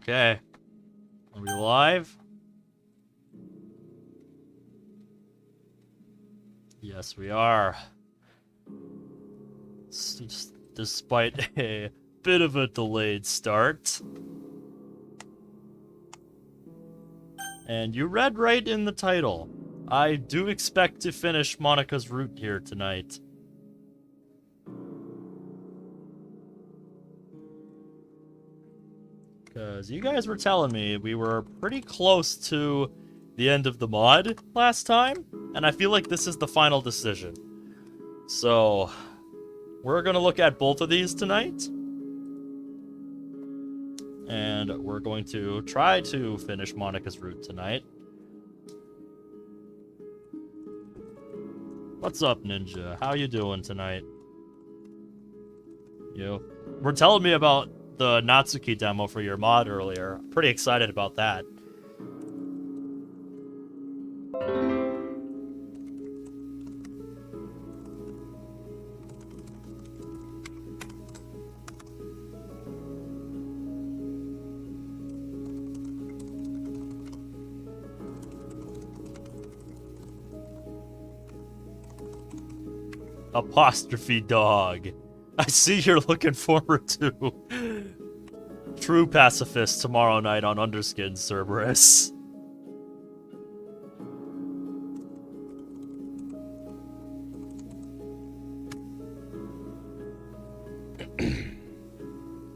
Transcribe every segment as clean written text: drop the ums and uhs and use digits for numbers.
Okay. Are we live? Yes, we are. Despite a bit of a delayed start. And you read right in the title. I do expect to finish Monika's route here tonight. Because you guys were telling me we were pretty close to the end of the mod last time, and I feel like this is the final decision. So, we're going to look at both of these tonight. And we're going to try to finish Monika's route tonight. What's up, Ninja? How you doing tonight? You were telling me about the Natsuki demo for your mod earlier. I'm pretty excited about that. Apostrophe dog. I see you're looking forward to True Pacifist tomorrow night on Underskin Cerberus.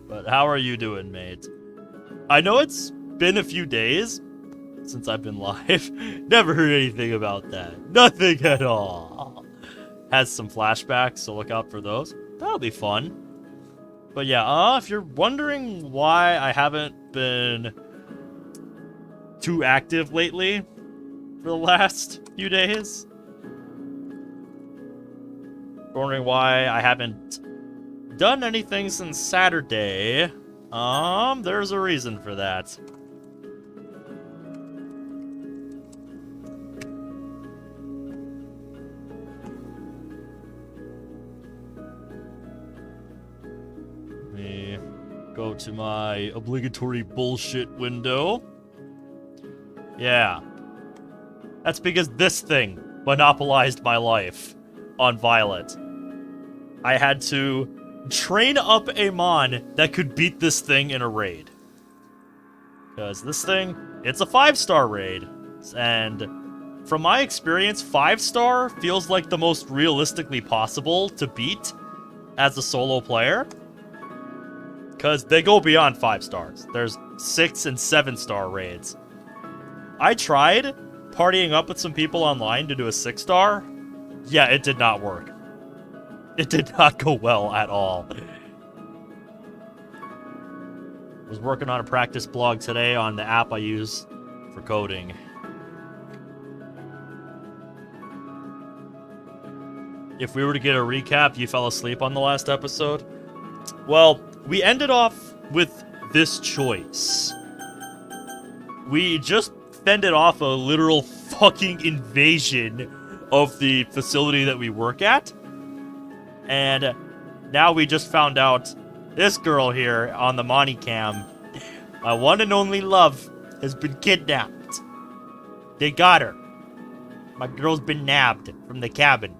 But how are you doing, mate? I know it's been a few days since I've been live. Never heard anything about that. Nothing at all. Has some flashbacks, so look out for those. That'll be fun. But yeah, if you're wondering why I haven't been too active lately for the last few days, wondering why I haven't done anything since Saturday, there's a reason for that. Go to my obligatory bullshit window. Yeah. That's because this thing monopolized my life on Violet. I had to train up a mon that could beat this thing in a raid. Because this thing, it's a 5-star raid. And from my experience, 5-star feels like the most realistically possible to beat as a solo player. Because they go beyond 5 stars. There's 6 and 7-star raids. I tried partying up with some people online to do a 6-star. Yeah, it did not work. It did not go well at all. I was working on a practice blog today on the app I use for coding. If we were to get a recap, you fell asleep on the last episode? Well, we ended off with this choice. We just fended off a literal fucking invasion of the facility that we work at. And now we just found out this girl here on the Monicam, my one and only love, has been kidnapped. They got her. My girl's been nabbed from the cabin.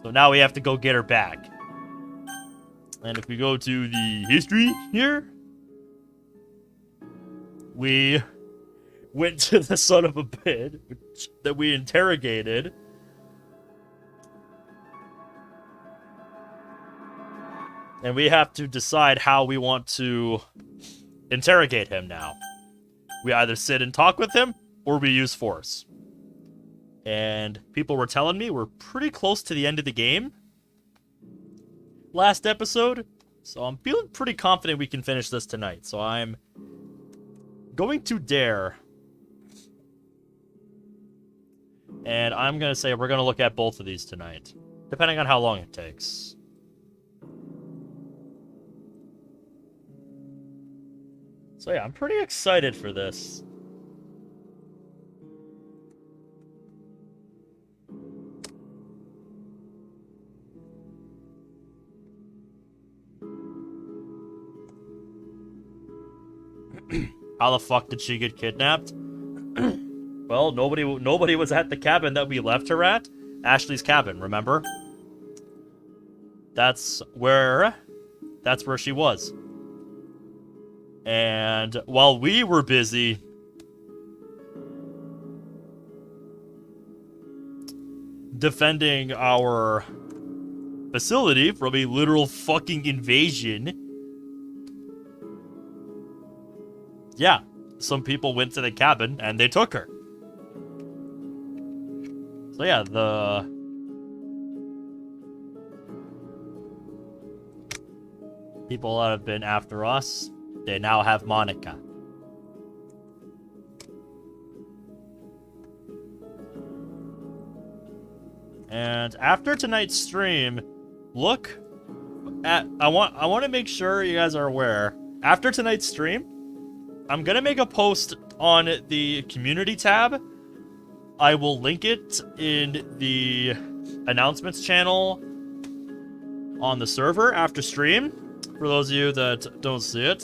So now we have to go get her back. And if we go to the history here, we went to the son of a bitch that we interrogated. And we have to decide how we want to interrogate him now. We either sit and talk with him, or we use force. And people were telling me we're pretty close to the end of the game last episode, so I'm feeling pretty confident we can finish this tonight. So I'm going to dare, and I'm gonna say we're gonna look at both of these tonight, depending on how long it takes. So yeah, I'm pretty excited for this. How the fuck did she get kidnapped? Well, nobody was at the cabin that we left her at. Ashley's cabin, remember? That's where she was. And while we were busy defending our facility from a literal fucking invasion, yeah, some people went to the cabin and they took her. So yeah, the people that have been after us, they now have Monika. And after tonight's stream, look at I want to make sure you guys are aware. After tonight's stream, I'm gonna make a post on the community tab. I will link it in the announcements channel on the server after stream, for those of you that don't see it.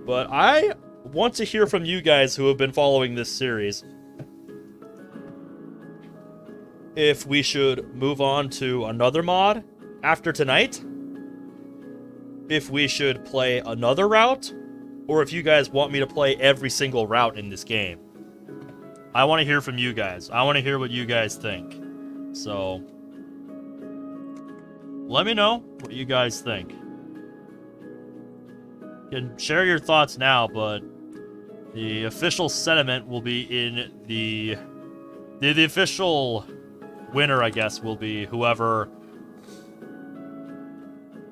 But I want to hear from you guys who have been following this series. If we should move on to another mod after tonight, if we should play another route, or if you guys want me to play every single route in this game. I want to hear from you guys. I want to hear what you guys think. So, let me know what you guys think. You can share your thoughts now, but the official sentiment will be in the official winner, I guess, will be whoever,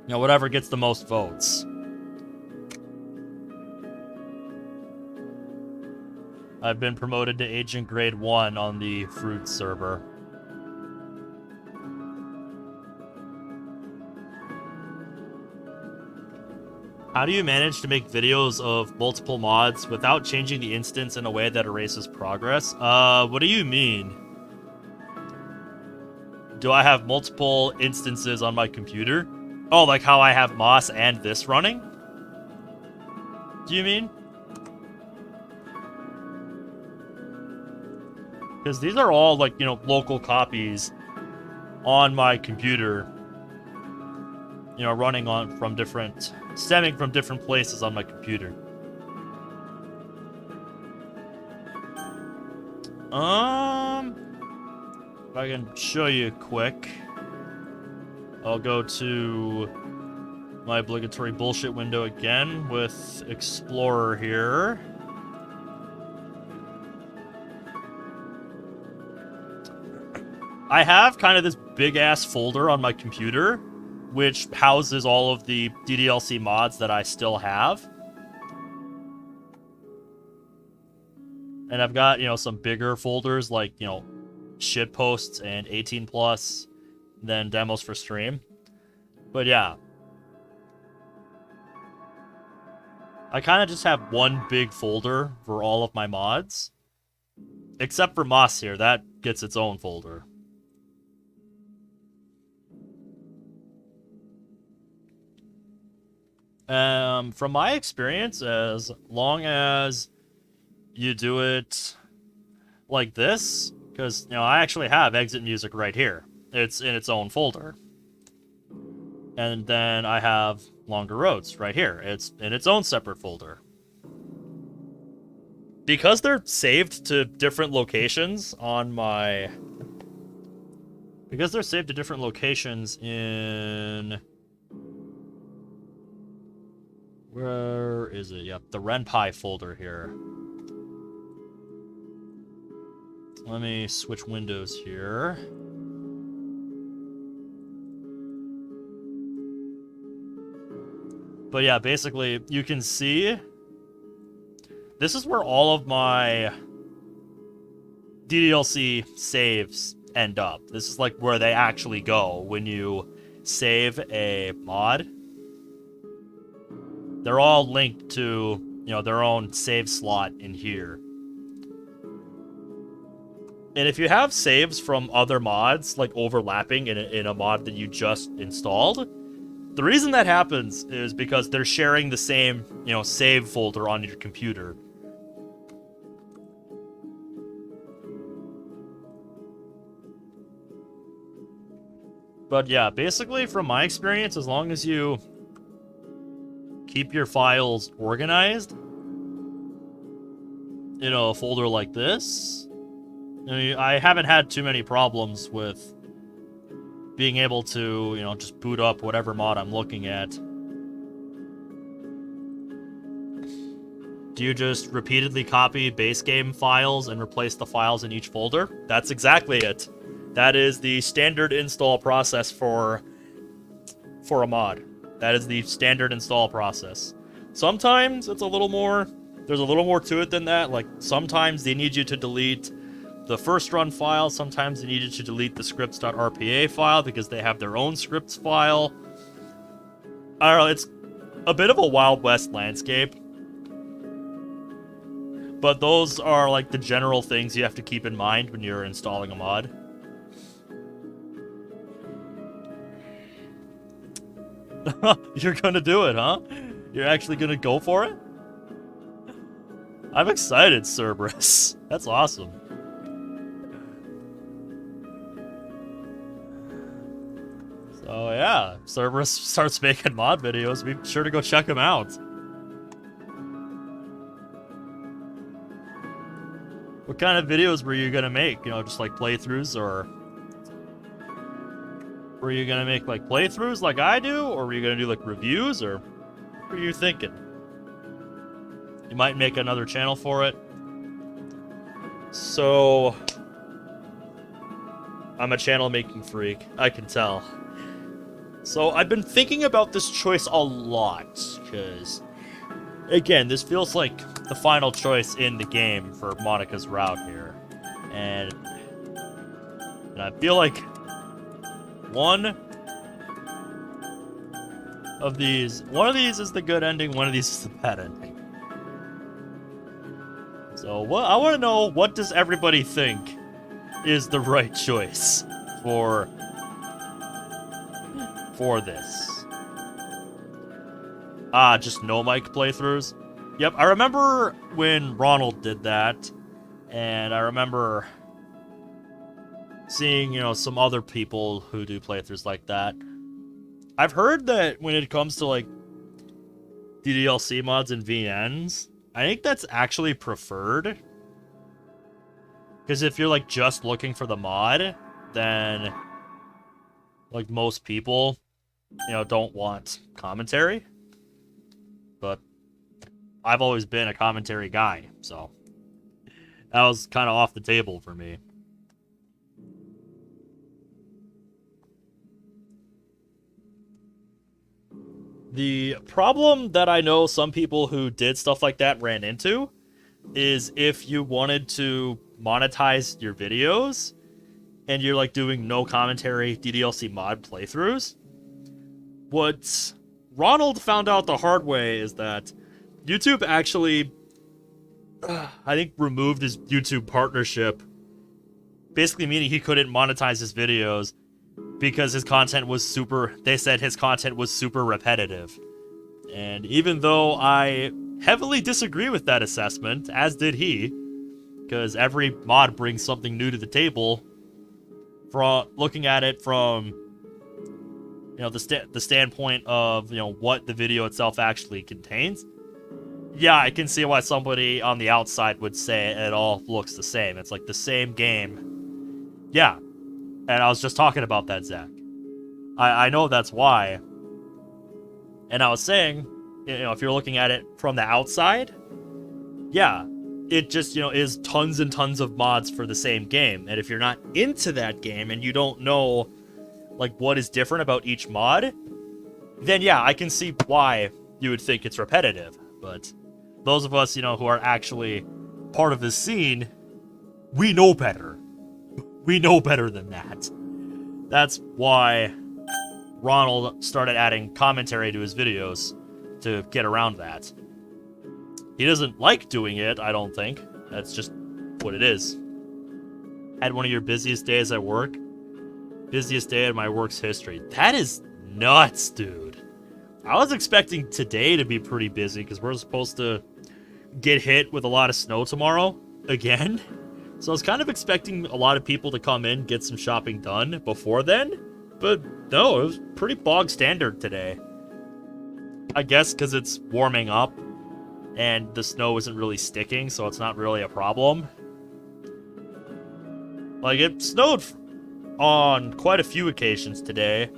whatever gets the most votes. I've been promoted to Agent Grade 1 on the Fruit server. How do you manage to make videos of multiple mods without changing the instance in a way that erases progress? What do you mean? Do I have multiple instances on my computer? Oh, like how I have Moss and this running? Do you mean? Because these are all, like, local copies on my computer. Running stemming from different places on my computer. If I can show you quick, I'll go to my obligatory bullshit window again with Explorer here. I have kind of this big-ass folder on my computer, which houses all of the DDLC mods that I still have. And I've got, some bigger folders like, shit posts and 18+, then demos for stream. But yeah. I kind of just have one big folder for all of my mods. Except for Moss here, that gets its own folder. From my experience, as long as you do it like this, because, I actually have exit music right here. It's in its own folder. And then I have Longer Roads right here. It's in its own separate folder. Because they're saved to different locations on my... Because they're saved to different locations in... Where is it? Yep, the Renpai folder here. Let me switch windows here. But yeah, basically, you can see... This is where all of my DDLC saves end up. This is like where they actually go when you save a mod. They're all linked to, their own save slot in here. And if you have saves from other mods, like overlapping in a mod that you just installed, The reason that happens is because they're sharing the same, save folder on your computer. But yeah, basically from my experience, as long as you keep your files organized in a folder like this, I haven't had too many problems with being able to, just boot up whatever mod I'm looking at. Do you just repeatedly copy base game files and replace the files in each folder? That's exactly it. That is the standard install process for a mod. That is the standard install process. Sometimes it's a little more, there's a little more to it than that. Like, sometimes they need you to delete the first run file. Sometimes they need you to delete the scripts.rpa file because they have their own scripts file. I don't know, it's a bit of a Wild West landscape. But those are like the general things you have to keep in mind when you're installing a mod. You're gonna do it, huh? You're actually gonna go for it? I'm excited, Cerberus. That's awesome. So yeah, Cerberus starts making mod videos. Be sure to go check him out. What kind of videos were you gonna make? Just like playthroughs, or were you gonna make like playthroughs like I do, or were you gonna do like reviews, or what were you thinking? You might make another channel for it. So, I'm a channel making freak, I can tell. So I've been thinking about this choice a lot, because again, this feels like the final choice in the game for Monika's route here. And I feel like one of these is the good ending, one of these is the bad ending. So I want to know, what does everybody think is the right choice for this? Just no mic playthroughs? Yep, I remember when Ronald did that, and I remember seeing, some other people who do playthroughs like that. I've heard that when it comes to, like, DDLC mods and VNs, I think that's actually preferred. Because if you're, like, just looking for the mod, then, like, most people, don't want commentary. But I've always been a commentary guy, so that was kind of off the table for me. The problem that I know some people who did stuff like that ran into is if you wanted to monetize your videos and you're like doing no commentary DDLC mod playthroughs, what Ronald found out the hard way is that YouTube actually, I think, removed his YouTube partnership, basically meaning he couldn't monetize his videos because his content was they said his content was super repetitive. And even though I heavily disagree with that assessment, as did he, because every mod brings something new to the table, from looking at it from, the standpoint of, what the video itself actually contains. Yeah, I can see why somebody on the outside would say it all looks the same. It's like the same game. Yeah. And I was just talking about that, Zach. I know that's why. And I was saying, if you're looking at it from the outside, yeah, it just, is tons and tons of mods for the same game. And if you're not into that game and you don't know, like, what is different about each mod, then yeah, I can see why you would think it's repetitive. But those of us, who are actually part of this scene, we know better. We know better than that. That's why Ronald started adding commentary to his videos to get around that. He doesn't like doing it, I don't think. That's just what it is. Had one of your busiest days at work? Busiest day in my work's history. That is nuts, dude. I was expecting today to be pretty busy because we're supposed to get hit with a lot of snow tomorrow again. So I was kind of expecting a lot of people to come in, get some shopping done before then. But no, it was pretty bog standard today. I guess because it's warming up and the snow isn't really sticking, so it's not really a problem. Like, it snowed on quite a few occasions today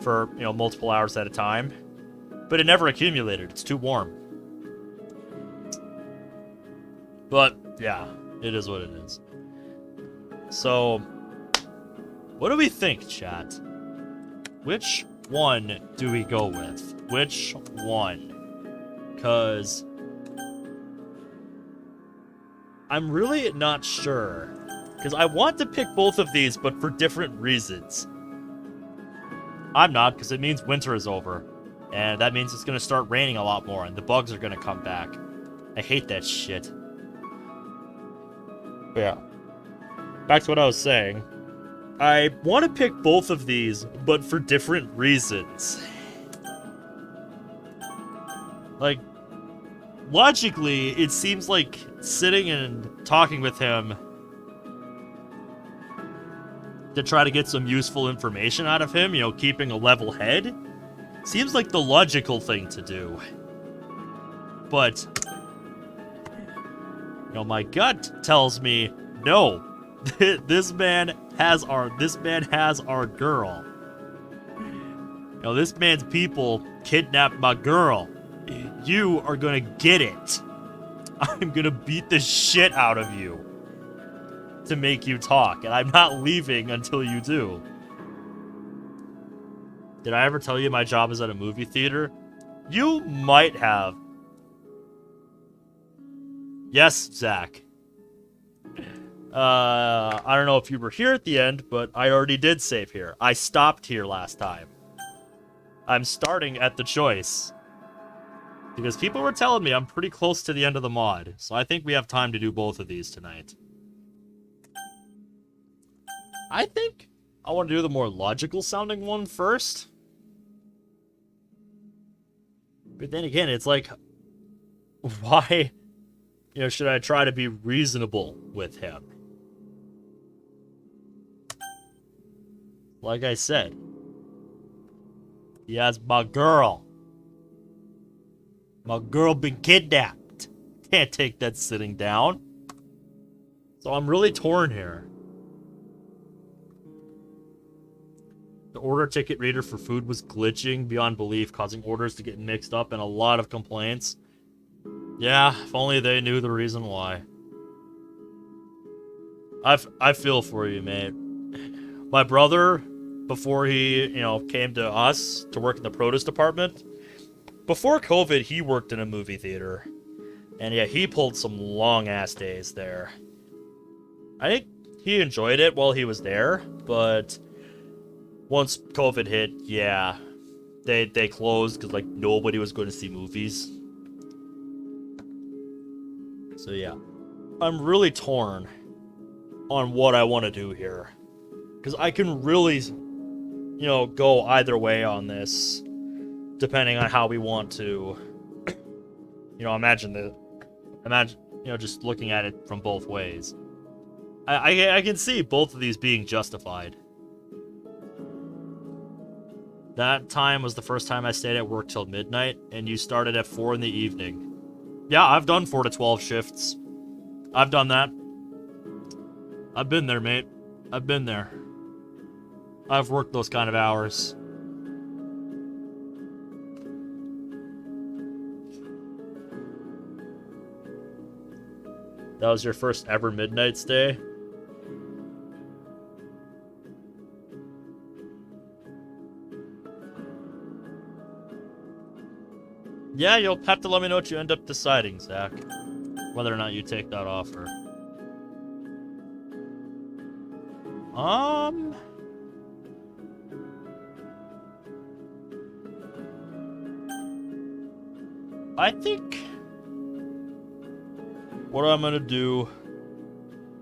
for, you know, multiple hours at a time. But it never accumulated. It's too warm. But, yeah, it is what it is. So, what do we think, chat? Which one do we go with? Which one? Because I'm really not sure. Because I want to pick both of these, but for different reasons. I'm not, because it means winter is over. And that means it's going to start raining a lot more, and the bugs are going to come back. I hate that shit. But yeah. Back to what I was saying. I want to pick both of these, but for different reasons. Like, logically, it seems like sitting and talking with him to try to get some useful information out of him, you know, keeping a level head, seems like the logical thing to do. But, you know, my gut tells me, no, this man has our girl. You know, this man's people kidnapped my girl. You are gonna get it. I'm gonna beat the shit out of you to make you talk, and I'm not leaving until you do. Did I ever tell you my job is at a movie theater? You might have. Yes, Zach. I don't know if you were here at the end, but I already did save here. I stopped here last time. I'm starting at the choice. Because people were telling me I'm pretty close to the end of the mod, so I think we have time to do both of these tonight. I think I want to do the more logical sounding one first. But then again, it's like, why, you know, should I try to be reasonable with him? Like I said, he has my girl. My girl been kidnapped. Can't take that sitting down. So I'm really torn here. The order ticket reader for food was glitching beyond belief, causing orders to get mixed up and a lot of complaints. Yeah, if only they knew the reason why. I feel for you, mate. My brother, before he, you know, came to us to work in the produce department, before COVID, he worked in a movie theater. And yeah, he pulled some long-ass days there. I think he enjoyed it while he was there, but once COVID hit, yeah, they closed because, like, nobody was going to see movies. So yeah, I'm really torn on what I want to do here. Because I can really, you know, go either way on this, depending on how we want to, you know, imagine, you know, just looking at it from both ways. I can see both of these being justified. That time was the first time I stayed at work till midnight, and you started at 4 in the evening. Yeah, I've done 4 to 12 shifts. I've done that. I've been there, mate. I've been there. I've worked those kind of hours. That was your first ever midnight stay? Yeah, you'll have to let me know what you end up deciding, Zach. Whether or not you take that offer. I think what I'm gonna do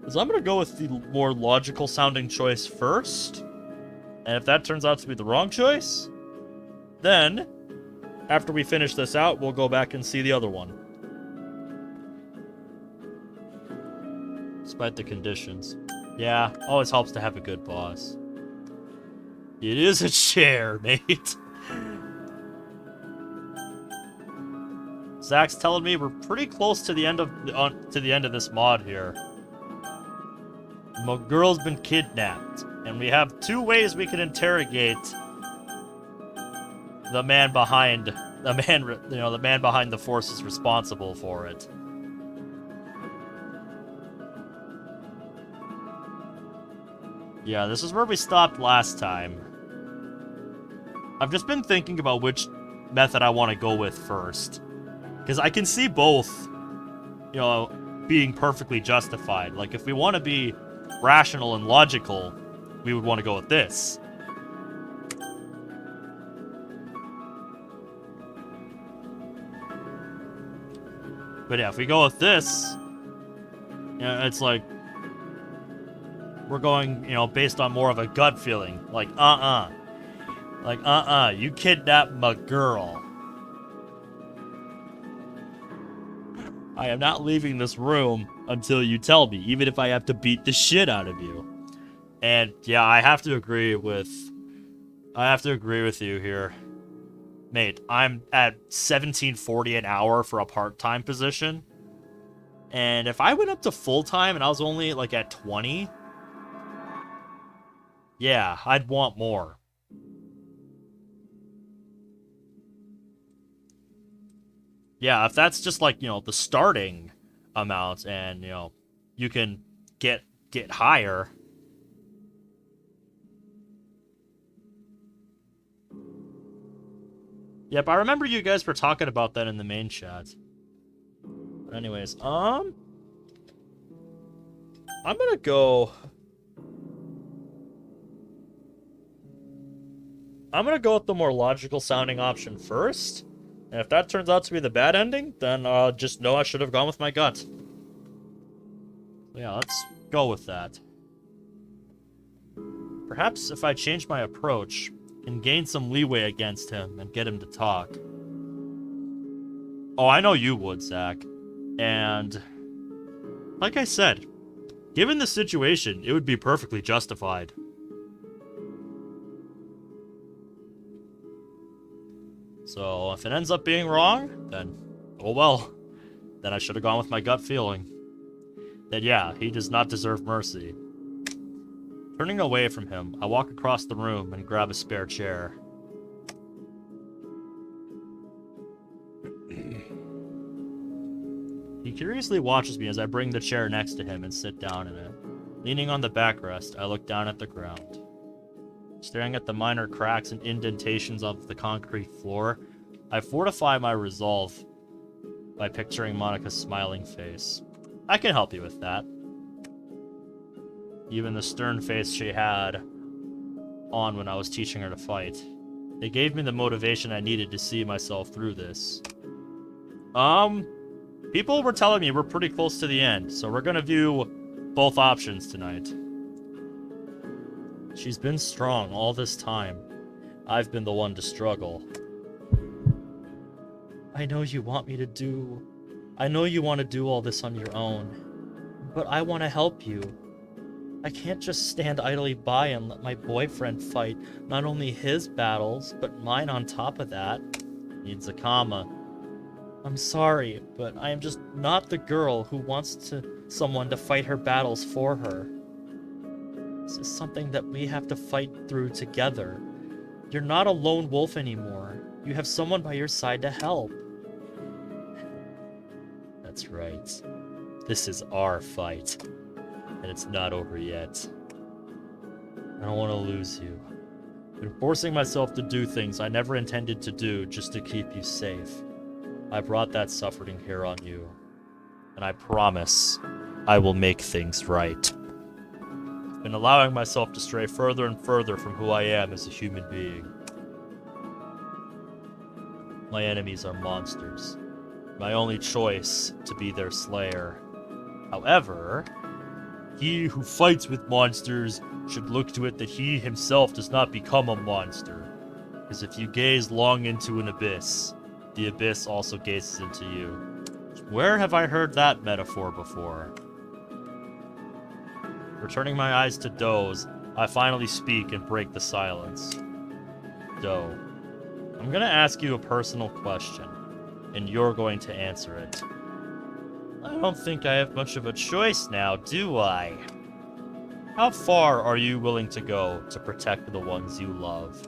is I'm gonna go with the more logical sounding choice first. And if that turns out to be the wrong choice, then after we finish this out, we'll go back and see the other one. Despite the conditions. Yeah, always helps to have a good boss. It is a chair, mate. Zach's telling me we're pretty close to the end of this mod here. My girl's been kidnapped, and we have two ways we can interrogate the man behind the forces responsible for it. Yeah, this is where we stopped last time. I've just been thinking about which method I want to go with first. Because I can see both, being perfectly justified. Like, if we want to be rational and logical, we would want to go with this. But yeah, if we go with this, it's like we're going, based on more of a gut feeling. Like, you kidnapped my girl. I am not leaving this room until you tell me, even if I have to beat the shit out of you. And yeah, I have to agree with you here. Mate, I'm at $17.40 an hour for a part-time position. And if I went up to full-time and I was only like at 20, yeah, I'd want more. Yeah, if that's just like, the starting amount and, you can get higher. Yep, I remember you guys were talking about that in the main chat. But anyways, I'm gonna go with the more logical sounding option first. And if that turns out to be the bad ending, then just know I should have gone with my gut. Yeah, let's go with that. Perhaps if I change my approach, and gain some leeway against him and get him to talk. Oh, I know you would, Zach. And like I said, given the situation, it would be perfectly justified. So if it ends up being wrong, then oh well. Then I should have gone with my gut feeling. That yeah, he does not deserve mercy. Turning away from him, I walk across the room and grab a spare chair. He curiously watches me as I bring the chair next to him and sit down in it. Leaning on the backrest, I look down at the ground. Staring at the minor cracks and indentations of the concrete floor, I fortify my resolve by picturing Monika's smiling face. I can help you with that. Even the stern face she had on when I was teaching her to fight. It gave me the motivation I needed to see myself through this. People were telling me we're pretty close to the end, so we're gonna view both options tonight. She's been strong all this time. I've been the one to struggle. I know you want to do all this on your own, but I want to help you. I can't just stand idly by and let my boyfriend fight not only his battles, but mine on top of that. Needs a comma. I'm sorry, but I am just not the girl who wants someone to fight her battles for her. This is something that we have to fight through together. You're not a lone wolf anymore. You have someone by your side to help. That's right. This is our fight. And it's not over yet. I don't want to lose you. I've been forcing myself to do things I never intended to do just to keep you safe. I brought that suffering here on you. And I promise I will make things right. I've been allowing myself to stray further and further from who I am as a human being. My enemies are monsters. My only choice to be their slayer. However, he who fights with monsters should look to it that he himself does not become a monster. Because if you gaze long into an abyss, The abyss also gazes into you. Where have I heard that metaphor before? Returning my eyes to Doe's, I finally speak and break the silence. Doe, I'm gonna ask you a personal question, and you're going to answer it. I don't think I have much of a choice now, do I? How far are you willing to go to protect the ones you love?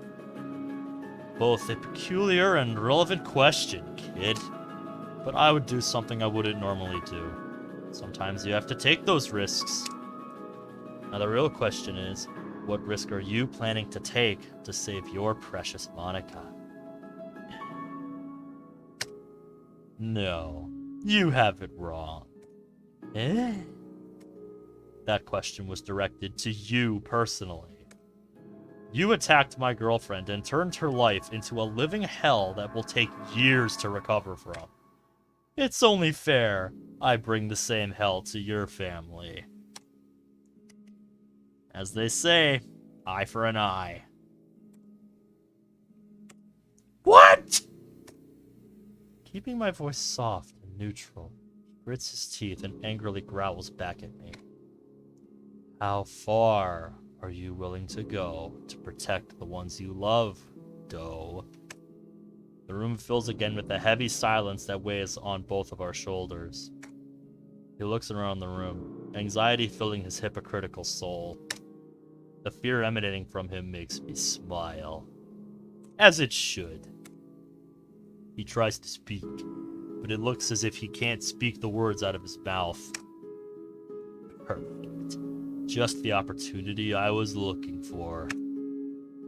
Both a peculiar and relevant question, kid. But I would do something I wouldn't normally do. Sometimes you have to take those risks. Now the real question is, what risk are you planning to take to save your precious Monika? No, you have it wrong. Eh? That question was directed to you personally. You attacked my girlfriend and turned her life into a living hell that will take years to recover from. It's only fair I bring the same hell to your family. As they say, eye for an eye. What? Keeping my voice soft and neutral, he grits his teeth and angrily growls back at me. How far are you willing to go to protect the ones you love, Doe? The room fills again with the heavy silence that weighs on both of our shoulders. He looks around the room, anxiety filling his hypocritical soul. The fear emanating from him makes me smile. As it should. He tries to speak, but it looks as if he can't speak the words out of his mouth. Perfect. Just the opportunity I was looking for.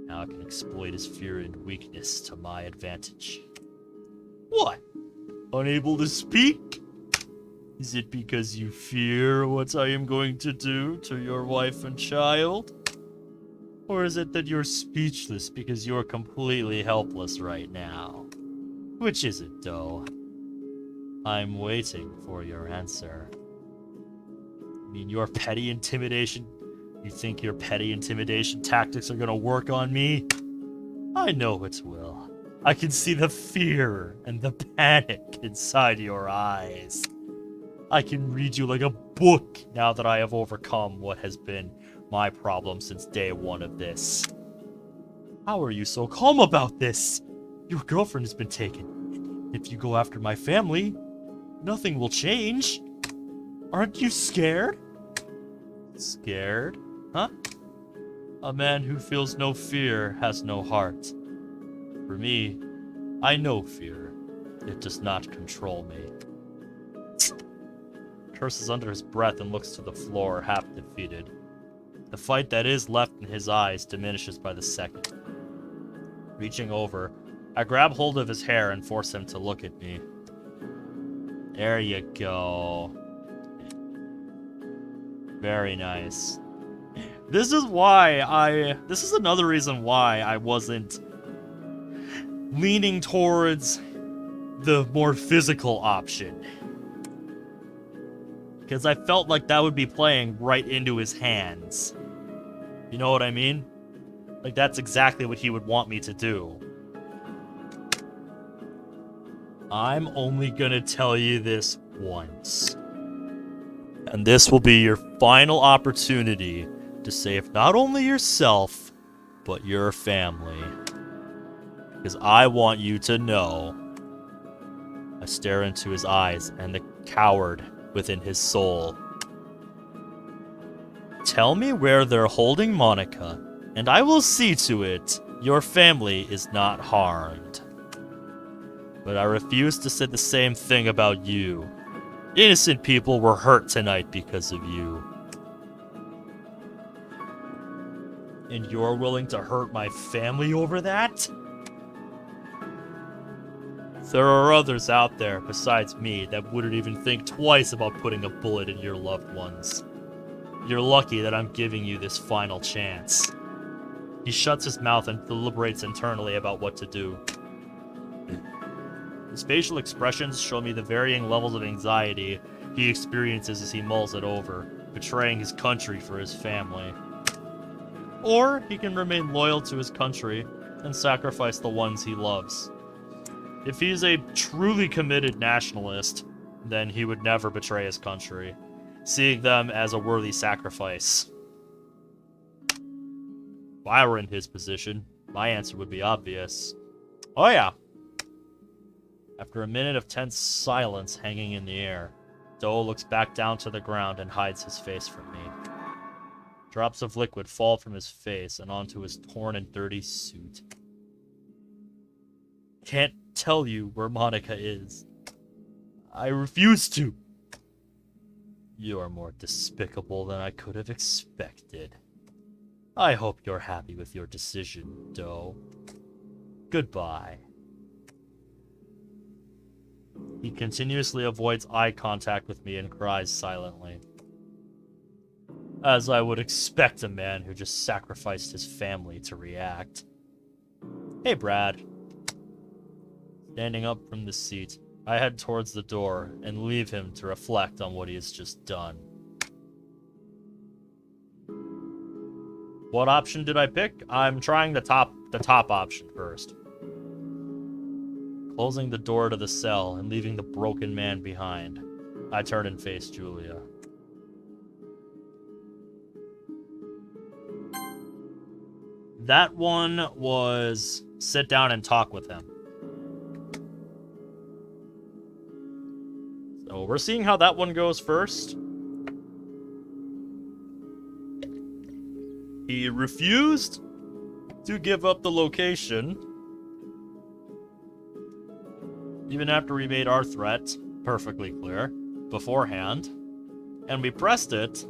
Now I can exploit his fear and weakness to my advantage. What? Unable to speak? Is it because you fear what I am going to do to your wife and child? Or is it that you're speechless because you're completely helpless right now? Which is it, Doe? I'm waiting for your answer. You mean your petty intimidation? You think your petty intimidation tactics are gonna work on me? I know it will. I can see the fear and the panic inside your eyes. I can read you like a book now that I have overcome what has been my problem since day one of this. How are you so calm about this? Your girlfriend has been taken. If you go after my family, nothing will change. Aren't you scared? Scared? Huh? A man who feels no fear has no heart. For me, I know fear. It does not control me. Curses under his breath and looks to the floor, half defeated. The fight that is left in his eyes diminishes by the second. Reaching over, I grab hold of his hair and force him to look at me. There you go. Very nice. This is another reason why I wasn't leaning towards the more physical option. Because I felt like that would be playing right into his hands. You know what I mean? Like, that's exactly what he would want me to do. I'm only gonna tell you this once. And this will be your final opportunity to save not only yourself, but your family. Because I want you to know. I stare into his eyes and the coward within his soul. Tell me where they're holding Monika, and I will see to it your family is not harmed. But I refuse to say the same thing about you. Innocent people were hurt tonight because of you. And you're willing to hurt my family over that? There are others out there besides me that wouldn't even think twice about putting a bullet in your loved ones. You're lucky that I'm giving you this final chance. He shuts his mouth and deliberates internally about what to do. His facial expressions show me the varying levels of anxiety he experiences as he mulls it over, betraying his country for his family. Or he can remain loyal to his country and sacrifice the ones he loves. If he's a truly committed nationalist, then he would never betray his country, seeing them as a worthy sacrifice. If I were in his position, my answer would be obvious. Oh yeah. After a minute of tense silence hanging in the air, Doe looks back down to the ground and hides his face from me. Drops of liquid fall from his face and onto his torn and dirty suit. Can't tell you where Monika is. I refuse to. You are more despicable than I could have expected. I hope you're happy with your decision, Doe. Goodbye. He continuously avoids eye contact with me and cries silently. As I would expect a man who just sacrificed his family to react. Hey, Brad. Standing up from the seat, I head towards the door and leave him to reflect on what he has just done. What option did I pick? I'm trying the top option first. Closing the door to the cell and leaving the broken man behind, I turn and face Julia. That one was sit down and talk with him. So we're seeing how that one goes first. He refused to give up the location. Even after we made our threat perfectly clear beforehand. And we pressed it.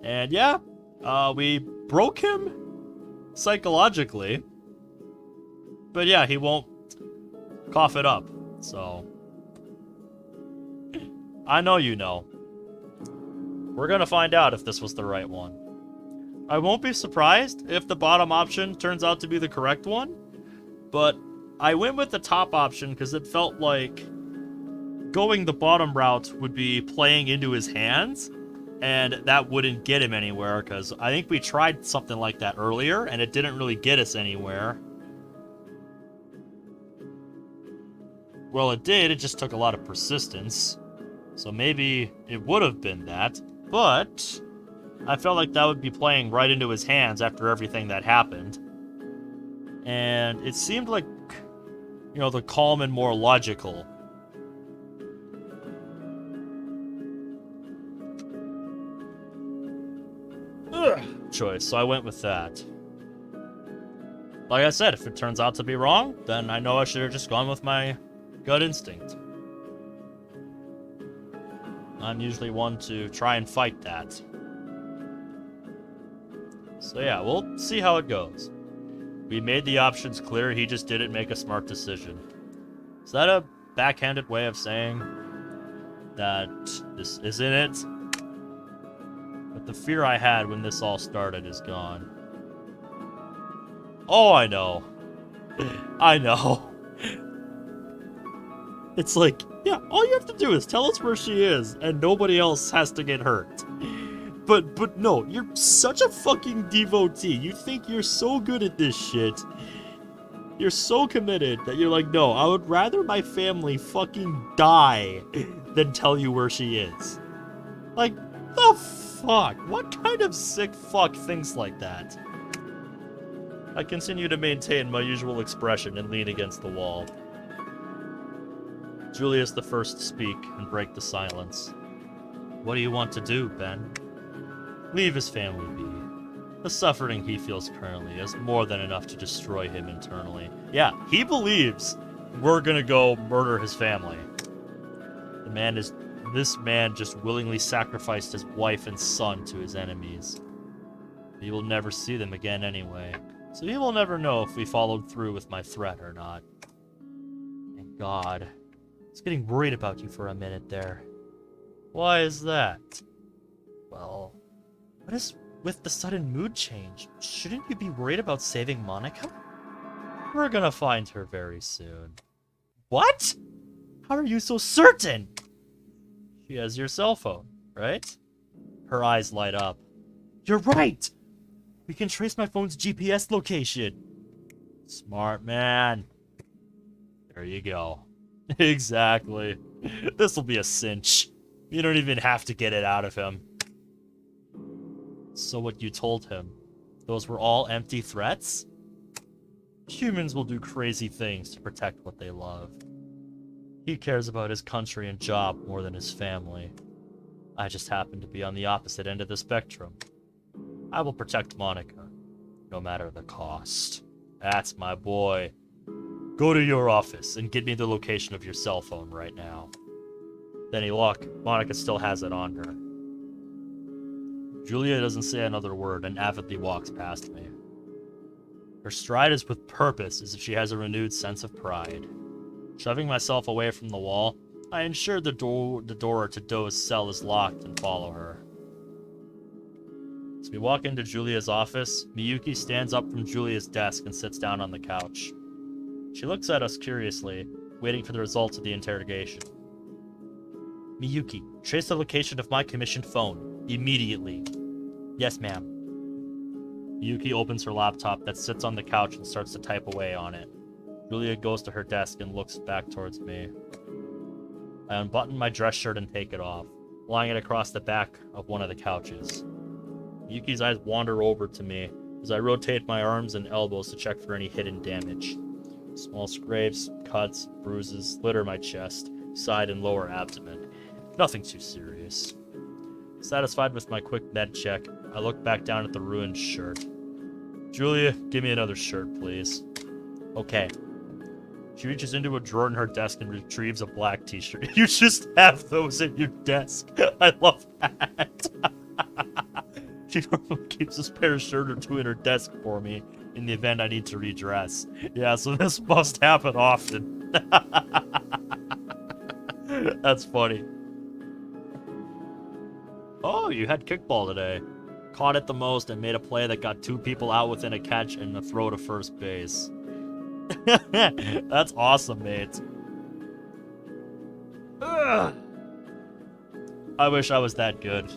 And yeah, we broke him psychologically. But yeah, he won't cough it up. So I know you know. We're gonna find out if this was the right one. I won't be surprised if the bottom option turns out to be the correct one, but I went with the top option because it felt like going the bottom route would be playing into his hands, and that wouldn't get him anywhere, because I think we tried something like that earlier, and it didn't really get us anywhere. Well, it did, it just took a lot of persistence. So maybe it would have been that, but I felt like that would be playing right into his hands after everything that happened. And it seemed like, you know, the calm and more logical choice, so I went with that. Like I said, if it turns out to be wrong, then I know I should have just gone with my gut instinct. I'm usually one to try and fight that. So yeah, we'll see how it goes. We made the options clear, he just didn't make a smart decision. Is that a backhanded way of saying that this isn't it? But the fear I had when this all started is gone. Oh, I know. I know. It's like, yeah, all you have to do is tell us where she is, and nobody else has to get hurt. But no, you're such a fucking devotee. You think you're so good at this shit. You're so committed that you're like, no, I would rather my family fucking die than tell you where she is. Like, the fuck? What kind of sick fuck thinks like that? I continue to maintain my usual expression and lean against the wall. Julia's the first to speak and break the silence. What do you want to do, Ben? Leave his family be. The suffering he feels currently is more than enough to destroy him internally. Yeah, he believes we're gonna go murder his family. This man just willingly sacrificed his wife and son to his enemies. He will never see them again anyway, so he will never know if we followed through with my threat or not. Thank God. I was getting worried about you for a minute there. Why is that? Well, what is with the sudden mood change? Shouldn't you be worried about saving Monika? We're gonna find her very soon. What? How are you so certain? She has your cell phone, right? Her eyes light up. You're right! We can trace my phone's GPS location. Smart man. There you go. Exactly. This'll be a cinch. You don't even have to get it out of him. So what you told him, those were all empty threats? Humans will do crazy things to protect what they love. He cares about his country and job more than his family. I just happen to be on the opposite end of the spectrum. I will protect Monika, no matter the cost. That's my boy. Go to your office and get me the location of your cell phone right now. With any luck, Monika still has it on her. Julia doesn't say another word and avidly walks past me. Her stride is with purpose, as if she has a renewed sense of pride. Shoving myself away from the wall, I ensure the door to Do's cell is locked and follow her. As we walk into Julia's office, Miyuki stands up from Julia's desk and sits down on the couch. She looks at us curiously, waiting for the results of the interrogation. Miyuki, trace the location of my commissioned phone, immediately. Yes, ma'am. Miyuki opens her laptop that sits on the couch and starts to type away on it. Julia goes to her desk and looks back towards me. I unbutton my dress shirt and take it off, lying it across the back of one of the couches. Miyuki's eyes wander over to me as I rotate my arms and elbows to check for any hidden damage. Small scrapes, cuts, bruises litter my chest, side and lower abdomen. Nothing too serious. Satisfied with my quick med check, I look back down at the ruined shirt. Julia, give me another shirt, please. Okay. She reaches into a drawer in her desk and retrieves a black t-shirt. You just have those in your desk. I love that. She normally keeps a spare shirt or two in her desk for me in the event I need to redress. Yeah, so this must happen often. That's funny. Oh, you had kickball today. Caught it the most and made a play that got 2 people out within a catch and a throw to first base. That's awesome, mate. Ugh. I wish I was that good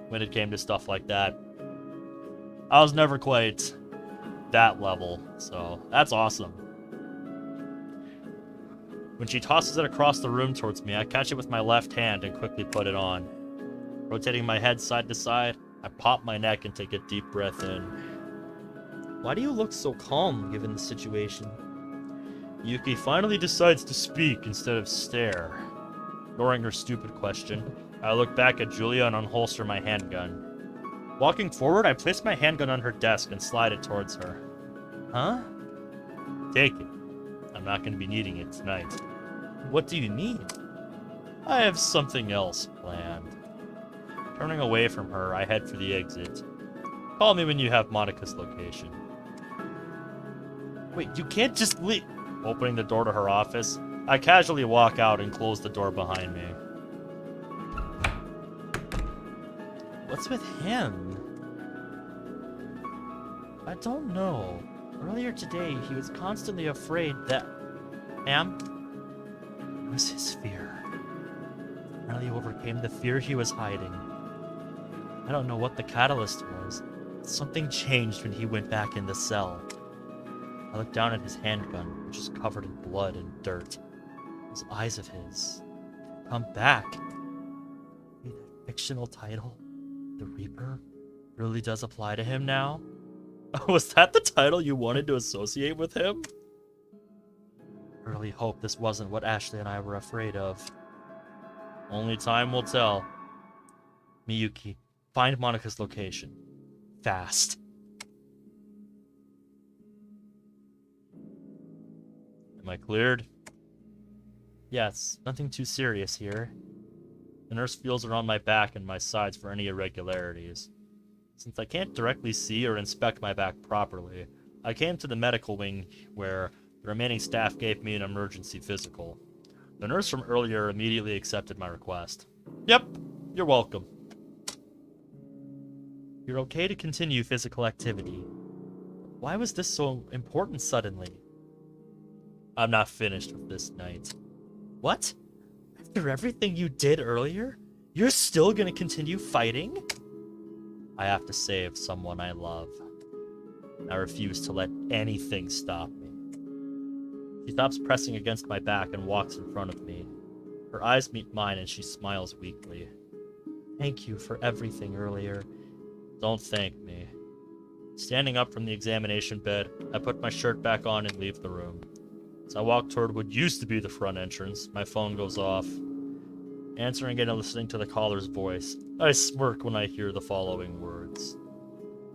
when it came to stuff like that. I was never quite that level, so that's awesome. When she tosses it across the room towards me, I catch it with my left hand and quickly put it on. Rotating my head side to side, I pop my neck and take a deep breath in. Why do you look so calm, given the situation? Yuki finally decides to speak instead of stare. Ignoring her stupid question, I look back at Julia and unholster my handgun. Walking forward, I place my handgun on her desk and slide it towards her. Huh? Take it. I'm not going to be needing it tonight. What do you need? I have something else planned. Turning away from her, I head for the exit. Call me when you have Monika's location. Wait, you can't just leave. Opening the door to her office, I casually walk out and close the door behind me. What's with him? I don't know. Earlier today, he was constantly afraid that... Ma'am? It was his fear. Finally overcame the fear he was hiding. I don't know what the catalyst was. Something changed when he went back in the cell. I looked down at his handgun, which is covered in blood and dirt. Those eyes of his come back. Maybe that fictional title, The Reaper, really does apply to him now? Was that the title you wanted to associate with him? I really hope this wasn't what Ashley and I were afraid of. Only time will tell. Miyuki, find Monika's location. Fast. Am I cleared? Yes, nothing too serious here. The nurse feels around my back and my sides for any irregularities. Since I can't directly see or inspect my back properly, I came to the medical wing where the remaining staff gave me an emergency physical. The nurse from earlier immediately accepted my request. Yep, you're welcome. You're okay to continue physical activity. Why was this so important suddenly? I'm not finished with this night. What? After everything you did earlier, you're still gonna continue fighting? I have to save someone I love. I refuse to let anything stop me. She stops pressing against my back and walks in front of me. Her eyes meet mine and she smiles weakly. Thank you for everything earlier. Don't thank me. Standing up from the examination bed, I put my shirt back on and leave the room. As I walk toward what used to be the front entrance, my phone goes off. Answering it and listening to the caller's voice, I smirk when I hear the following words.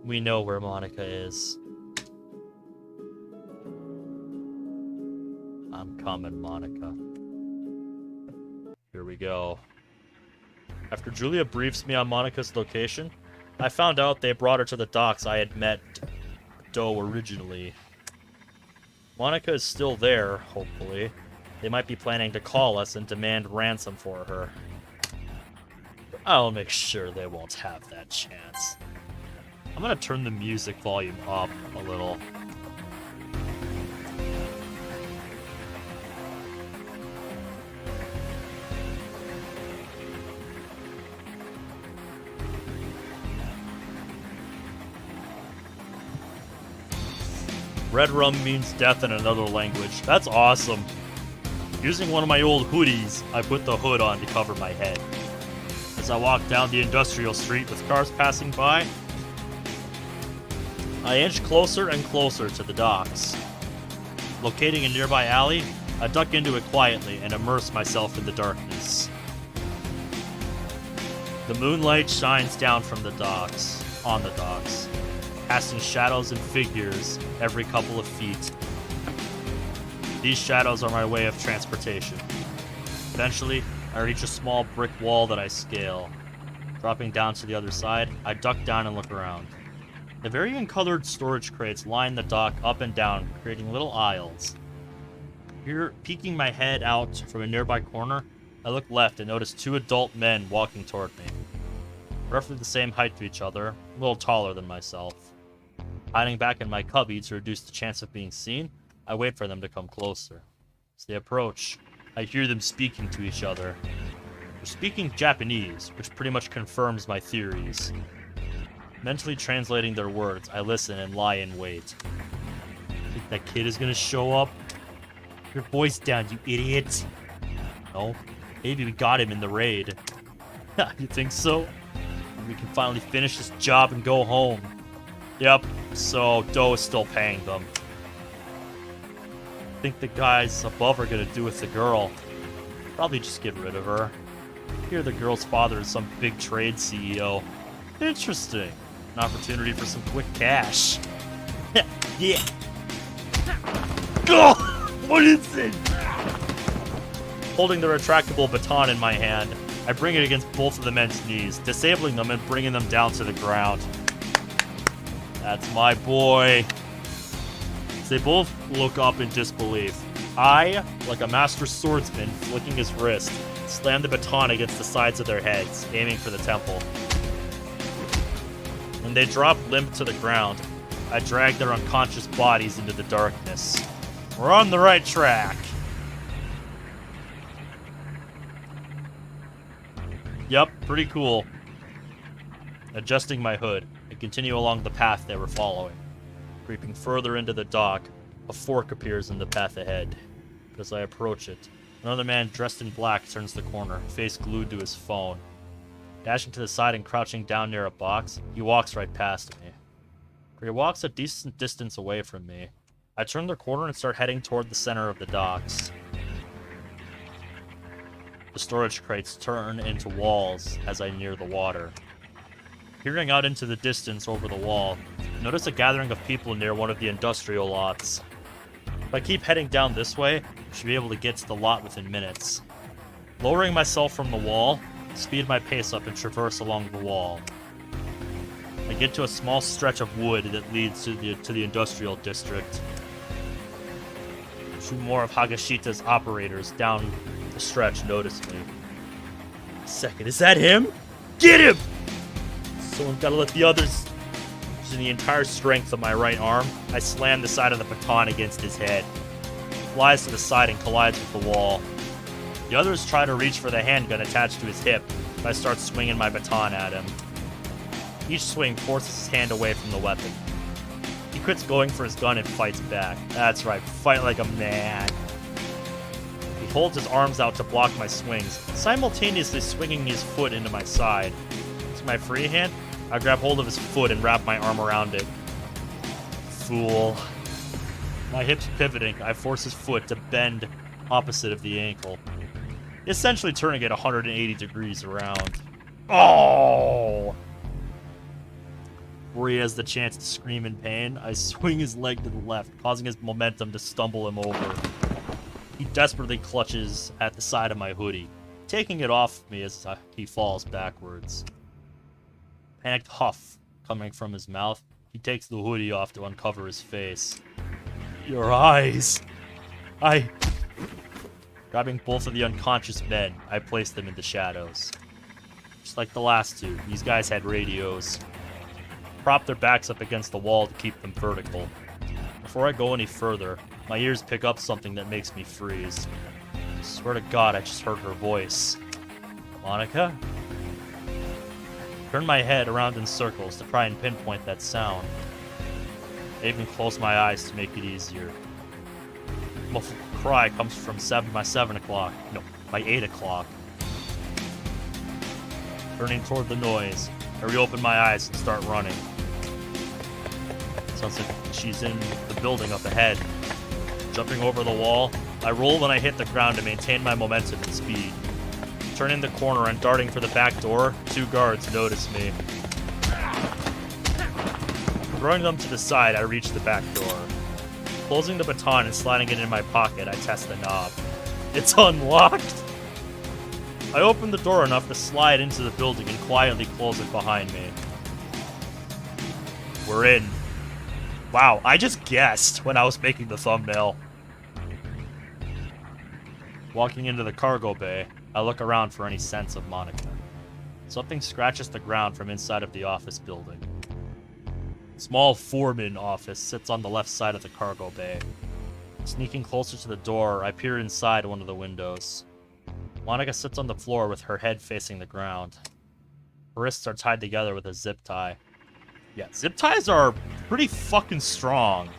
We know where Monika is. I'm coming, Monika. Here we go. After Julia briefs me on Monika's location, I found out they brought her to the docks I had met Doe originally. Monika is still there, hopefully. They might be planning to call us and demand ransom for her. I'll make sure they won't have that chance. I'm gonna turn the music volume up a little. Red rum means death in another language. That's awesome. Using one of my old hoodies, I put the hood on to cover my head. As I walk down the industrial street with cars passing by, I inch closer and closer to the docks. Locating a nearby alley, I duck into it quietly and immerse myself in the darkness. The moonlight shines down from the docks, on the docks, casting shadows and figures every couple of feet. These shadows are my way of transportation. Eventually, I reach a small brick wall that I scale. Dropping down to the other side, I duck down and look around. The varying colored storage crates line the dock up and down, creating little aisles. Here, peeking my head out from a nearby corner, I look left and notice two adult men walking toward me. Roughly the same height to each other, a little taller than myself. Hiding back in my cubby to reduce the chance of being seen, I wait for them to come closer. As they approach, I hear them speaking to each other. They're speaking Japanese, which pretty much confirms my theories. Mentally translating their words, I listen and lie in wait. Think that kid is gonna show up? Your voice down, you idiot. No, maybe we got him in the raid. You think so? We can finally finish this job and go home. Yep, so Doe is still paying them. Think the guys above are gonna do with the girl. Probably just get rid of her. Hear the girl's father is some big trade CEO. Interesting. An opportunity for some quick cash. Yeah. Oh, what is it? Holding the retractable baton in my hand, I bring it against both of the men's knees, disabling them and bringing them down to the ground. That's my boy. They both look up in disbelief. I, like a master swordsman flicking his wrist, slam the baton against the sides of their heads, aiming for the temple. When they drop limp to the ground, I drag their unconscious bodies into the darkness. We're on the right track. Yup, pretty cool. Adjusting my hood, I continue along the path they were following. Creeping further into the dock, a fork appears in the path ahead. But as I approach it, another man dressed in black turns the corner, face glued to his phone. Dashing to the side and crouching down near a box, he walks right past me. He walks a decent distance away from me. I turn the corner and start heading toward the center of the docks. The storage crates turn into walls as I near the water. Peering out into the distance over the wall, notice a gathering of people near one of the industrial lots. If I keep heading down this way, I should be able to get to the lot within minutes. Lowering myself from the wall, speed my pace up and traverse along the wall. I get to a small stretch of wood that leads to the industrial district. Two more of Hagashita's operators down the stretch notice me. Second, is that him? Get him! Someone gotta let the others... Using the entire strength of my right arm, I slam the side of the baton against his head. He flies to the side and collides with the wall. The others try to reach for the handgun attached to his hip, but I start swinging my baton at him. Each swing forces his hand away from the weapon. He quits going for his gun and fights back. That's right, fight like a man. He holds his arms out to block my swings, simultaneously swinging his foot into my side. With my free hand, I grab hold of his foot and wrap my arm around it. Fool. My hips pivoting, I force his foot to bend opposite of the ankle, essentially turning it 180 degrees around. Oh! Where he has the chance to scream in pain, I swing his leg to the left, causing his momentum to stumble him over. He desperately clutches at the side of my hoodie, taking it off me as he falls backwards. Panicked huff coming from his mouth, he takes the hoodie off to uncover his face. Your eyes! Grabbing both of the unconscious men, I place them in the shadows. Just like the last two, these guys had radios. Prop their backs up against the wall to keep them vertical. Before I go any further, my ears pick up something that makes me freeze. I swear to God, I just heard her voice. Monika? Turn my head around in circles to try and pinpoint that sound. I even close my eyes to make it easier. A muffled cry comes from by 7 o'clock. No, by 8 o'clock. Turning toward the noise, I reopen my eyes and start running. Sounds like she's in the building up ahead. Jumping over the wall, I roll when I hit the ground to maintain my momentum and speed. Turning the corner and darting for the back door, 2 guards notice me. Throwing them to the side, I reach the back door. Closing the baton and sliding it in my pocket, I test the knob. It's unlocked! I open the door enough to slide into the building and quietly close it behind me. We're in. Wow, I just guessed when I was making the thumbnail. Walking into the cargo bay, I look around for any sense of Monika. Something scratches the ground from inside of the office building. A small foreman office sits on the left side of the cargo bay. Sneaking closer to the door, I peer inside one of the windows. Monika sits on the floor with her head facing the ground. Her wrists are tied together with a zip tie. Yeah, zip ties are pretty fucking strong,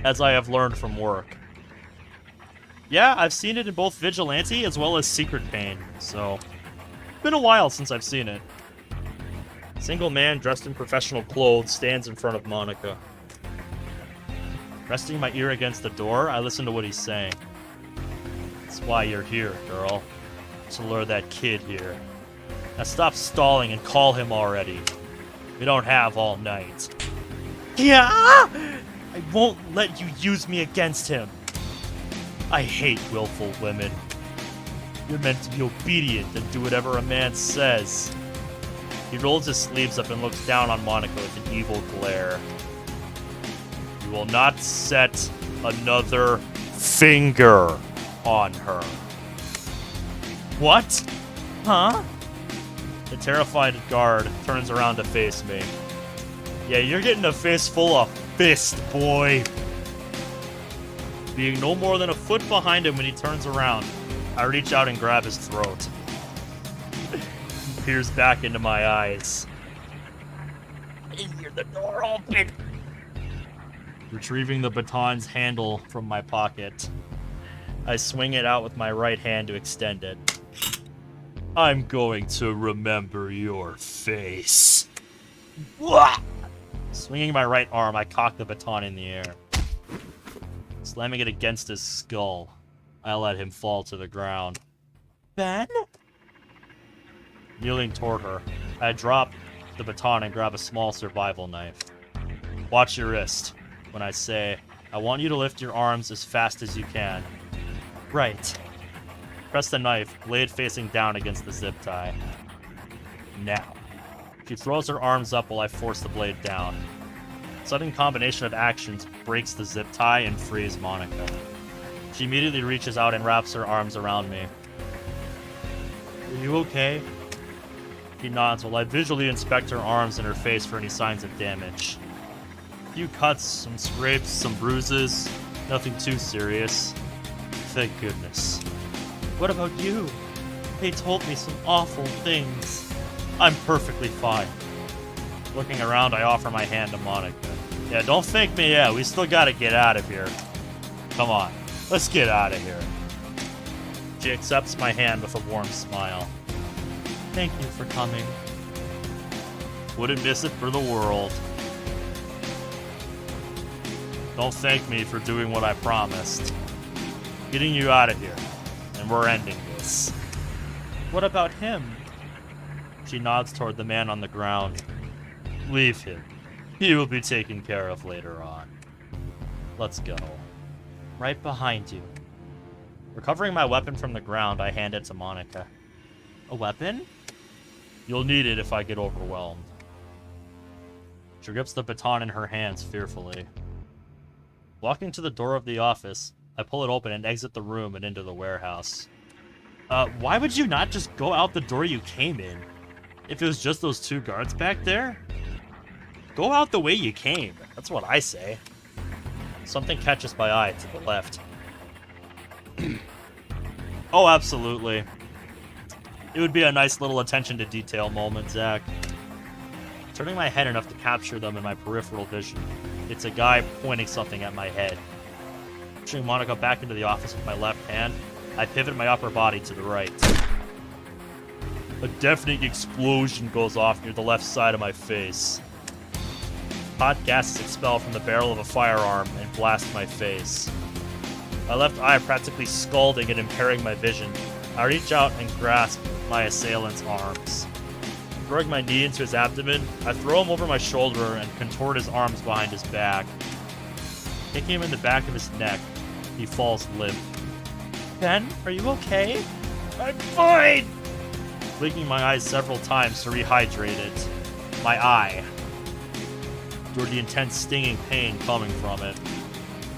as I have learned from work. Yeah, I've seen it in both Vigilante as well as Secret Pain, so been a while since I've seen it. A single man dressed in professional clothes stands in front of Monika. Resting my ear against the door, I listen to what he's saying. That's why you're here, girl. To lure that kid here. Now stop stalling and call him already. We don't have all night. Yeah! I won't let you use me against him. I hate willful women. You're meant to be obedient and do whatever a man says. He rolls his sleeves up and looks down on Monika with an evil glare. You will not set another finger on her. What? Huh? The terrified guard turns around to face me. Yeah, you're getting a face full of fist, boy. Being no more than a foot behind him when he turns around, I reach out and grab his throat. He peers back into my eyes. I didn't hear the door open. Retrieving the baton's handle from my pocket, I swing it out with my right hand to extend it. I'm going to remember your face. Wah! Swinging my right arm, I cock the baton in the air. Slamming it against his skull, I let him fall to the ground. Ben? Kneeling toward her, I drop the baton and grab a small survival knife. Watch your wrist. When I say, I want you to lift your arms as fast as you can. Right. Press the knife, blade facing down against the zip tie. Now. She throws her arms up while I force the blade down. A sudden combination of actions breaks the zip tie and frees Monika. She immediately reaches out and wraps her arms around me. Are you okay? She nods while I visually inspect her arms and her face for any signs of damage. A few cuts, some scrapes, some bruises. Nothing too serious. Thank goodness. What about you? They told me some awful things. I'm perfectly fine. Looking around, I offer my hand to Monika. Yeah, don't thank me yet. We still gotta get out of here. Come on, let's get out of here. She accepts my hand with a warm smile. Thank you for coming. Wouldn't miss it for the world. Don't thank me for doing what I promised. Getting you out of here. And we're ending this. What about him? She nods toward the man on the ground. Leave him. He will be taken care of later on. Let's go. Right behind you. Recovering my weapon from the ground, I hand it to Monika. A weapon? You'll need it if I get overwhelmed. She grips the baton in her hands fearfully. Walking to the door of the office, I pull it open and exit the room and into the warehouse. Why would you not just go out the door you came in? If it was just those two guards back there? Go out the way you came. That's what I say. Something catches my eye to the left. Oh, absolutely. It would be a nice little attention to detail moment, Zach. Turning my head enough to capture them in my peripheral vision, it's a guy pointing something at my head. Pushing Monika back into the office with my left hand, I pivot my upper body to the right. A deafening explosion goes off near the left side of my face. Hot gases expel from the barrel of a firearm and blast my face. My left eye practically scalding and impairing my vision, I reach out and grasp my assailant's arms. Throwing my knee into his abdomen, I throw him over my shoulder and contort his arms behind his back. Kicking him in the back of his neck, he falls limp. Ben, are you okay? I'm fine! Blinking my eyes several times to rehydrate it. My eye. Toward the intense stinging pain coming from it.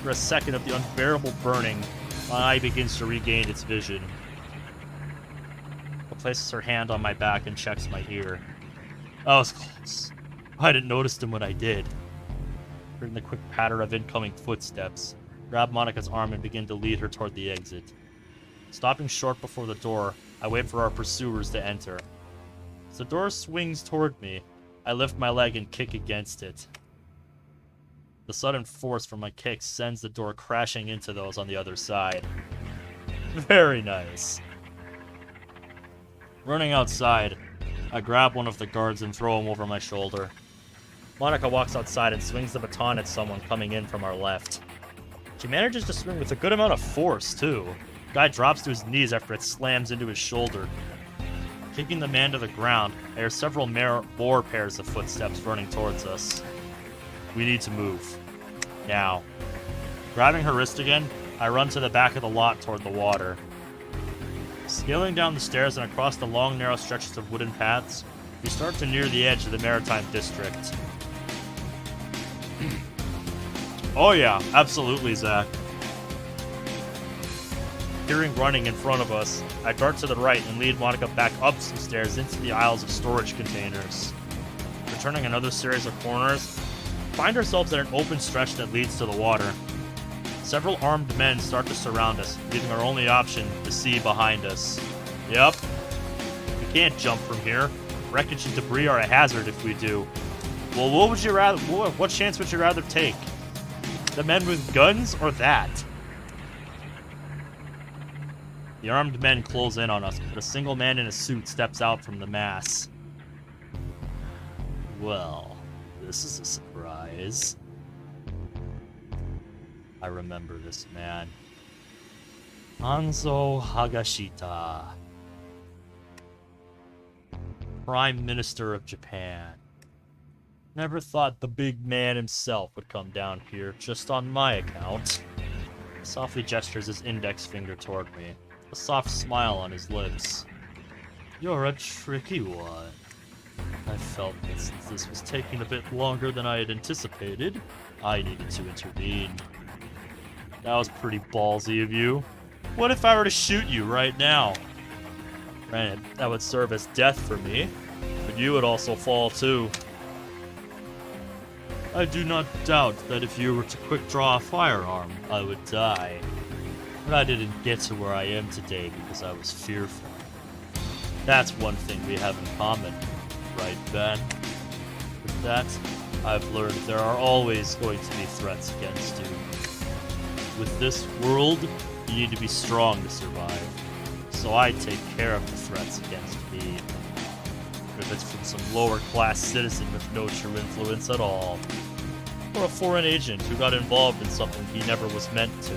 For a second of the unbearable burning, my eye begins to regain its vision. She places her hand on my back and checks my ear. That was close. I didn't notice him when I did. Hearing the quick patter of incoming footsteps, grab Monika's arm and begin to lead her toward the exit. Stopping short before the door, I wait for our pursuers to enter. As the door swings toward me, I lift my leg and kick against it. The sudden force from my kick sends the door crashing into those on the other side. Very nice. Running outside, I grab one of the guards and throw him over my shoulder. Monika walks outside and swings the baton at someone coming in from our left. She manages to swing with a good amount of force, too. The guy drops to his knees after it slams into his shoulder. Kicking the man to the ground, I hear several more pairs of footsteps running towards us. We need to move. Now. Grabbing her wrist again, I run to the back of the lot toward the water. Scaling down the stairs and across the long, narrow stretches of wooden paths, we start to near the edge of the Maritime District. Oh yeah, absolutely, Zach. Hearing running in front of us, I dart to the right and lead Monika back up some stairs into the aisles of storage containers. Returning another series of corners, find ourselves at an open stretch that leads to the water. Several armed men start to surround us, leaving our only option the sea behind us. Yep. We can't jump from here. Wreckage and debris are a hazard if we do. Well, what chance would you rather take? The men with guns or that? The armed men close in on us, but a single man in a suit steps out from the mass. Well, this is a surprise. I remember this man. Hanzo Hagashita. Prime Minister of Japan. Never thought the big man himself would come down here just on my account. He softly gestures his index finger toward me, a soft smile on his lips. You're a tricky one. I felt that since this was taking a bit longer than I had anticipated, I needed to intervene. That was pretty ballsy of you. What if I were to shoot you right now? Granted, that would serve as death for me, but you would also fall too. I do not doubt that if you were to quick draw a firearm, I would die. But I didn't get to where I am today because I was fearful. That's one thing we have in common, right, Ben? With that, I've learned there are always going to be threats against you. With this world, you need to be strong to survive. So I take care of the threats against me. If it's from some lower-class citizen with no true influence at all, or a foreign agent who got involved in something he never was meant to.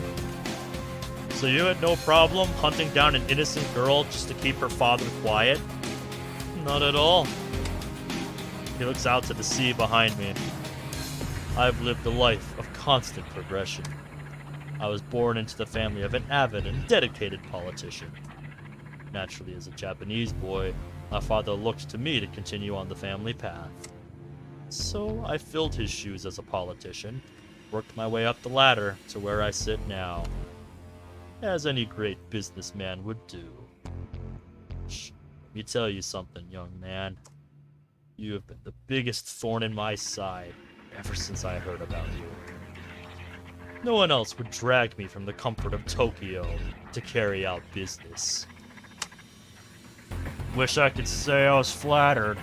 So you had no problem hunting down an innocent girl just to keep her father quiet? Not at all. He looks out to the sea behind me. I've lived a life of constant progression. I was born into the family of an avid and dedicated politician. Naturally, as a Japanese boy, my father looked to me to continue on the family path. So I filled his shoes as a politician, worked my way up the ladder to where I sit now, as any great businessman would do. Shh, let me tell you something, young man. You have been the biggest thorn in my side ever since I heard about you. No one else would drag me from the comfort of Tokyo to carry out business. Wish I could say I was flattered.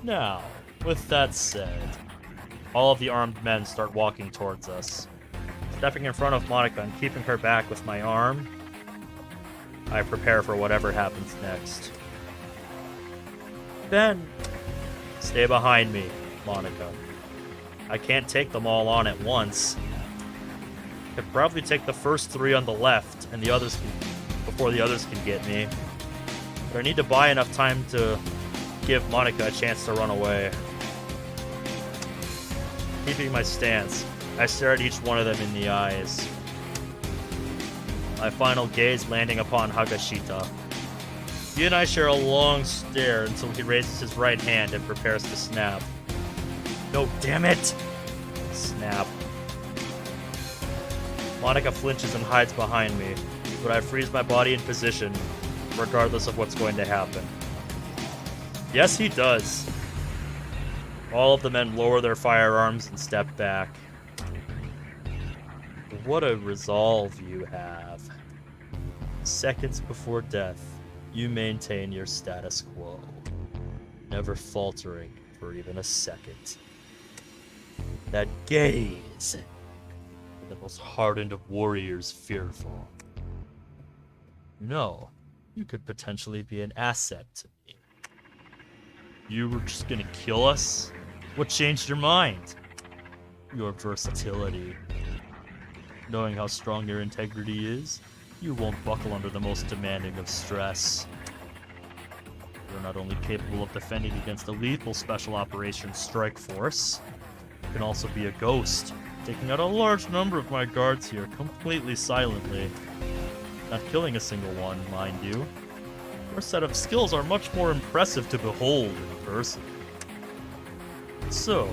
Now, with that said, all of the armed men start walking towards us. Stepping in front of Monika and keeping her back with my arm, I prepare for whatever happens next. Ben, stay behind me, Monika. I can't take them all on at once. I could probably take the first 3 on the left and the others before the others can get me. But I need to buy enough time to give Monika a chance to run away. Keeping my stance, I stare at each one of them in the eyes. My final gaze landing upon Hagashita. He and I share a long stare until he raises his right hand and prepares to snap. No, damn it! Snap. Monika flinches and hides behind me, but I freeze my body in position, regardless of what's going to happen. Yes, he does. All of the men lower their firearms and step back. What a resolve you have. Seconds before death, you maintain your status quo, never faltering for even a second. That gaze, the most hardened of warriors fearful. No, you could potentially be an asset to me. You were just gonna kill us? What changed your mind? Your versatility. Knowing how strong your integrity is, you won't buckle under the most demanding of stress. You're not only capable of defending against a lethal special operations strike force, you can also be a ghost, taking out a large number of my guards here completely silently. Not killing a single one, mind you. Your set of skills are much more impressive to behold in person. So,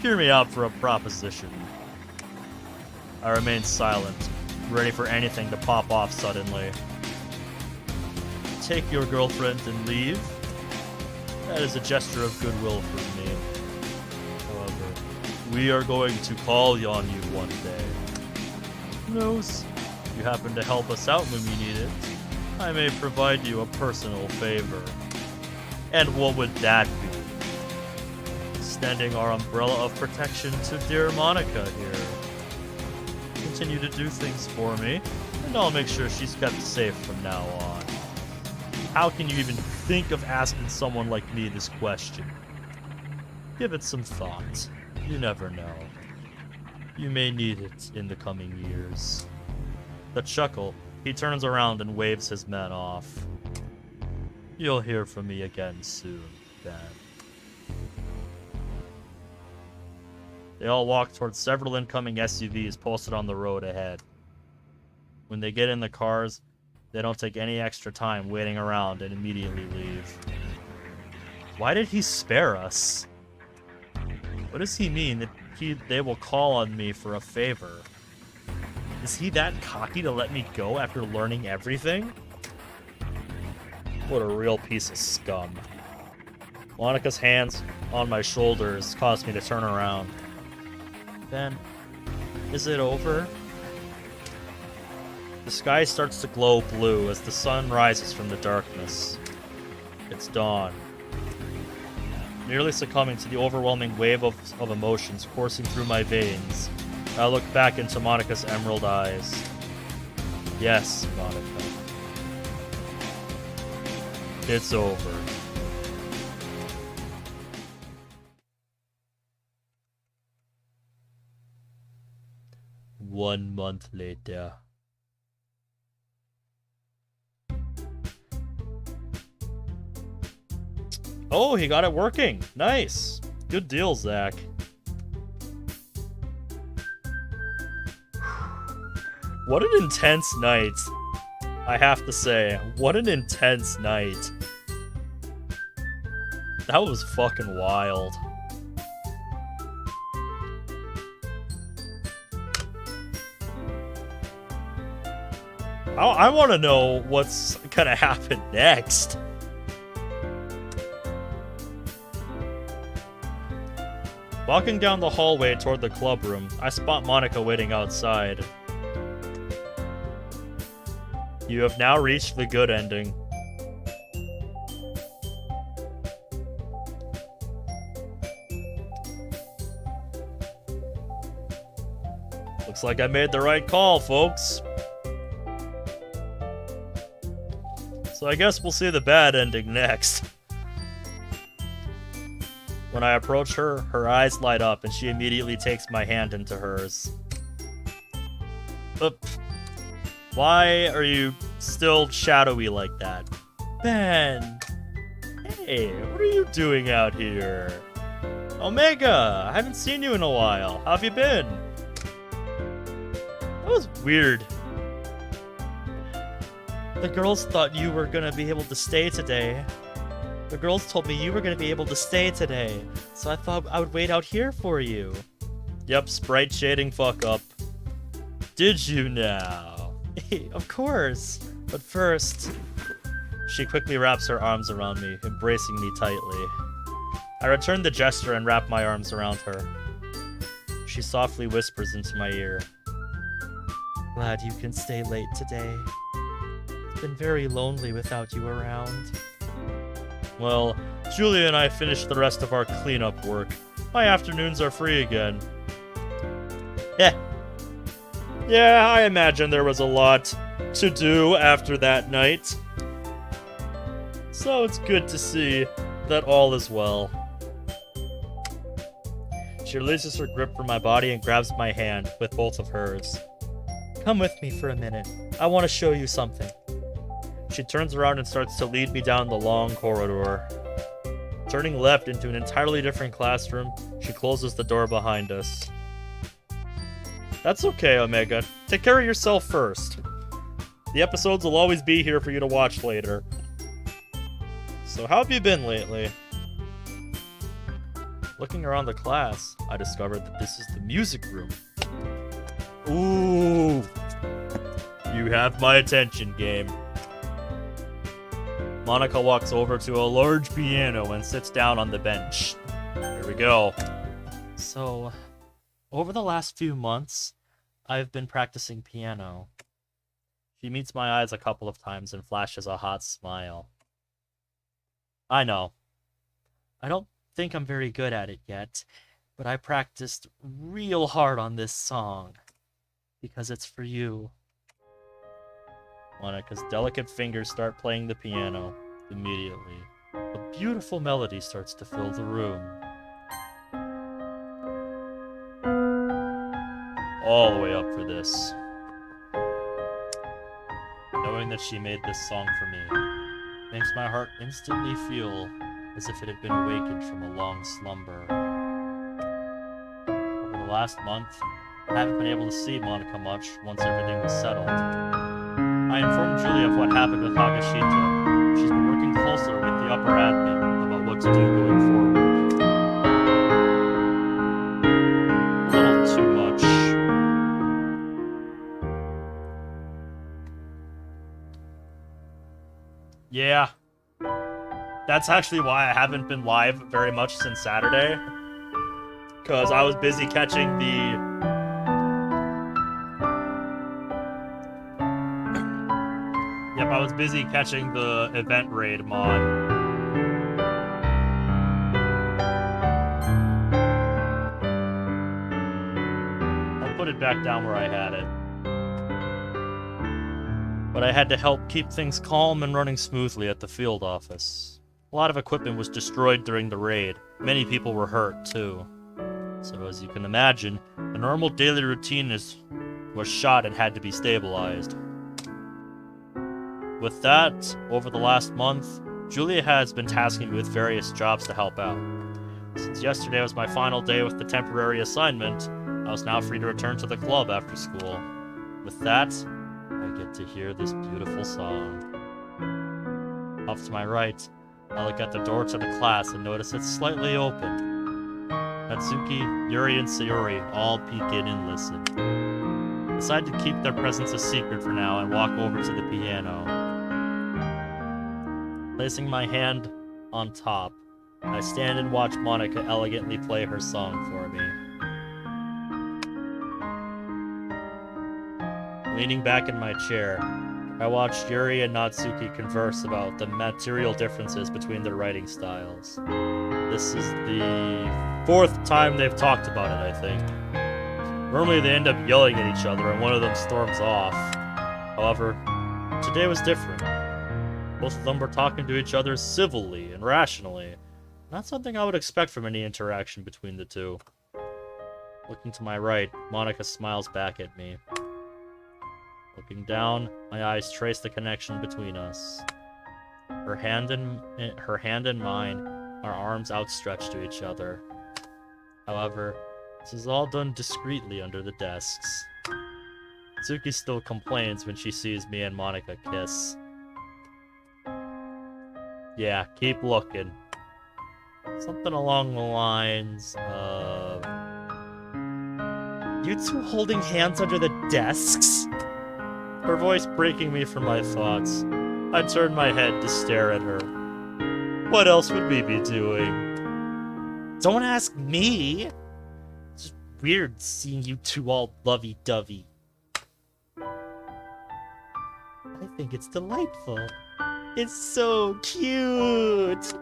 hear me out for a proposition. I remain silent, ready for anything to pop off suddenly. Take your girlfriend and leave? That is a gesture of goodwill from me. However, we are going to call on you one day. Who knows? If you happen to help us out when we need it, I may provide you a personal favor. And what would that be? Extending our umbrella of protection to dear Monika here. Continue to do things for me, and I'll make sure she's kept safe from now on. How can you even think of asking someone like me this question? Give it some thought. You never know. You may need it in the coming years. The chuckle, he turns around and waves his men off. You'll hear from me again soon, Ben. They all walk towards several incoming SUVs posted on the road ahead. When they get in the cars, they don't take any extra time waiting around and immediately leave. Why did he spare us? What does he mean that they will call on me for a favor? Is he that cocky to let me go after learning everything? What a real piece of scum. Monika's hands on my shoulders caused me to turn around. Ben, is it over? The sky starts to glow blue as the sun rises from the darkness. It's dawn. nearly succumbing to the overwhelming wave of emotions coursing through my veins. I looked back into Monika's emerald eyes. Yes, Monika. It's over. One month later. Oh, he got it working. Nice. Good deal, Zach. What an intense night. I have to say, what an intense night. That was fucking wild. I want to know what's gonna happen next. Walking down the hallway toward the club room, I spot Monika waiting outside. You have now reached the good ending. Looks like I made the right call, folks. So I guess we'll see the bad ending next. When I approach her, her eyes light up and she immediately takes my hand into hers. Why are you still shadowy like that? Ben! Hey, what are you doing out here? Omega! I haven't seen you in a while. How have you been? That was weird. The girls thought you were gonna be able to stay today. The girls told me you were gonna be able to stay today, so I thought I would wait out here for you. Yep, sprite shading fuck up. Did you now? Of course. But first... She quickly wraps her arms around me, embracing me tightly. I return the gesture and wrap my arms around her. She softly whispers into my ear. Glad you can stay late today. It's been very lonely without you around. Well, Julia and I finished the rest of our cleanup work. My afternoons are free again. Yeah, I imagine there was a lot to do after that night. So it's good to see that all is well. She releases her grip from my body and grabs my hand with both of hers. Come with me for a minute. I want to show you something. She turns around and starts to lead me down the long corridor. Turning left into an entirely different classroom, she closes the door behind us. That's okay, Omega. Take care of yourself first. The episodes will always be here for you to watch later. So how have you been lately? Looking around the class, I discovered that this is the music room. Ooh! You have my attention, game. Monika walks over to a large piano and sits down on the bench. Here we go. So, over the last few months, I've been practicing piano. She meets my eyes a couple of times and flashes a hot smile. I know. I don't think I'm very good at it yet, but I practiced real hard on this song. Because it's for you. Monika's delicate fingers start playing the piano. Immediately, a beautiful melody starts to fill the room. All the way up for this. Knowing that she made this song for me makes my heart instantly feel as if it had been awakened from a long slumber. Over the last month, I haven't been able to see Monika much once everything was settled. I informed Julia of what happened with Hagashita. She's been working closer with the upper admin about what to do going forward. A little too much. Yeah. That's actually why I haven't been live very much since Saturday. Because I was busy catching the... Yep, I was busy catching the event raid mod. back down where I had it. But I had to help keep things calm and running smoothly at the field office. A lot of equipment was destroyed during the raid. Many people were hurt, too. So as you can imagine, the normal daily routine was shot and had to be stabilized. With that, over the last month, Julia has been tasking me with various jobs to help out. Since yesterday was my final day with the temporary assignment, I was now free to return to the club after school. With that, I get to hear this beautiful song. Off to my right, I look at the door to the class and notice it's slightly open. Natsuki, Yuri, and Sayori all peek in and listen. Decide to keep their presence a secret for now and walk over to the piano. Placing my hand on top, I stand and watch Monika elegantly play her song for me. Leaning back in my chair, I watched Yuri and Natsuki converse about the material differences between their writing styles. This is the 4th time they've talked about it, I think. Normally they end up yelling at each other and one of them storms off. However, today was different. Both of them were talking to each other civilly and rationally. Not something I would expect from any interaction between the two. Looking to my right, Monika smiles back at me. Looking down, my eyes trace the connection between us. Her hand and mine are arms outstretched to each other. However, this is all done discreetly under the desks. Tsuki still complains when she sees me and Monika kiss. Yeah, keep looking. Something along the lines of... You two holding hands under the desks? Her voice breaking me from my thoughts. I turned my head to stare at her. What else would we be doing? Don't ask me! It's weird seeing you two all lovey-dovey. I think it's delightful. It's so cute!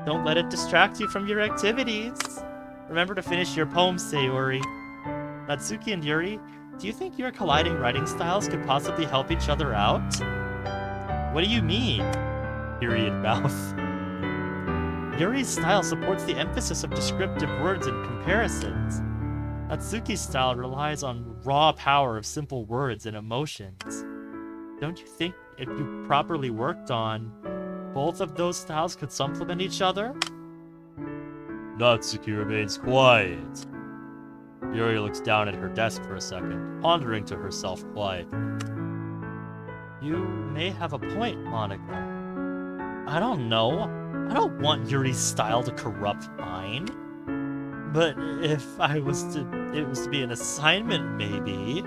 Don't let it distract you from your activities. Remember to finish your poem, Sayori. Natsuki and Yuri, do you think your colliding writing styles could possibly help each other out? What do you mean? Period mouth. Yuri's style supports the emphasis of descriptive words and comparisons. Natsuki's style relies on raw power of simple words and emotions. Don't you think if you properly worked on, both of those styles could supplement each other? Natsuki remains quiet. Yuri looks down at her desk for a second, pondering to herself quietly. You may have a point, Monika. I don't know. I don't want Yuri's style to corrupt mine. But if it was to be an assignment, maybe.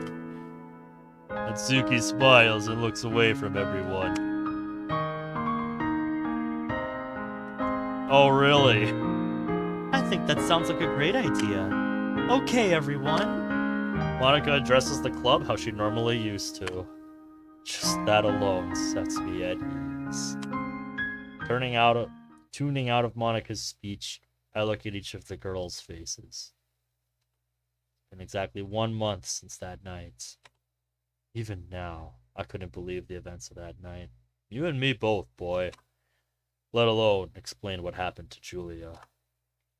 Natsuki smiles and looks away from everyone. Oh, really? I think that sounds like a great idea. Okay, everyone. Monika addresses the club how she normally used to. Just that alone sets me at ease. Tuning out of Monika's speech, I look at each of the girls' faces. It's been exactly 1 month since that night. Even now, I couldn't believe the events of that night. You and me both, boy. Let alone explain what happened to Julia.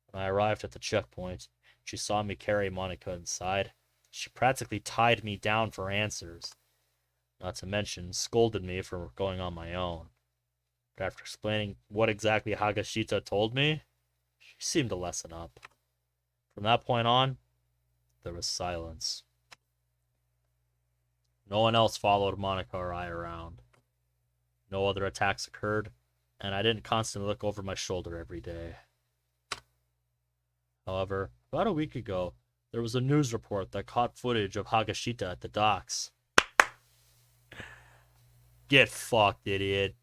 When I arrived at the checkpoint, she saw me carry Monika inside. She practically tied me down for answers. Not to mention, scolded me for going on my own. But after explaining what exactly Hagashita told me, she seemed to lessen up. From that point on, there was silence. No one else followed Monika or I around. No other attacks occurred, and I didn't constantly look over my shoulder every day. However, about a week ago, there was a news report that caught footage of Hagashita at the docks. Get fucked, idiot.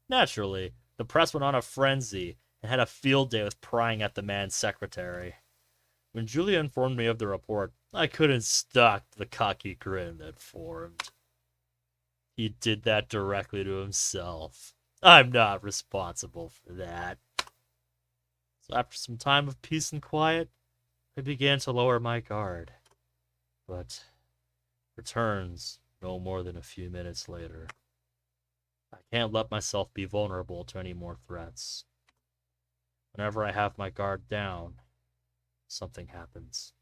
Naturally, the press went on a frenzy and had a field day with prying at the man's secretary. When Julia informed me of the report, I couldn't stop the cocky grin that formed. He did that directly to himself. I'm not responsible for that. So after some time of peace and quiet, I began to lower my guard, but returns no more than a few minutes later. I can't let myself be vulnerable to any more threats. Whenever I have my guard down, something happens.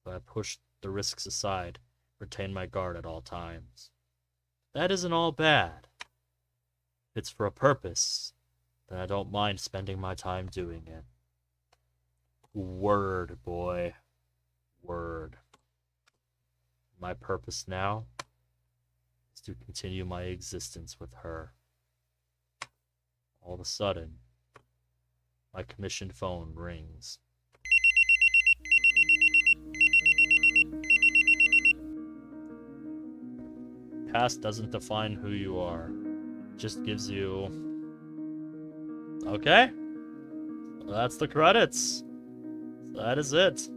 So I push the risks aside, retain my guard at all times. That isn't all bad. If it's for a purpose, then I don't mind spending my time doing it. Word, boy. Word. My purpose now is to continue my existence with her. All of a sudden, my commissioned phone rings. Past doesn't define who you are. It just gives you... Okay. Well, that's the credits. That is it.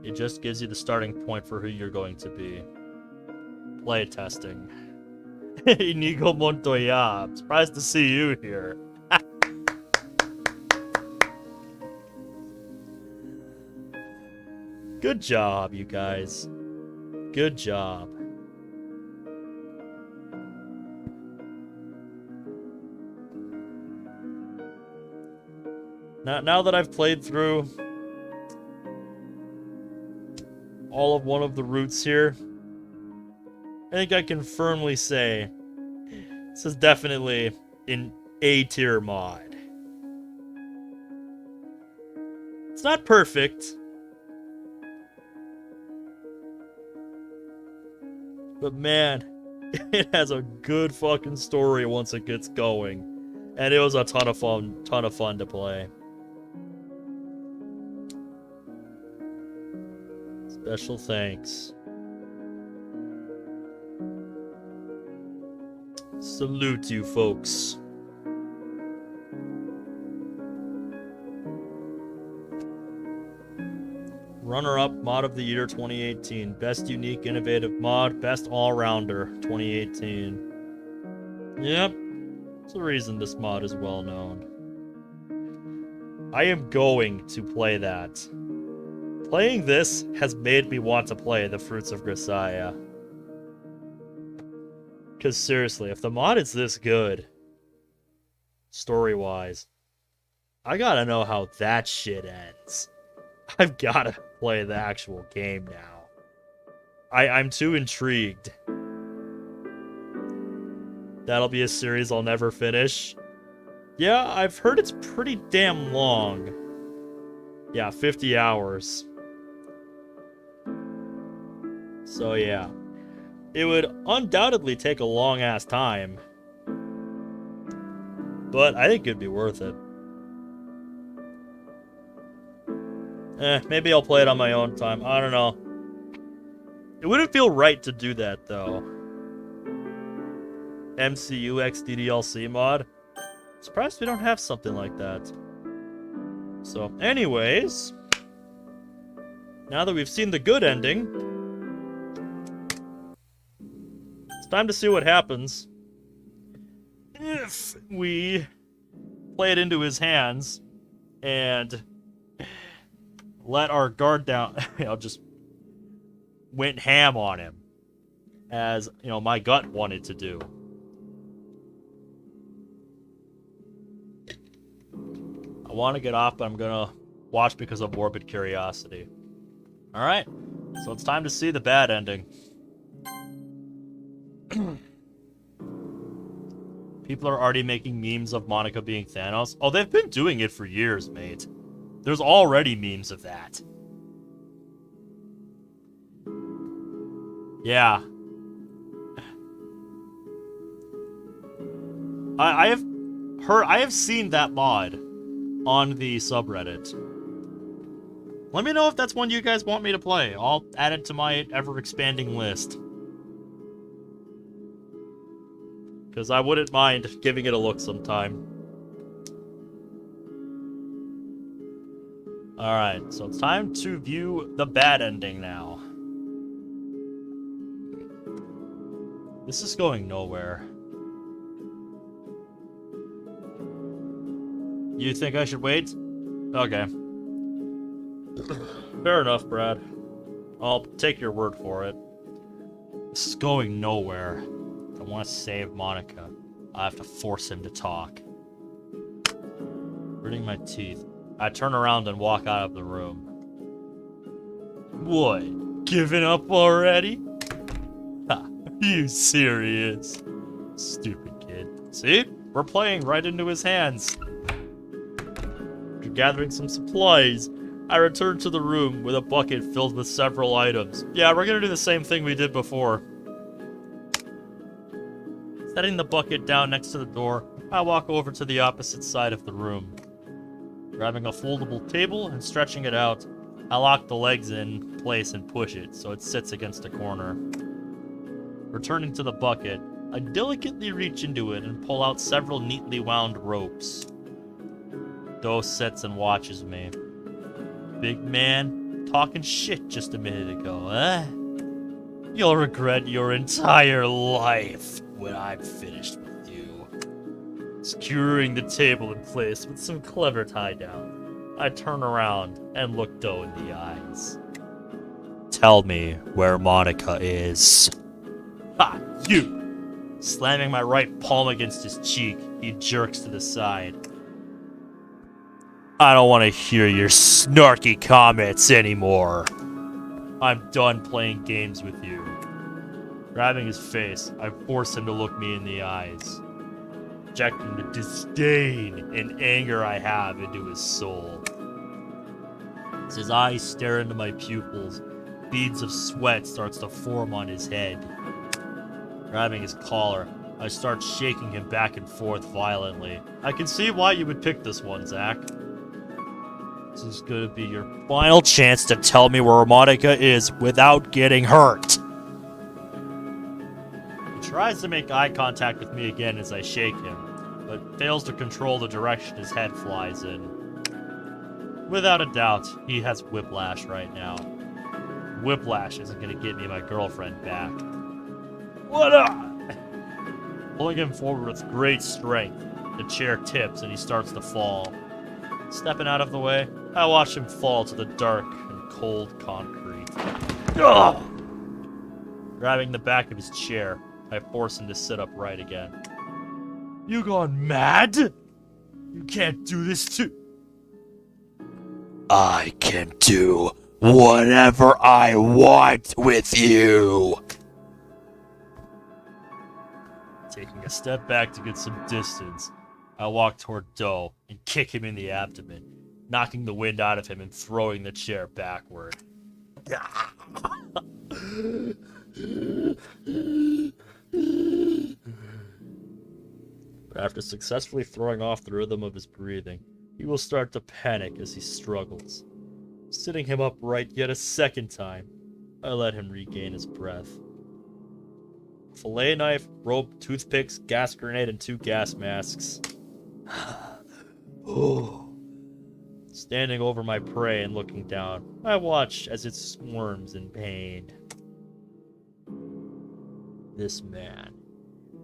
It just gives you the starting point for who you're going to be. Play testing. Inigo Montoya. I'm surprised to see you here. Good job, you guys. Good job. Now that I've played through all of one of the routes here, I think I can firmly say this is definitely an A-tier mod. It's not perfect, but man, it has a good fucking story once it gets going, and it was a ton of fun to play. Special thanks. Salute you, folks. Runner-up Mod of the Year 2018. Best Unique Innovative Mod. Best All-Rounder 2018. Yep. There's a reason this mod is well known. I am going to play that. Playing this has made me want to play the Fruits of Grisaia. Because seriously, if the mod is this good, story-wise, I gotta know how that shit ends. I've gotta play the actual game now. I'm too intrigued. That'll be a series I'll never finish. Yeah, I've heard it's pretty damn long. Yeah, 50 hours. So yeah. It would undoubtedly take a long-ass time. But I think it'd be worth it. Maybe I'll play it on my own time. I don't know. It wouldn't feel right to do that, though. MCU X DDLC mod? Surprised we don't have something like that. So, anyways. Now that we've seen the good ending, it's time to see what happens if we play it into his hands and let our guard down. Just went ham on him, as my gut wanted to do. I want to get off, but I'm gonna watch because of morbid curiosity. All right, so it's time to see the bad ending. People are already making memes of Monika being Thanos. Oh, they've been doing it for years, mate. There's already memes of that. Yeah. I have seen that mod on the subreddit. Let me know if that's one you guys want me to play. I'll add it to my ever-expanding list. Because I wouldn't mind giving it a look sometime. Alright, so it's time to view the bad ending now. This is going nowhere. You think I should wait? Okay. Fair enough, Brad. I'll take your word for it. This is going nowhere. If I want to save Monika, I have to force him to talk. Gritting my teeth, I turn around and walk out of the room. What? Giving up already? Ha, are you serious? Stupid kid. See? We're playing right into his hands. After gathering some supplies, I return to the room with a bucket filled with several items. Yeah, we're gonna do the same thing we did before. Setting the bucket down next to the door, I walk over to the opposite side of the room. Grabbing a foldable table and stretching it out, I lock the legs in place and push it so it sits against a corner. Returning to the bucket, I delicately reach into it and pull out several neatly wound ropes. Doe sits and watches me. Big man, talking shit just a minute ago, eh? You'll regret your entire life when I'm finished with you. Securing the table in place with some clever tie-down, I turn around and look Doe in the eyes. Tell me where Monika is. Ha! You! Slamming my right palm against his cheek, he jerks to the side. I don't want to hear your snarky comments anymore. I'm done playing games with you. Grabbing his face, I force him to look me in the eyes, injecting the disdain and anger I have into his soul. As his eyes stare into my pupils, beads of sweat starts to form on his head. Grabbing his collar, I start shaking him back and forth violently. I can see why you would pick this one, Zach. This is gonna be your final chance to tell me where Monika is without getting hurt. He tries to make eye contact with me again as I shake him, but fails to control the direction his head flies in. Without a doubt, he has whiplash right now. Whiplash isn't gonna get me my girlfriend back. What up? Pulling him forward with great strength, the chair tips and he starts to fall. Stepping out of the way, I watch him fall to the dark and cold concrete. Ugh! Grabbing the back of his chair, I force him to sit upright again. You gone mad? You can't do this to... I can do whatever I want with you. Taking a step back to get some distance, I walk toward Doe and kick him in the abdomen, knocking the wind out of him and throwing the chair backward. But after successfully throwing off the rhythm of his breathing, he will start to panic as he struggles. Sitting him upright yet a second time, I let him regain his breath. Fillet knife, rope, toothpicks, gas grenade, and 2 gas masks. Standing over my prey and looking down, I watch as it squirms in pain. This man,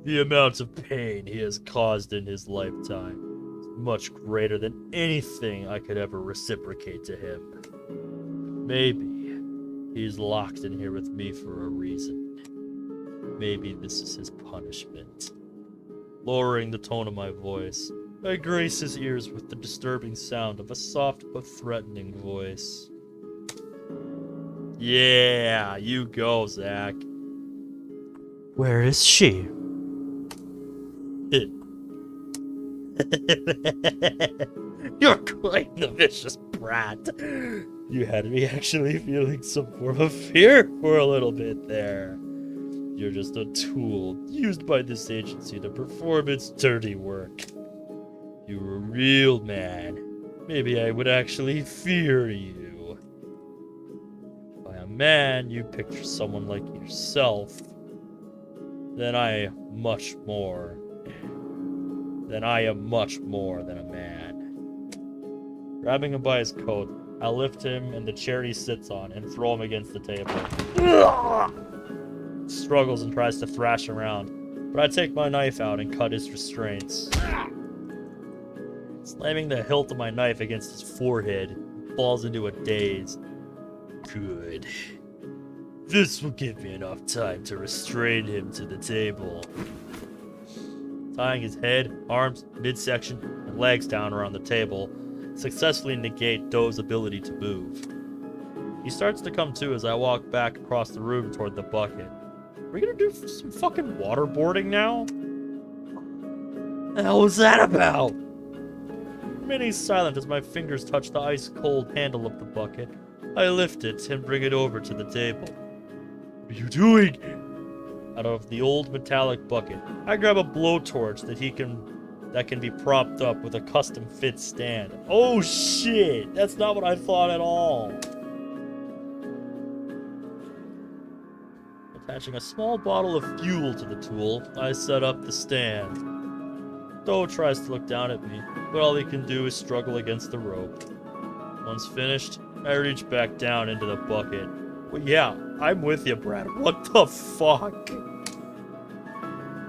the amount of pain he has caused in his lifetime is much greater than anything I could ever reciprocate to him. Maybe he's locked in here with me for a reason. Maybe this is his punishment. Lowering the tone of my voice, I grace his ears with the disturbing sound of a soft but threatening voice. Yeah, you go, Zach. Where is she? You're quite the vicious brat. You had me actually feeling some form of fear for a little bit there. You're just a tool used by this agency to perform its dirty work. If you were a real man, maybe I would actually fear you. By a man, you picture someone like yourself. Then I am much more than a man. Grabbing him by his coat, I lift him and the chair he sits on and throw him against the table. Struggles and tries to thrash around, but I take my knife out and cut his restraints. Slamming the hilt of my knife against his forehead, he falls into a daze. Good. This will give me enough time to restrain him to the table. Tying his head, arms, midsection, and legs down around the table, successfully negate Doe's ability to move. He starts to come to as I walk back across the room toward the bucket. Are we gonna do some fucking waterboarding now? What the hell was that about? Remaining silent as my fingers touch the ice-cold handle of the bucket, I lift it and bring it over to the table. What are you doing? Out of the old metallic bucket, I grab a blowtorch that can be propped up with a custom-fit stand. Oh shit! That's not what I thought at all. Attaching a small bottle of fuel to the tool, I set up the stand. Doe tries to look down at me, but all he can do is struggle against the rope. Once finished, I reach back down into the bucket. Well, yeah, I'm with you, Brad. What the fuck?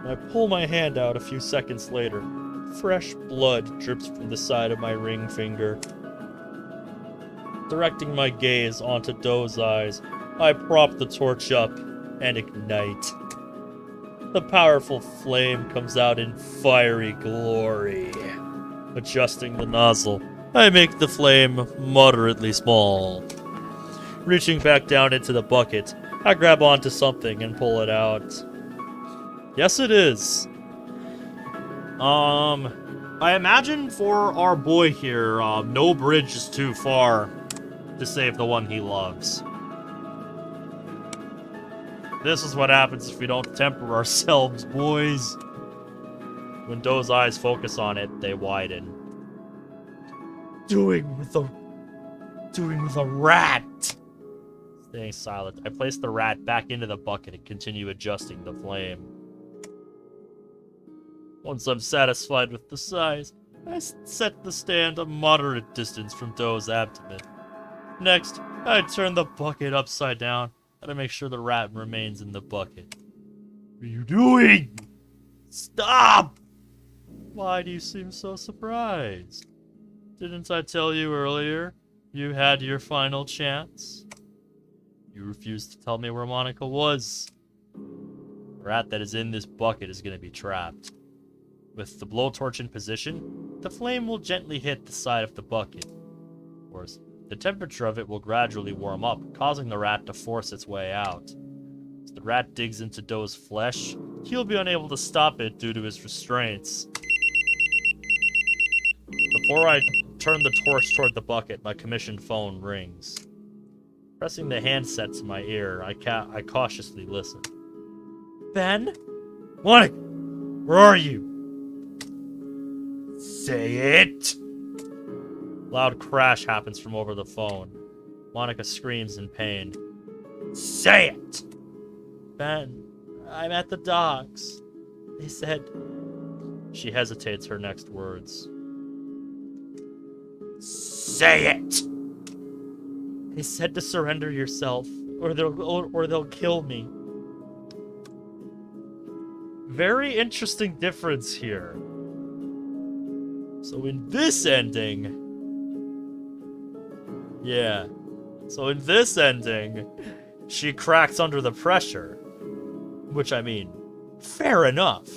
I pull my hand out a few seconds later. Fresh blood drips from the side of my ring finger. Directing my gaze onto Doe's eyes, I prop the torch up and ignite. The powerful flame comes out in fiery glory. Adjusting the nozzle, I make the flame moderately small. Reaching back down into the bucket, I grab onto something and pull it out. Yes, it is. I imagine for our boy here, no bridge is too far to save the one he loves. This is what happens if we don't temper ourselves, boys. When Doe's eyes focus on it, they widen. Doing with a rat. Staying silent, I place the rat back into the bucket and continue adjusting the flame. Once I'm satisfied with the size, I set the stand a moderate distance from Doe's abdomen. Next, I turn the bucket upside down and I make sure the rat remains in the bucket. What are you doing? Stop! Why do you seem so surprised? Didn't I tell you earlier you had your final chance? You refused to tell me where Monika was. The rat that is in this bucket is going to be trapped. With the blowtorch in position, the flame will gently hit the side of the bucket. Of course, the temperature of it will gradually warm up, causing the rat to force its way out. As the rat digs into Doe's flesh, he'll be unable to stop it due to his restraints. Before I turn the torch toward the bucket, my commissioned phone rings. Pressing the handset to my ear, I cautiously listen. Ben? Monika! Where are you? Say it! Loud crash happens from over the phone. Monika screams in pain. Say it! Ben, I'm at the docks. They said... She hesitates her next words. Say it! They said to surrender yourself, or they'll kill me. Very interesting difference here. So in this ending... Yeah. So in this ending, she cracks under the pressure. Which, I mean, fair enough.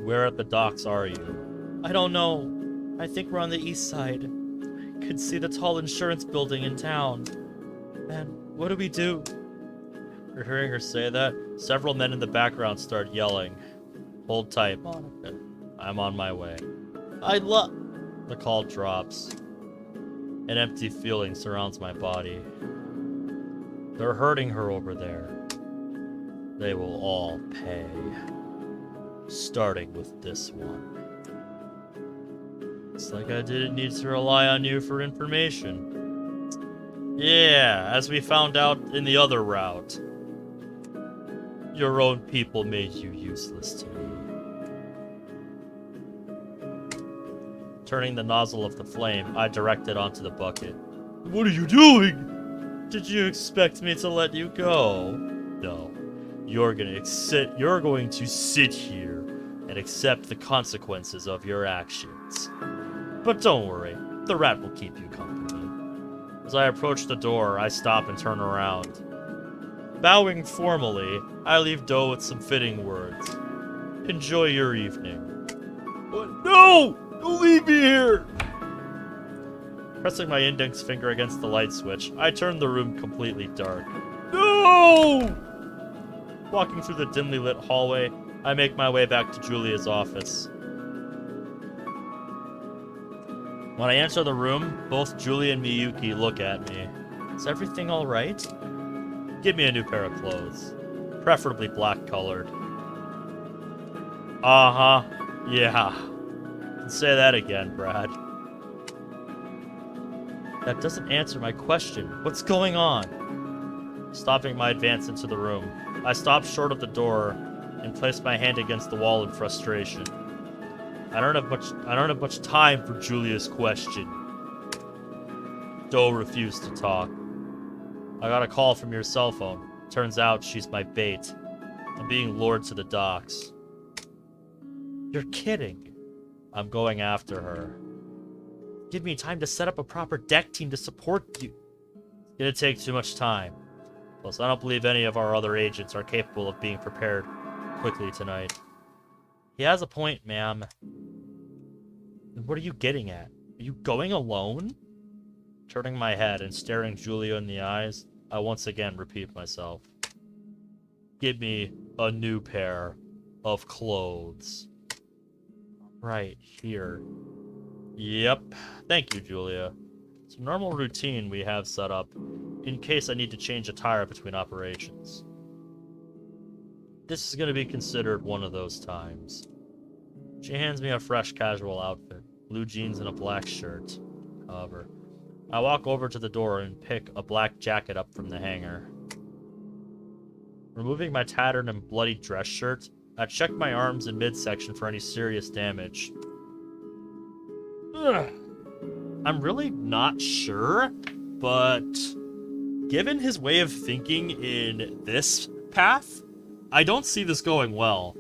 Where at the docks are you? I don't know. I think we're on the east side. I could see the tall insurance building in town. Man, what do we do? After hearing her say that, several men in the background start yelling. Hold tight, Monika. I'm on my way. The call drops. An empty feeling surrounds my body. They're hurting her over there. They will all pay. Starting with this one. It's like I didn't need to rely on you for information. Yeah, as we found out in the other route. Your own people made you useless to me. Turning the nozzle of the flame, I direct it onto the bucket. What are you doing? Did you expect me to let you go? No. You're going to sit here and accept the consequences of your actions. But don't worry, the rat will keep you company. As I approach the door, I stop and turn around. Bowing formally, I leave Doe with some fitting words. Enjoy your evening. What? No! Don't leave me here! Pressing my index finger against the light switch, I turn the room completely dark. No! Walking through the dimly lit hallway, I make my way back to Julia's office. When I enter the room, both Julia and Miyuki look at me. Is everything alright? Give me a new pair of clothes. Preferably black-colored. Uh-huh. Yeah. Say that again, Brad. That doesn't answer my question. What's going on? Stopping my advance into the room, I stop short of the door and place my hand against the wall in frustration. I don't have much time for Julia's question. Doe refused to talk. I got a call from your cell phone. Turns out she's my bait. I'm being lured to the docks. You're kidding. I'm going after her. Give me time to set up a proper deck team to support you. It's gonna take too much time. Plus, I don't believe any of our other agents are capable of being prepared quickly tonight. He has a point, ma'am. What are you getting at? Are you going alone? Turning my head and staring Julia in the eyes, I once again repeat myself. Give me a new pair of clothes. Right here. Yep. Thank you, Julia. It's a normal routine we have set up in case I need to change a tire between operations. This is going to be considered one of those times. She hands me a fresh casual outfit, blue jeans and a black shirt. However, I walk over to the door and pick a black jacket up from the hanger. Removing my tattered and bloody dress shirt, I check my arms and midsection for any serious damage. Ugh. I'm really not sure, but given his way of thinking in this path, I don't see this going well.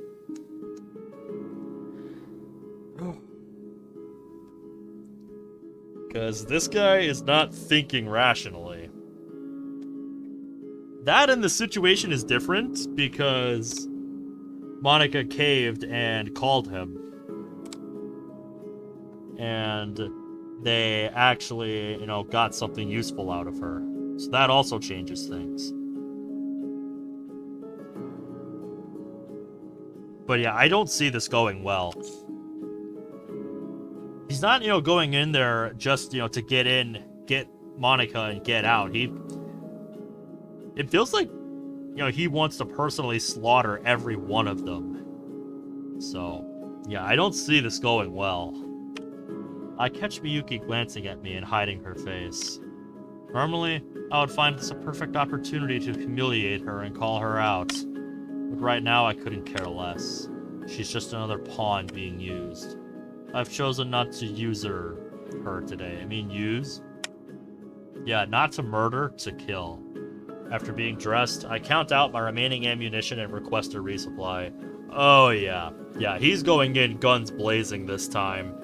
Because this guy is not thinking rationally. That and the situation is different because Monika caved and called him. And they actually, got something useful out of her. So that also changes things. But yeah, I don't see this going well. He's not, going in there just, to get in, get Monika, and get out. It feels like, he wants to personally slaughter every one of them. So, yeah, I don't see this going well. I catch Miyuki glancing at me and hiding her face. Normally, I would find this a perfect opportunity to humiliate her and call her out. But right now, I couldn't care less. She's just another pawn being used. I've chosen not to use her today. I mean, use? Yeah, not to murder, to kill. After being dressed, I count out my remaining ammunition and request a resupply. Oh yeah. Yeah, he's going in guns blazing this time.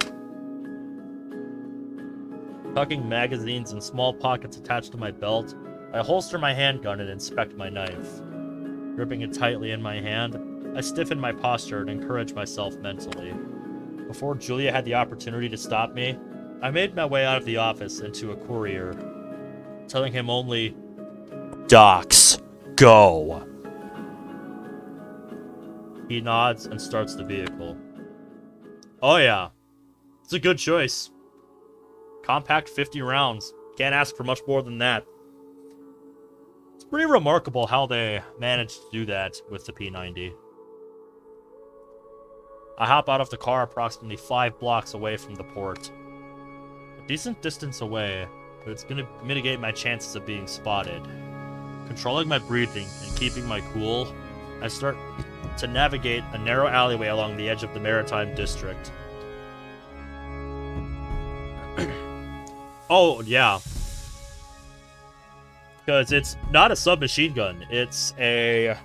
Tucking magazines in small pockets attached to my belt, I holster my handgun and inspect my knife. Gripping it tightly in my hand, I stiffen my posture and encourage myself mentally. Before Julia had the opportunity to stop me, I made my way out of the office and to a courier, telling him only, "Docs, go!" He nods and starts the vehicle. Oh yeah, it's a good choice. Compact 50 rounds. Can't ask for much more than that. It's pretty remarkable how they managed to do that with the P90. I hop out of the car approximately 5 blocks away from the port. A decent distance away, but it's going to mitigate my chances of being spotted. Controlling my breathing and keeping my cool, I start to navigate a narrow alleyway along the edge of the Maritime District. Oh, yeah. Because it's not a submachine gun. It's a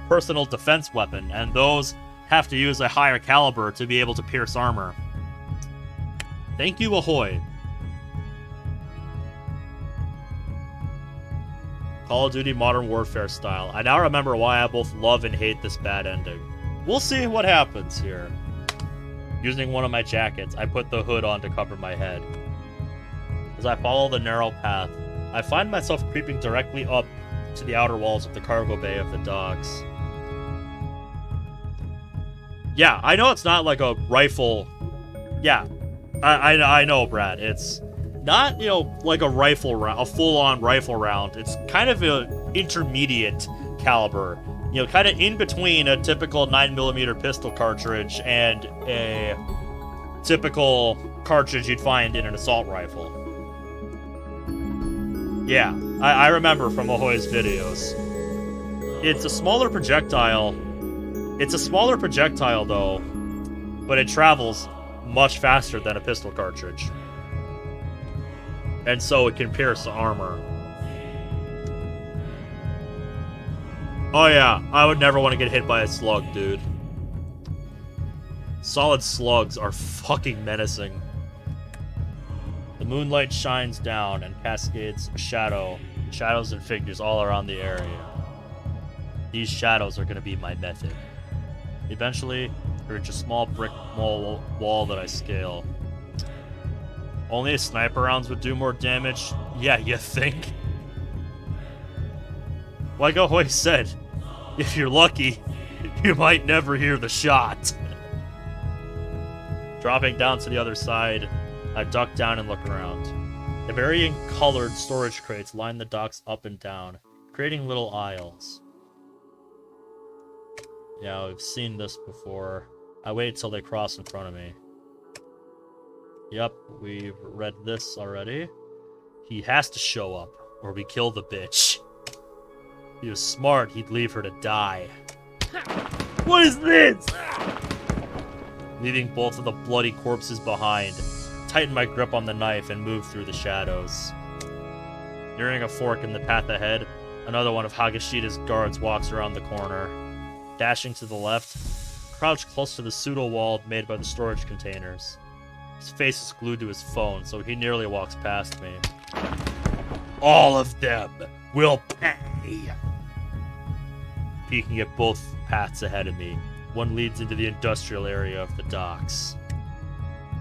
personal defense weapon, and those have to use a higher caliber to be able to pierce armor. Thank you, ahoy. Call of Duty Modern Warfare style. I now remember why I both love and hate this bad ending. We'll see what happens here. Using one of my jackets, I put the hood on to cover my head. As I follow the narrow path, I find myself creeping directly up to the outer walls of the cargo bay of the docks. Yeah, I know it's not like a rifle. Yeah, I know, Brad. It's not, you know, like a rifle round, a full-on rifle round. It's kind of an intermediate caliber. You know, kind of in between a typical 9mm pistol cartridge and a typical cartridge you'd find in an assault rifle. Yeah, I remember from Ahoy's videos. It's a smaller projectile. It's a smaller projectile, though, but it travels much faster than a pistol cartridge. And so it can pierce armor. Oh yeah, I would never want to get hit by a slug, dude. Solid slugs are fucking menacing. The moonlight shines down and cascades shadows and figures all around the area. These shadows are going to be my method. Eventually, I reach a small brick wall that I scale. Only a sniper rounds would do more damage? Yeah, you think? Like Ahoy said, if you're lucky, you might never hear the shot. Dropping down to the other side, I duck down and look around. The varying colored storage crates line the docks up and down, creating little aisles. Yeah, we've seen this before. I wait till they cross in front of me. Yep, we've read this already. He has to show up, or we kill the bitch. If he was smart, he'd leave her to die. What is this? Leaving both of the bloody corpses behind, tighten my grip on the knife and move through the shadows. Nearing a fork in the path ahead, another one of Hagashita's guards walks around the corner. Dashing to the left, crouched close to the pseudo-wall made by the storage containers. His face is glued to his phone, so he nearly walks past me. All of them will pay! Peeking at both paths ahead of me, one leads into the industrial area of the docks.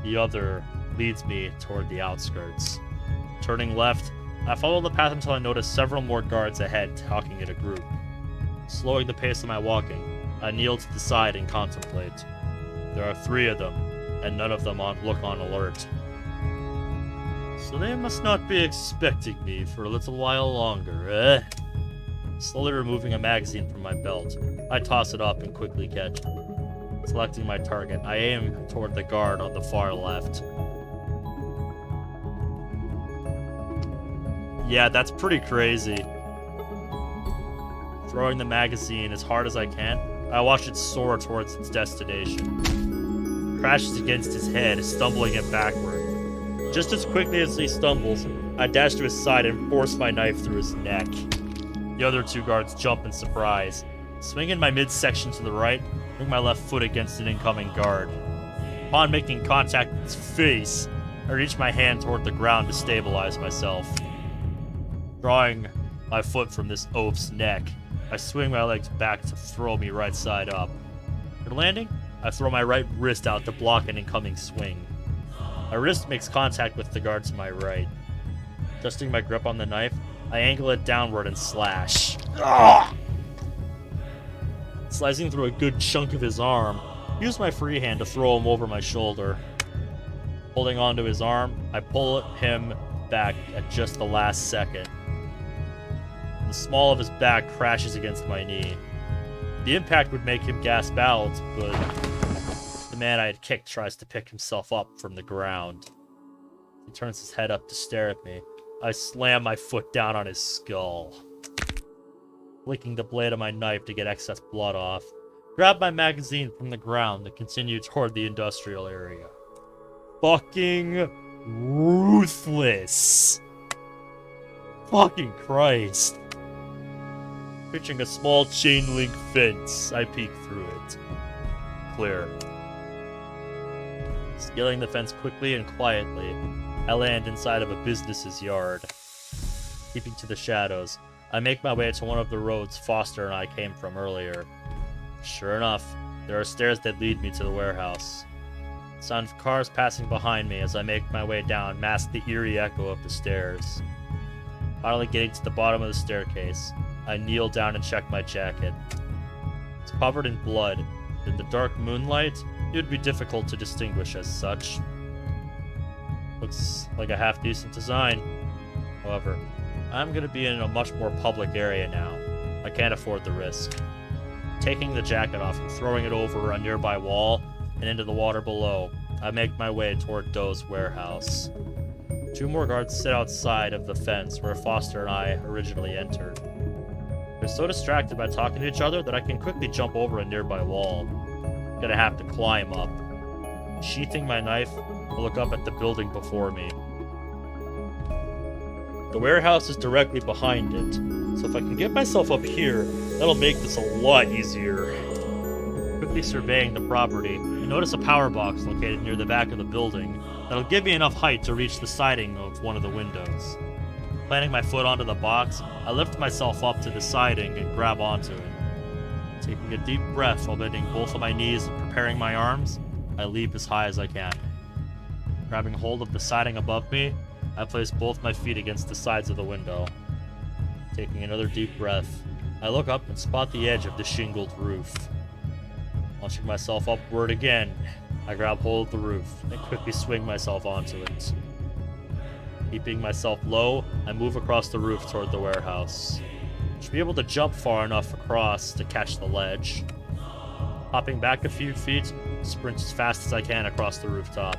The other leads me toward the outskirts. Turning left, I follow the path until I notice several more guards ahead talking in a group. Slowing the pace of my walking, I kneel to the side and contemplate. There are 3 of them, and none of them look on alert. So they must not be expecting me for a little while longer, eh? Slowly removing a magazine from my belt, I toss it up and quickly catch it. Selecting my target, I aim toward the guard on the far left. Yeah, that's pretty crazy. Throwing the magazine as hard as I can, I watch it soar towards its destination. Crashes against his head, stumbling it backward. Just as quickly as he stumbles, I dash to his side and force my knife through his neck. The other 2 guards jump in surprise. Swinging my midsection to the right, bring my left foot against an incoming guard. Upon making contact with his face, I reach my hand toward the ground to stabilize myself. Drawing my foot from this oaf's neck, I swing my legs back to throw me right side up. For landing, I throw my right wrist out to block an incoming swing. My wrist makes contact with the guard to my right. Adjusting my grip on the knife, I angle it downward and slash. Ugh! Slicing through a good chunk of his arm, I use my free hand to throw him over my shoulder. Holding onto his arm, I pull him back at just the last second. The small of his back crashes against my knee. The impact would make him gasp out, but the man I had kicked tries to pick himself up from the ground. He turns his head up to stare at me. I slam my foot down on his skull. Flicking the blade of my knife to get excess blood off, grab my magazine from the ground and continue toward the industrial area. Fucking ruthless. Fucking Christ. Reaching a small chain link fence, I peek through it. Clear. Scaling the fence quickly and quietly, I land inside of a business's yard. Keeping to the shadows, I make my way to one of the roads Foster and I came from earlier. Sure enough, there are stairs that lead me to the warehouse. The sound of cars passing behind me as I make my way down masks the eerie echo of the stairs. Finally getting to the bottom of the staircase, I kneel down and check my jacket. It's covered in blood. In the dark moonlight, it would be difficult to distinguish as such. Looks like a half-decent design. However, I'm gonna be in a much more public area now. I can't afford the risk. Taking the jacket off and throwing it over a nearby wall and into the water below, I make my way toward Doe's warehouse. 2 more guards sit outside of the fence where Foster and I originally entered. They're so distracted by talking to each other that I can quickly jump over a nearby wall. I'm gonna have to climb up. Sheathing my knife, I look up at the building before me. The warehouse is directly behind it, so if I can get myself up here, that'll make this a lot easier. Quickly surveying the property, I notice a power box located near the back of the building that'll give me enough height to reach the siding of one of the windows. Planting my foot onto the box, I lift myself up to the siding and grab onto it. Taking a deep breath while bending both of my knees and preparing my arms, I leap as high as I can. Grabbing hold of the siding above me, I place both my feet against the sides of the window. Taking another deep breath, I look up and spot the edge of the shingled roof. Launching myself upward again, I grab hold of the roof and quickly swing myself onto it. Keeping myself low, I move across the roof toward the warehouse. Should be able to jump far enough across to catch the ledge. Hopping back a few feet, sprint as fast as I can across the rooftop.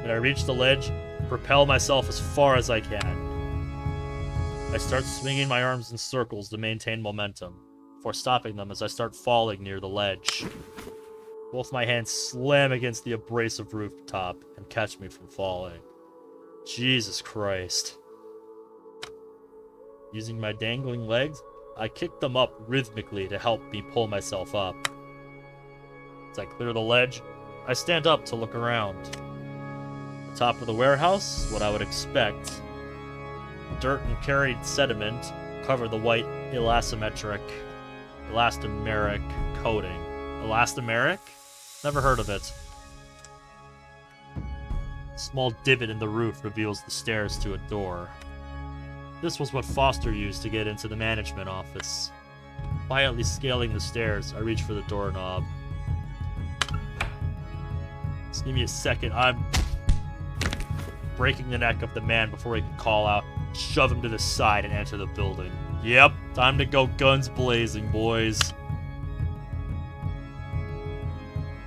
When I reach the ledge, propel myself as far as I can. I start swinging my arms in circles to maintain momentum, before stopping them as I start falling near the ledge. Both my hands slam against the abrasive rooftop and catch me from falling. Jesus Christ. Using my dangling legs, I kick them up rhythmically to help me pull myself up. As I clear the ledge, I stand up to look around. The top of the warehouse, what I would expect. Dirt and carried sediment cover the white elastomeric coating. Elastomeric? Never heard of it. A small divot in the roof reveals the stairs to a door. This was what Foster used to get into the management office. Quietly scaling the stairs, I reach for the doorknob. Just give me a second. I'm breaking the neck of the man before he can call out, shove him to the side, and enter the building. Yep, time to go guns blazing, boys.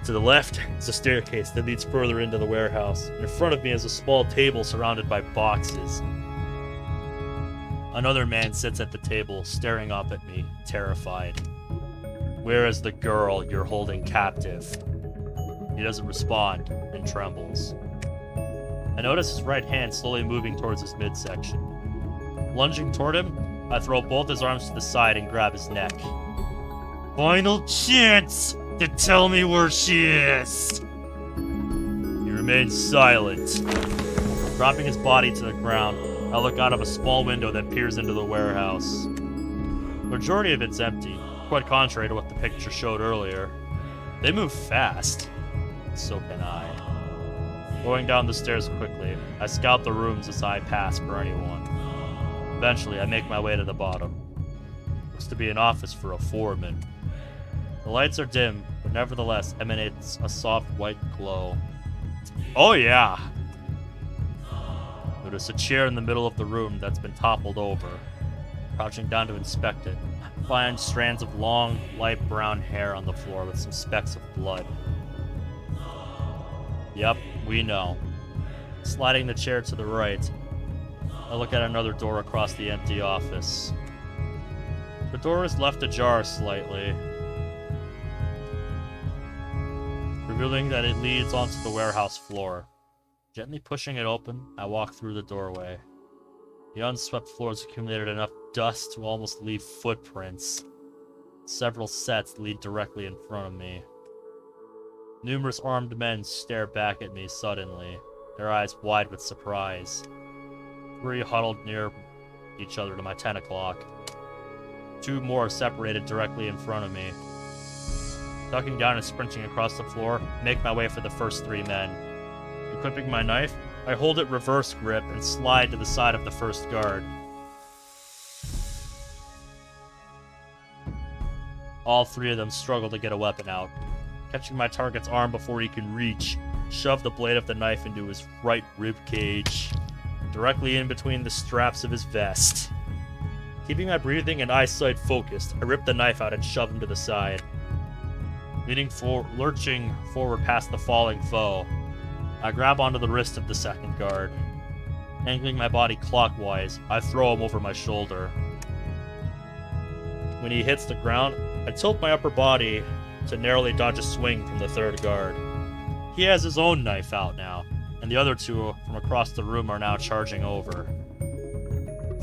To the left is a staircase that leads further into the warehouse. In front of me is a small table surrounded by boxes. Another man sits at the table, staring up at me, terrified. Where is the girl you're holding captive? He doesn't respond and trembles. I notice his right hand slowly moving towards his midsection. Lunging toward him, I throw both his arms to the side and grab his neck. Final chance to tell me where she is! He remains silent. Dropping his body to the ground, I look out of a small window that peers into the warehouse. The majority of it's empty, quite contrary to what the picture showed earlier. They move fast. So can I. Going down the stairs quickly, I scout the rooms as I pass for anyone. Eventually, I make my way to the bottom. Looks to be an office for a foreman. The lights are dim, but nevertheless emanates a soft white glow. Oh yeah! Notice a chair in the middle of the room that's been toppled over. Crouching down to inspect it, I find strands of long, light brown hair on the floor with some specks of blood. Yep, we know. Sliding the chair to the right, I look at another door across the empty office. The door is left ajar slightly, revealing that it leads onto the warehouse floor. Gently pushing it open, I walk through the doorway. The unswept floors accumulated enough dust to almost leave footprints. Several sets lead directly in front of me. Numerous armed men stare back at me suddenly, their eyes wide with surprise. 3 huddled near each other to my 10 o'clock. 2 more separated directly in front of me. Ducking down and sprinting across the floor, make my way for the first 3 men. Equipping my knife, I hold it reverse grip and slide to the side of the first guard. All 3 of them struggle to get a weapon out. Catching my target's arm before he can reach, shove the blade of the knife into his right rib cage, directly in between the straps of his vest. Keeping my breathing and eyesight focused, I rip the knife out and shove him to the side. Lurching forward past the falling foe, I grab onto the wrist of the second guard. Angling my body clockwise, I throw him over my shoulder. When he hits the ground, I tilt my upper body to narrowly dodge a swing from the third guard. He has his own knife out now, and the other 2 from across the room are now charging over.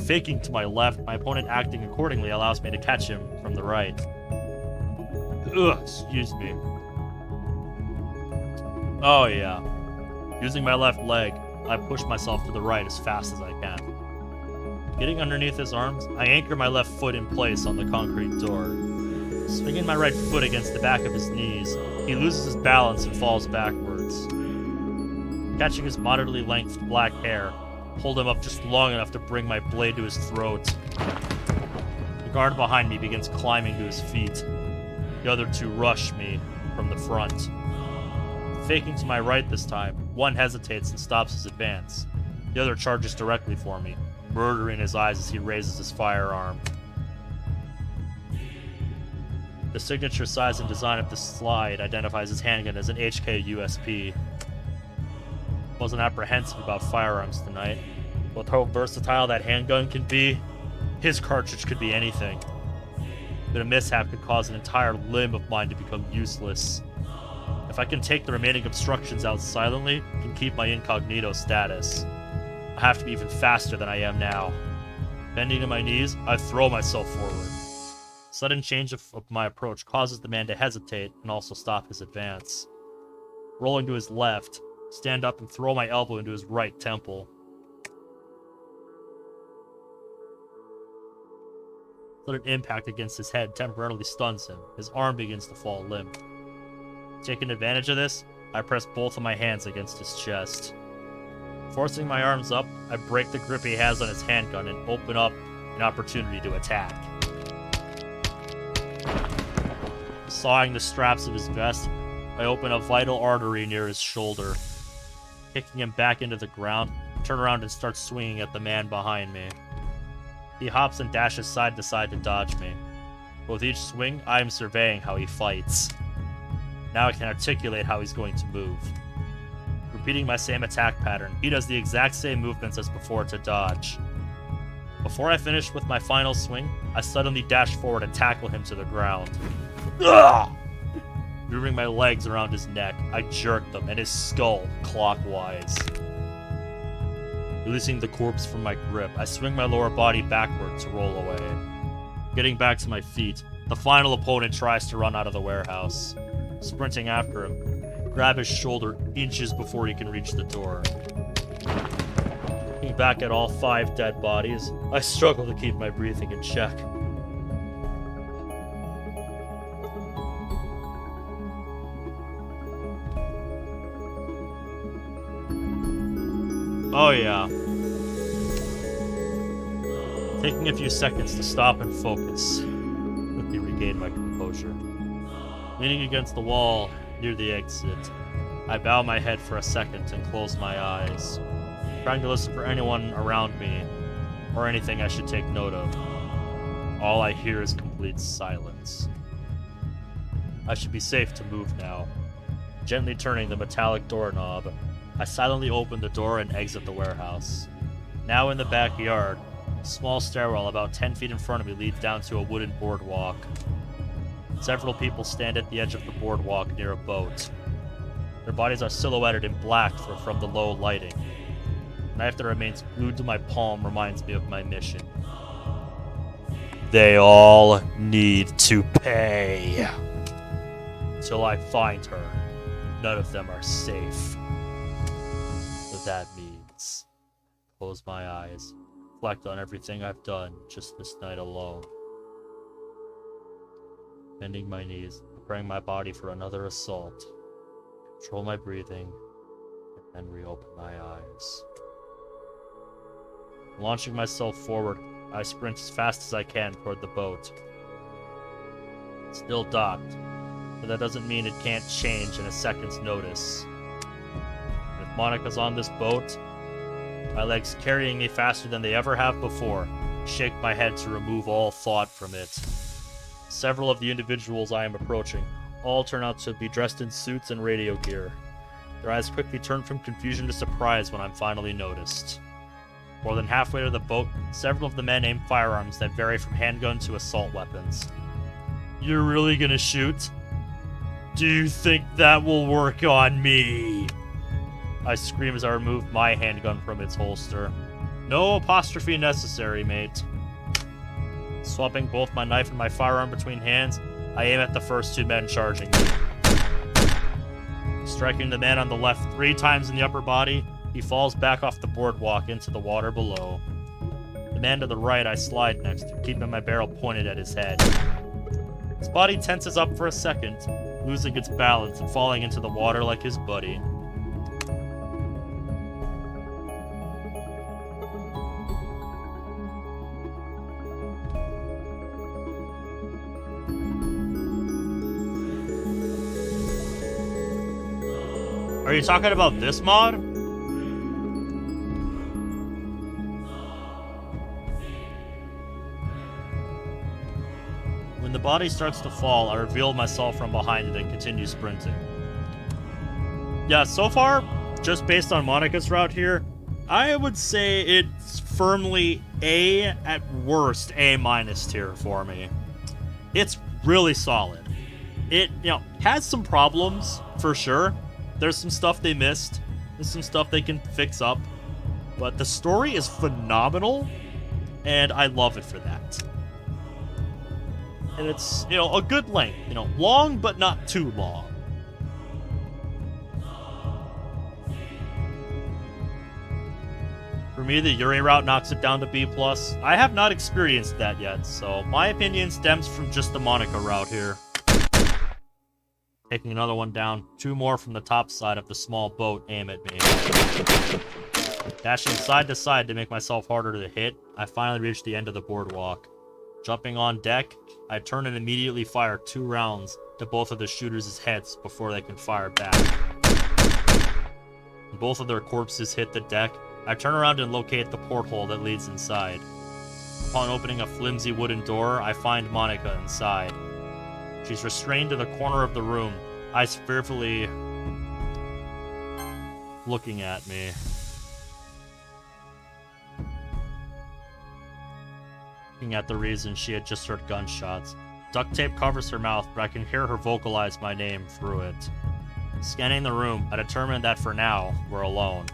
Faking to my left, my opponent acting accordingly allows me to catch him from the right. Excuse me. Oh yeah. Using my left leg, I push myself to the right as fast as I can. Getting underneath his arms, I anchor my left foot in place on the concrete door. Swinging my right foot against the back of his knees, he loses his balance and falls backwards. Catching his moderately length black hair, hold him up just long enough to bring my blade to his throat. The guard behind me begins climbing to his feet. The other 2 rush me from the front. Faking to my right this time, one hesitates and stops his advance. The other charges directly for me, murder in his eyes as he raises his firearm. The signature size and design of the slide identifies his handgun as an HK USP. Wasn't apprehensive about firearms tonight. With how versatile that handgun can be, his cartridge could be anything. But a mishap could cause an entire limb of mine to become useless. If I can take the remaining obstructions out silently, I can keep my incognito status. I have to be even faster than I am now. Bending to my knees, I throw myself forward. Sudden change of my approach causes the man to hesitate and also stop his advance. Rolling to his left, stand up and throw my elbow into his right temple. Sudden impact against his head temporarily stuns him. His arm begins to fall limp. Taking advantage of this, I press both of my hands against his chest. Forcing my arms up, I break the grip he has on his handgun and open up an opportunity to attack. Sawing the straps of his vest, I open a vital artery near his shoulder. Kicking him back into the ground, turn around and start swinging at the man behind me. He hops and dashes side to side to dodge me. With each swing, I am surveying how he fights. Now I can articulate how he's going to move. Repeating my same attack pattern, he does the exact same movements as before to dodge. Before I finish with my final swing, I suddenly dash forward and tackle him to the ground. Ugh! Moving my legs around his neck, I jerk them and his skull clockwise. Releasing the corpse from my grip, I swing my lower body backward to roll away. Getting back to my feet, the final opponent tries to run out of the warehouse. Sprinting after him, grab his shoulder inches before he can reach the door. Looking back at all 5 dead bodies, I struggle to keep my breathing in check. Oh yeah. Taking a few seconds to stop and focus. Quickly regain my composure. Leaning against the wall near the exit, I bow my head for a second and close my eyes, trying to listen for anyone around me or anything I should take note of. All I hear is complete silence. I should be safe to move now. Gently turning the metallic doorknob, I silently open the door and exit the warehouse. Now in the backyard, a small stairwell about 10 feet in front of me leads down to a wooden boardwalk. Several people stand at the edge of the boardwalk near a boat. Their bodies are silhouetted in black from the low lighting. The knife that remains glued to my palm reminds me of my mission. They all need to pay. Until I find her, none of them are safe. What that means. Close my eyes. Reflect on everything I've done just this night alone. Bending my knees, preparing my body for another assault. Control my breathing, and then reopen my eyes. Launching myself forward, I sprint as fast as I can toward the boat. It's still docked, but that doesn't mean it can't change in a second's notice. And if Monika's on this boat, my legs carrying me faster than they ever have before, shake my head to remove all thought from it. Several of the individuals I am approaching all turn out to be dressed in suits and radio gear. Their eyes quickly turn from confusion to surprise when I'm finally noticed. More than halfway to the boat, several of the men aim firearms that vary from handgun to assault weapons. You're really gonna shoot? Do you think that will work on me? I scream as I remove my handgun from its holster. No apostrophe necessary, mate. Swapping both my knife and my firearm between hands, I aim at the first two men charging me. Striking the man on the left 3 times in the upper body, he falls back off the boardwalk into the water below. The man to the right I slide next to, keeping my barrel pointed at his head. His body tenses up for a second, losing its balance and falling into the water like his buddy. Are you talking about this mod? When the body starts to fall, I reveal myself from behind it and continue sprinting. Yeah, so far, just based on Monika's route here, I would say it's firmly A, at worst, A- tier for me. It's really solid. It, has some problems, for sure. There's some stuff they missed. There's some stuff they can fix up. But the story is phenomenal, and I love it for that. And it's, a good length. Long, but not too long. For me, the Yuri route knocks it down to B+. I have not experienced that yet, so my opinion stems from just the Monika route here. Taking another one down, 2 more from the top side of the small boat aim at me. Dashing side to side to make myself harder to hit, I finally reach the end of the boardwalk. Jumping on deck, I turn and immediately fire 2 rounds to both of the shooters' heads before they can fire back. When both of their corpses hit the deck, I turn around and locate the porthole that leads inside. Upon opening a flimsy wooden door, I find Monika inside. She's restrained to the corner of the room, eyes fearfully looking at me. Looking at the reason she had just heard gunshots. Duct tape covers her mouth, but I can hear her vocalize my name through it. Scanning the room, I determine that for now, we're alone.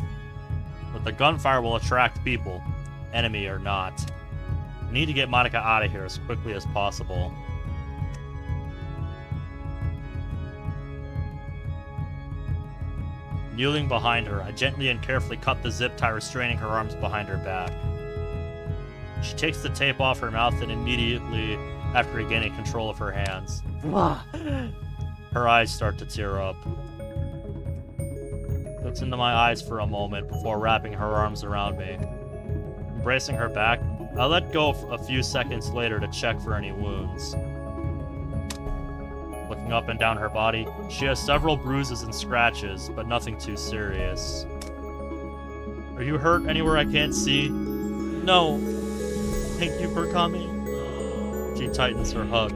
But the gunfire will attract people, enemy or not. We need to get Monika out of here as quickly as possible. Kneeling behind her, I gently and carefully cut the zip tie restraining her arms behind her back. She takes the tape off her mouth and immediately, after regaining control of her hands, her eyes start to tear up. Looks into my eyes for a moment before wrapping her arms around me. Embracing her back, I let go a few seconds later to check for any wounds. Looking up and down her body, she has several bruises and scratches, but nothing too serious. Are you hurt anywhere I can't see? No. Thank you for coming. She tightens her hug.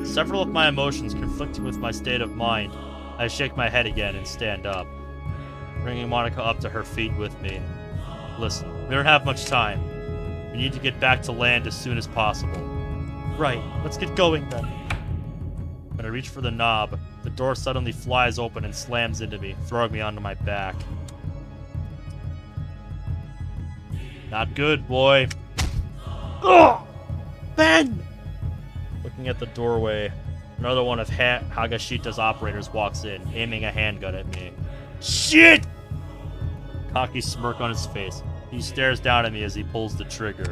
Several of my emotions conflicting with my state of mind, I shake my head again and stand up, bringing Monika up to her feet with me. Listen, we don't have much time. We need to get back to land as soon as possible. Right, let's get going then. When I reach for the knob, The door suddenly flies open and slams into me, throwing me onto my back. Not good, boy. Ugh! Ben! Looking at the doorway, another one of Hagashita's operators walks in, aiming a handgun at me. Shit! Cocky smirk on his face. He stares down at me as he pulls the trigger.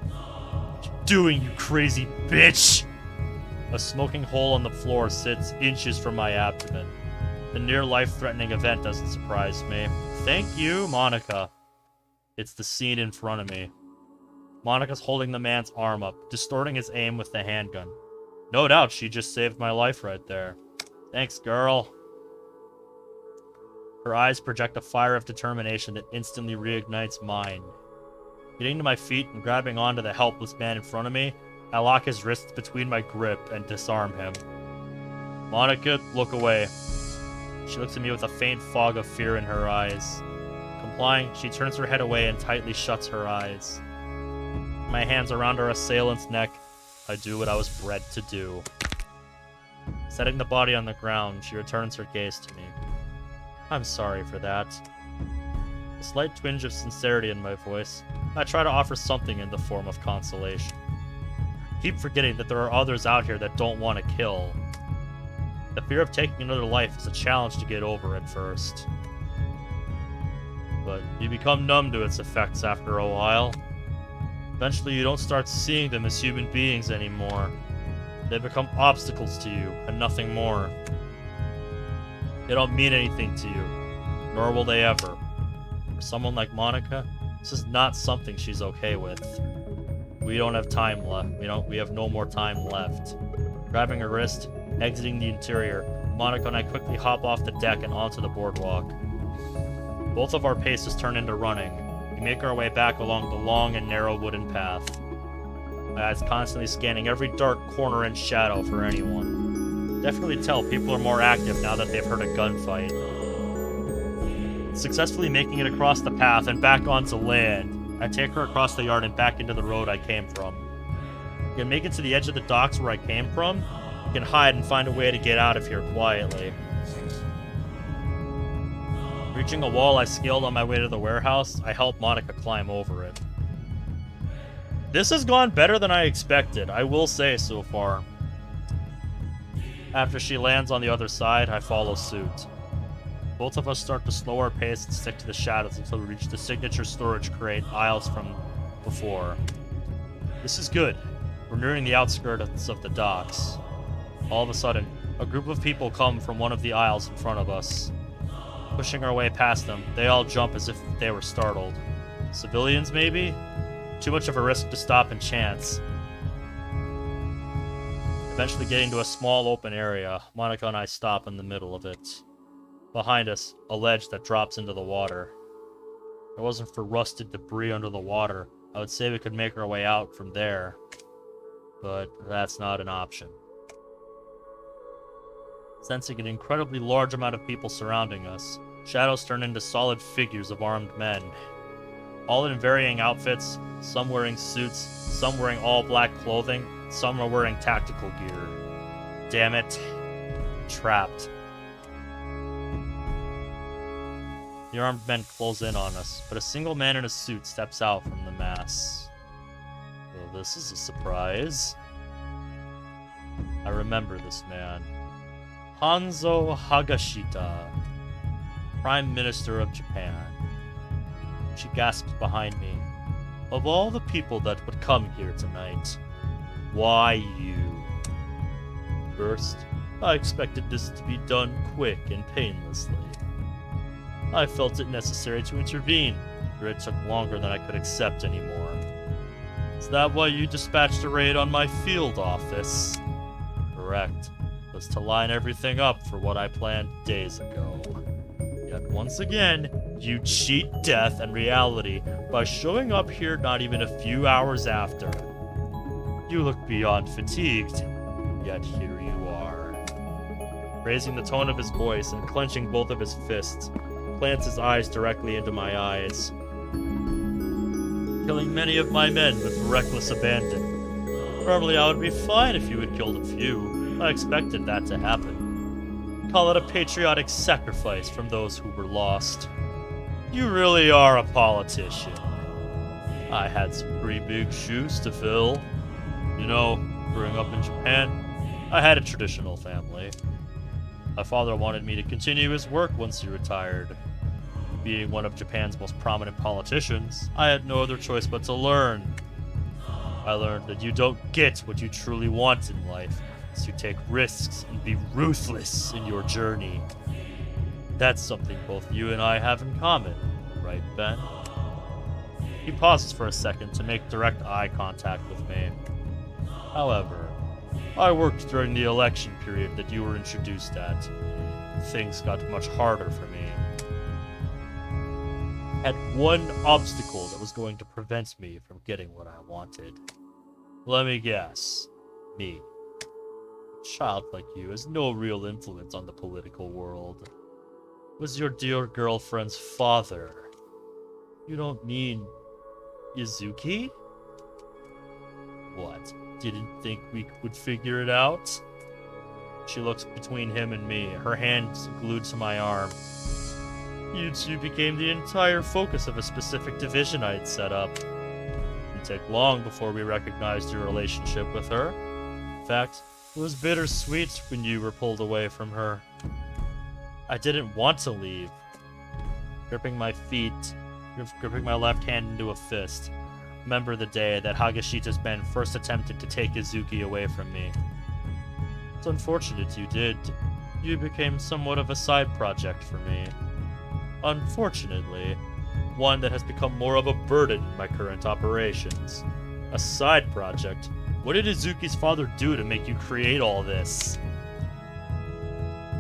What you doing, you crazy bitch? A smoking hole on the floor sits inches from my abdomen. The near life-threatening event doesn't surprise me. Thank you, Monika. It's the scene in front of me. Monika's holding the man's arm up, distorting his aim with the handgun. No doubt she just saved my life right there. Thanks, girl. Her eyes project a fire of determination that instantly reignites mine. Getting to my feet and grabbing onto the helpless man in front of me, I lock his wrists between my grip and disarm him. Monika, look away. She looks at me with a faint fog of fear in her eyes. Complying, she turns her head away and tightly shuts her eyes. My hands around her assailant's neck, I do what I was bred to do. Setting the body on the ground, she returns her gaze to me. I'm sorry for that. A slight twinge of sincerity in my voice, I try to offer something in the form of consolation. Keep forgetting that there are others out here that don't want to kill. The fear of taking another life is a challenge to get over at first. But you become numb to its effects after a while. Eventually you don't start seeing them as human beings anymore. They become obstacles to you, and nothing more. They don't mean anything to you, nor will they ever. For someone like Monika, this is not something she's okay with. We don't have time left. We have no more time left. Grabbing her wrist, exiting the interior, Monika and I quickly hop off the deck and onto the boardwalk. Both of our paces turn into running. We make our way back along the long and narrow wooden path. My eyes constantly scanning every dark corner and shadow for anyone. Definitely tell people are more active now that they've heard a gunfight. Successfully making it across the path and back onto land, I take her across the yard and back into the road I came from. You can make it to the edge of the docks where I came from. You can hide and find a way to get out of here quietly. Reaching a wall I scaled on my way to the warehouse, I help Monika climb over it. This has gone better than I expected, I will say so far. After she lands on the other side, I follow suit. Both of us start to slow our pace and stick to the shadows until we reach the signature storage crate aisles from before. This is good. We're nearing the outskirts of the docks. All of a sudden, a group of people come from one of the aisles in front of us. Pushing our way past them, they all jump as if they were startled. Civilians, maybe? Too much of a risk to stop and chance. Eventually getting to a small open area, Monika and I stop in the middle of it. Behind us, a ledge that drops into the water. If it wasn't for rusted debris under the water, I would say we could make our way out from there. But that's not an option. Sensing an incredibly large amount of people surrounding us, shadows turn into solid figures of armed men. All in varying outfits, some wearing suits, some wearing all black clothing, some are wearing tactical gear. Damn it. Trapped. The armed men close in on us, but a single man in a suit steps out from the mass. Well, this is a surprise. I remember this man. Hanzo Hagashita, Prime Minister of Japan. She gasps behind me. Of all the people that would come here tonight, why you? First, I expected this to be done quick and painlessly. I felt it necessary to intervene, for it took longer than I could accept anymore. Is that why you dispatched a raid on my field office? Correct. It was to line everything up for what I planned days ago. Yet once again, you cheat death and reality by showing up here not even a few hours after. You look beyond fatigued, yet here you are. Raising the tone of his voice and clenching both of his fists, plants his eyes directly into my eyes. Killing many of my men with reckless abandon. Probably I would be fine if you had killed a few. I expected that to happen. Call it a patriotic sacrifice from those who were lost. You really are a politician. I had some pretty big shoes to fill. You know, growing up in Japan, I had a traditional family. My father wanted me to continue his work once he retired. Being one of Japan's most prominent politicians, I had no other choice but to learn. I learned that you don't get what you truly want in life unless you take risks and be ruthless in your journey. That's something both you and I have in common, right, Ben? He pauses for a second to make direct eye contact with me. However, I worked during the election period that you were introduced at. Things got much harder for me. I had one obstacle that was going to prevent me from getting what I wanted. Let me guess. Me. A child like you has no real influence on the political world. Was your dear girlfriend's father. You don't mean Izuki? What? Didn't think we would figure it out? She looks between him and me, her hands glued to my arm. You two became the entire focus of a specific division I had set up. It didn't take long before we recognized your relationship with her. In fact, it was bittersweet when you were pulled away from her. I didn't want to leave. Gripping my left hand into a fist. Remember the day that Hagashita's men first attempted to take Izuki away from me. It's unfortunate you did. You became somewhat of a side project for me. Unfortunately, one that has become more of a burden in my current operations. A side project? What did Izuki's father do to make you create all this?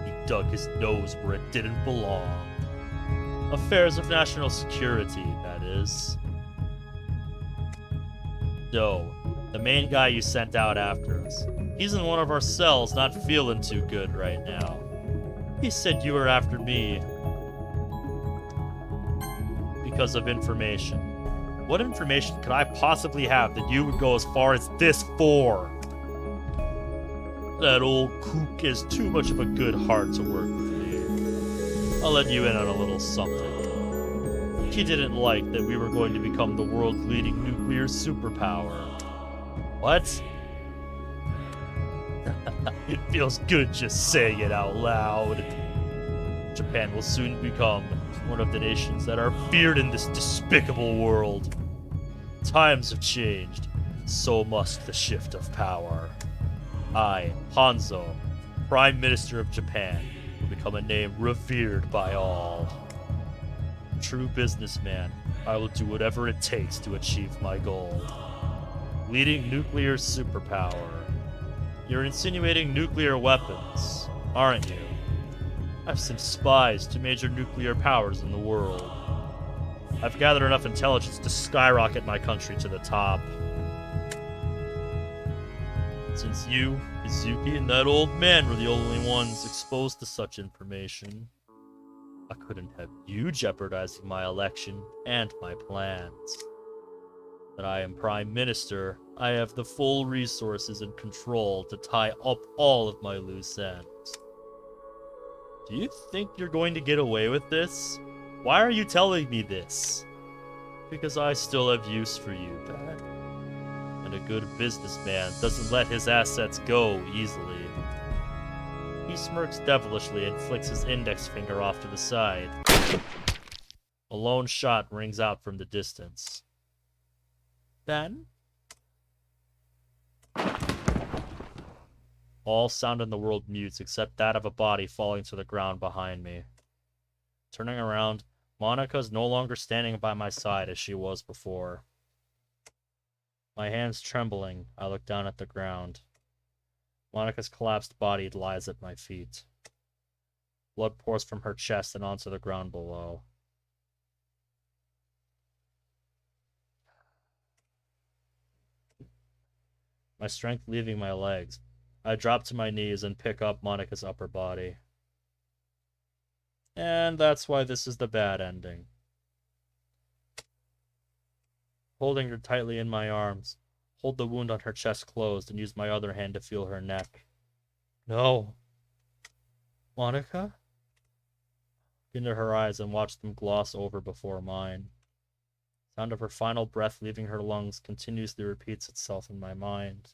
He dug his nose where it didn't belong. Affairs of national security, that is. No, the main guy you sent out after us. He's in one of our cells, not feeling too good right now. He said you were after me because of information. What information could I possibly have that you would go as far as this for? That old kook has too much of a good heart to work with me. I'll let you in on a little something. He didn't like that we were going to become the world's leading nuclear superpower. What? It feels good just saying it out loud. Japan will soon become one of the nations that are feared in this despicable world. Times have changed, so must the shift of power. I, Hanzo, Prime Minister of Japan, will become a name revered by all. True businessman, I will do whatever it takes to achieve my goal. Leading nuclear superpower. You're insinuating nuclear weapons, aren't you? I've sent spies to major nuclear powers in the world. I've gathered enough intelligence to skyrocket my country to the top. Since you, Izuki, and that old man were the only ones exposed to such information, I couldn't have you jeopardizing my election and my plans. That I am Prime Minister, I have the full resources and control to tie up all of my loose ends. Do you think you're going to get away with this? Why are you telling me this? Because I still have use for you, Ben. And a good businessman doesn't let his assets go easily. He smirks devilishly and flicks his index finger off to the side. A lone shot rings out from the distance. Ben? All sound in the world mutes except that of a body falling to the ground behind me. Turning around, Monika is no longer standing by my side as she was before. My hands trembling, I look down at the ground. Monika's collapsed body lies at my feet. Blood pours from her chest and onto the ground below. My strength leaving my legs, I drop to my knees and pick up Monika's upper body. And that's why this is the bad ending. Holding her tightly in my arms, hold the wound on her chest closed and use my other hand to feel her neck. No. Monika? Into her eyes and watched them gloss over before mine. Sound of her final breath leaving her lungs continuously repeats itself in my mind.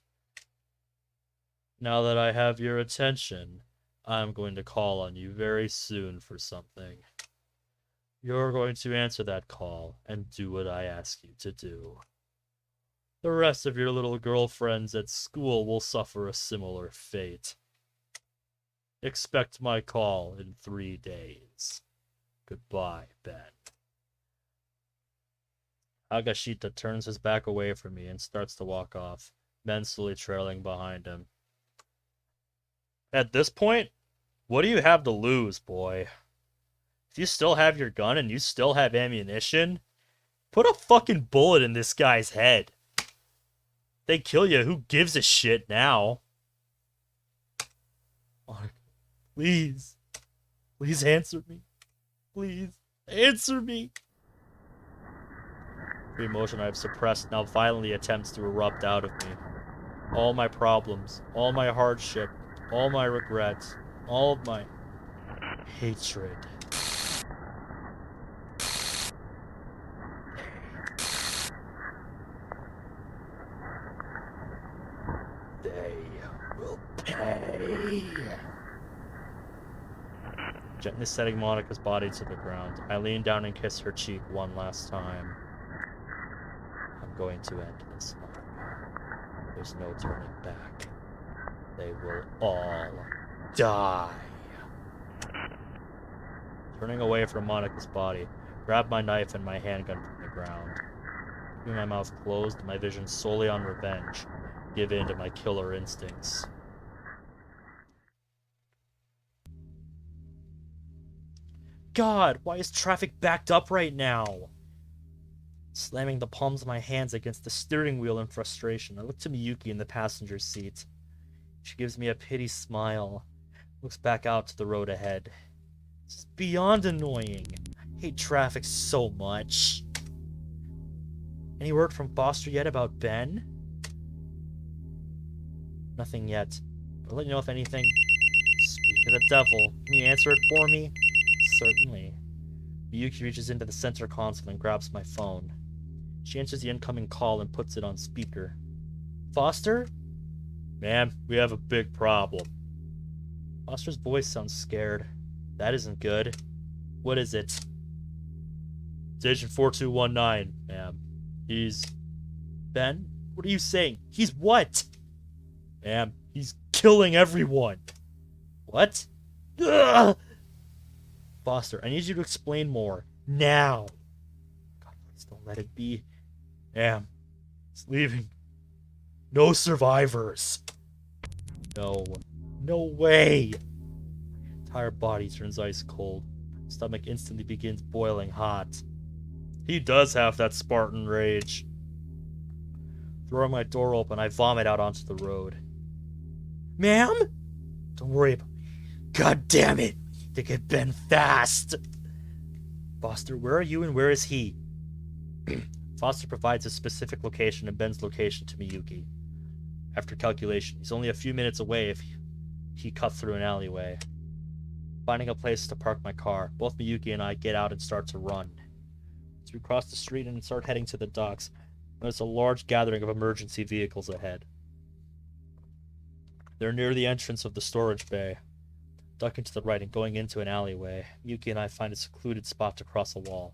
Now that I have your attention, I'm going to call on you very soon for something. You're going to answer that call and do what I ask you to do. The rest of your little girlfriends at school will suffer a similar fate. Expect my call in 3 days. Goodbye, Ben. Agashita turns his back away from me and starts to walk off, mentally trailing behind him. At this point, what do you have to lose, boy? If you still have your gun and you still have ammunition, put a fucking bullet in this guy's head. They kill you, who gives a shit now? Please. Please answer me. Please. Answer me. The emotion I have suppressed now violently attempts to erupt out of me. All my problems, all my hardship, all my regrets, all of my hatred. They will pay. Gently setting Monika's body to the ground, I lean down and kiss her cheek one last time. I'm going to end this, Monika. There's no turning back. They will all die. Turning away from Monika's body, grab my knife and my handgun from the ground. Keeping my mouth closed, my vision solely on revenge, give in to my killer instincts. God, why is traffic backed up right now? Slamming the palms of my hands against the steering wheel in frustration, I look to Miyuki in the passenger seat. She gives me a pity smile, looks back out to the road ahead. This is beyond annoying. I hate traffic so much. Any word from Foster yet about Ben? Nothing yet. I'll let you know if anything. Speak of the devil. Can you answer it for me? Certainly. Miyuki reaches into the center console and grabs my phone. She answers the incoming call and puts it on speaker. Foster? Ma'am, we have a big problem. Foster's voice sounds scared. That isn't good. What is it? It's Agent 4219, ma'am. He's... Ben? What are you saying? He's what? Ma'am, he's killing everyone. What? Ugh! Foster, I need you to explain more. Now. God, please don't let it be. Ma'am, he's leaving. No survivors. No. No way. My entire body turns ice cold. My stomach instantly begins boiling hot. He does have that Spartan rage. Throwing my door open, I vomit out onto the road. Ma'am? Don't worry about me. God damn it. To get Ben fast. Foster, where are you and where is he? Foster provides a specific location and Ben's location to Miyuki. After calculation, he's only a few minutes away if he cut through an alleyway. Finding a place to park my car, both Miyuki and I get out and start to run. As we cross the street and start heading to the docks, there's a large gathering of emergency vehicles ahead. They're near the entrance of the storage bay. Ducking to the right and going into an alleyway, Miyuki and I find a secluded spot to cross a wall.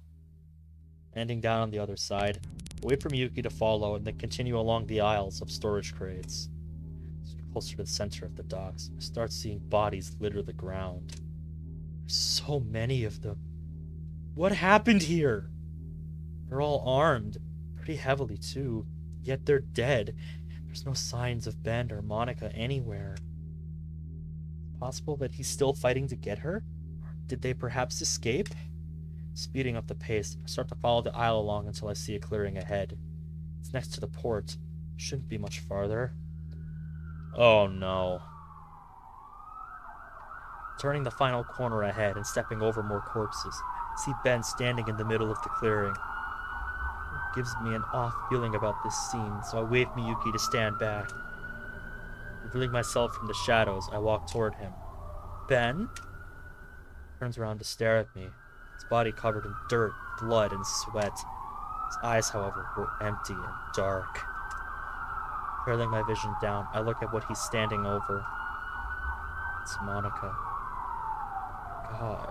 Landing down on the other side, wait for Miyuki to follow and then continue along the aisles of storage crates. As we get closer to the center of the docks, I start seeing bodies litter the ground. There's so many of them. What happened here? They're all armed, pretty heavily too, yet they're dead. There's no signs of Ben or Monika anywhere. Possible that he's still fighting to get her? Or did they perhaps escape? Speeding up the pace, I start to follow the aisle along until I see a clearing ahead. It's next to the port. Shouldn't be much farther. Oh no. Turning the final corner ahead and stepping over more corpses, I see Ben standing in the middle of the clearing. It gives me an off feeling about this scene, so I wave Miyuki to stand back. Revealing myself from the shadows, I walk toward him. Ben? Turns around to stare at me, his body covered in dirt, blood, and sweat. His eyes, however, were empty and dark. Curling my vision down, I look at what he's standing over. It's Monika. God.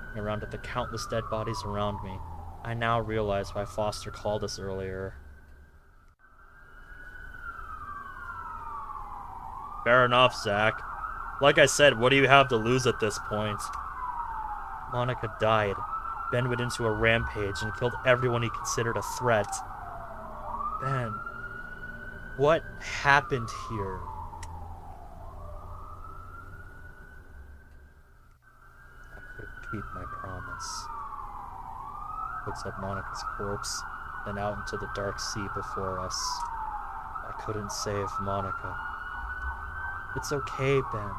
Looking around at the countless dead bodies around me, I now realize why Foster called us earlier. Fair enough, Zach. Like I said, what do you have to lose at this point? Monika died. Ben went into a rampage and killed everyone he considered a threat. Ben, what happened here? I couldn't keep my promise. Looks at Monika's corpse, then out into the dark sea before us. I couldn't save Monika. It's okay, Ben.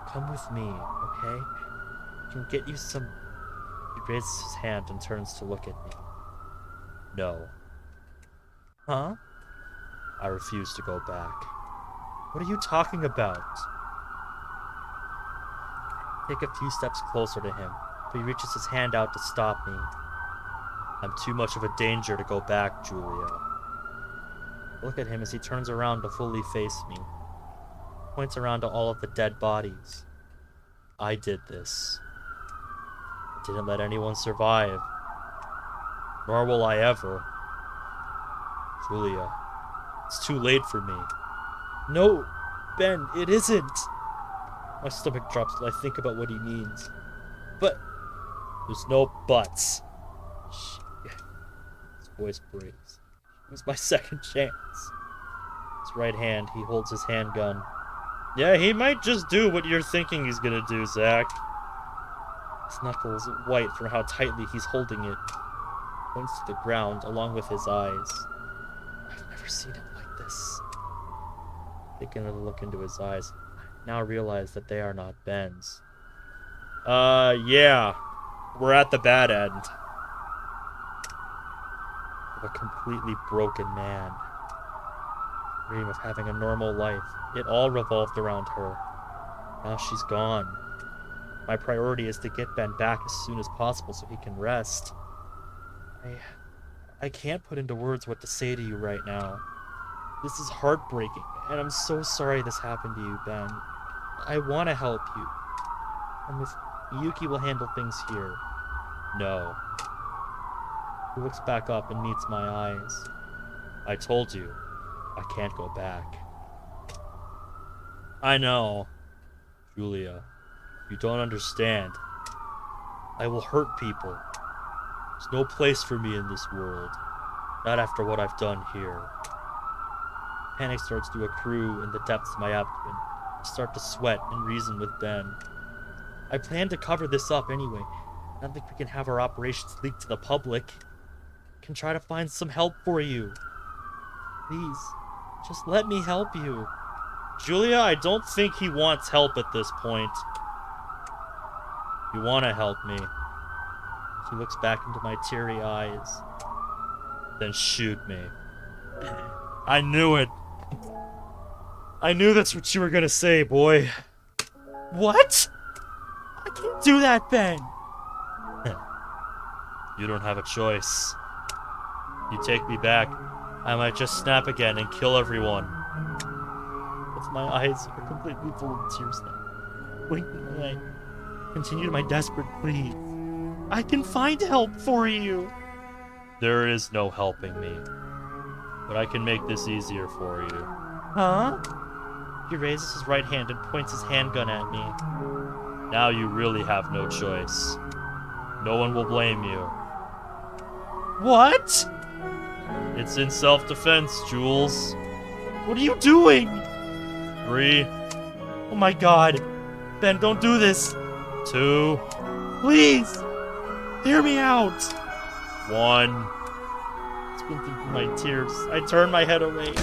Come with me, okay? I can get you some... He raises his hand and turns to look at me. No. Huh? I refuse to go back. What are you talking about? Take a few steps closer to him, but he reaches his hand out to stop me. I'm too much of a danger to go back, Julia. I look at him as he turns around to fully face me. Points around to all of the dead bodies. I did this. I didn't let anyone survive. Nor will I ever. Julia, it's too late for me. No, Ben, it isn't. My stomach drops while I think about what he means. But there's no buts. Shit. His voice breaks. It was my second chance. His right hand, he holds his handgun. Yeah, he might just do what you're thinking he's gonna do, Zach. His knuckles white from how tightly he's holding it. Points to the ground, along with his eyes. I've never seen him like this. Taking a look into his eyes, I now realize that they are not Ben's. Yeah. We're at the bad end. Of a completely broken man. Dream of having a normal life. It all revolved around her. Now she's gone. My priority is to get Ben back as soon as possible so he can rest. I can't put into words what to say to you right now. This is heartbreaking, and I'm so sorry this happened to you, Ben. I want to help you. And if Yuki will handle things here. No. He looks back up and meets my eyes. I told you. I can't go back. I know. Julia, you don't understand. I will hurt people. There's no place for me in this world. Not after what I've done here. Panic starts to accrue in the depths of my abdomen. I start to sweat and reason with Ben. I plan to cover this up anyway. I don't think we can have our operations leaked to the public. I can try to find some help for you. Please, just let me help you. Julia, I don't think he wants help at this point. You want to help me. He looks back into my teary eyes. Then shoot me. I knew it. I knew that's what you were gonna say, boy. What? I can't do that, Ben. You don't have a choice. You take me back, I might just snap again and kill everyone. With my eyes are completely full of tears now. Blinking away. Continue my desperate plea. I can find help for you. There is no helping me. But I can make this easier for you. Huh? He raises his right hand and points his handgun at me. Now you really have no choice. No one will blame you. What? It's in self-defense, Jules. What are you doing? 3. Oh my god. Ben, don't do this. 2. Please. Hear me out. 1. Squinting through my tears, I turn my head away.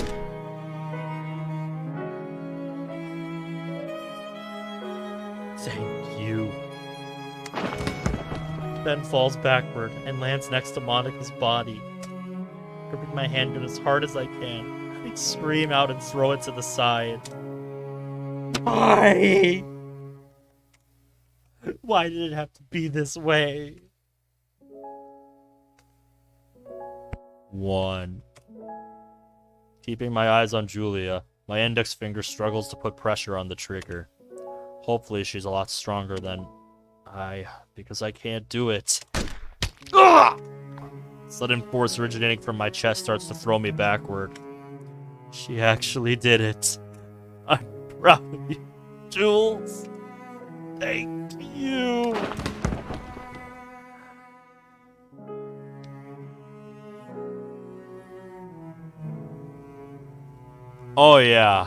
Thank you. Ben falls backward and lands next to Monika's body. Gripping my handgun as hard as I can, I scream out and throw it to the side. Why? Why did it have to be this way? 1. Keeping my eyes on Julia, my index finger struggles to put pressure on the trigger. Hopefully she's a lot stronger than because I can't do it. Ugh! Sudden force originating from my chest starts to throw me backward. She actually did it. I'm proud of you, Jules. Thank you. Oh yeah.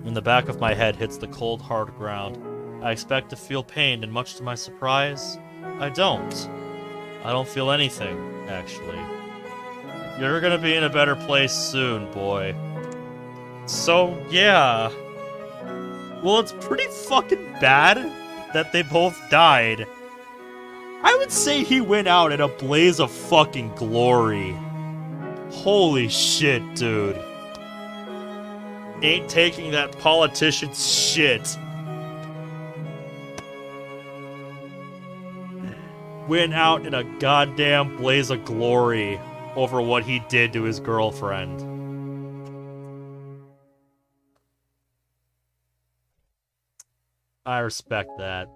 When the back of my head hits the cold, hard ground, I expect to feel pain, and much to my surprise, I don't. I don't feel anything, actually. You're gonna be in a better place soon, boy. So, yeah. Well, it's pretty fucking bad that they both died. I would say he went out in a blaze of fucking glory. Holy shit, dude. Ain't taking that politician's shit. Went out in a goddamn blaze of glory over what he did to his girlfriend. I respect that.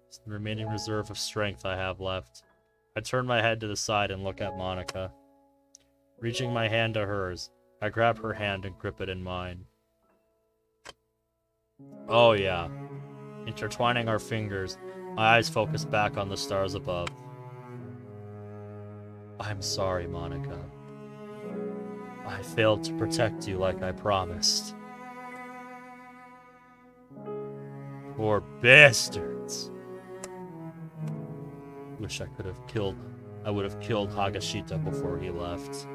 It's the remaining reserve of strength I have left. I turn my head to the side and look at Monika. Reaching my hand to hers, I grab her hand and grip it in mine. Oh yeah. Intertwining our fingers, my eyes focus back on the stars above. I'm sorry, Monika. I failed to protect you like I promised. Poor bastards. Wish I would have killed Hagashita before he left.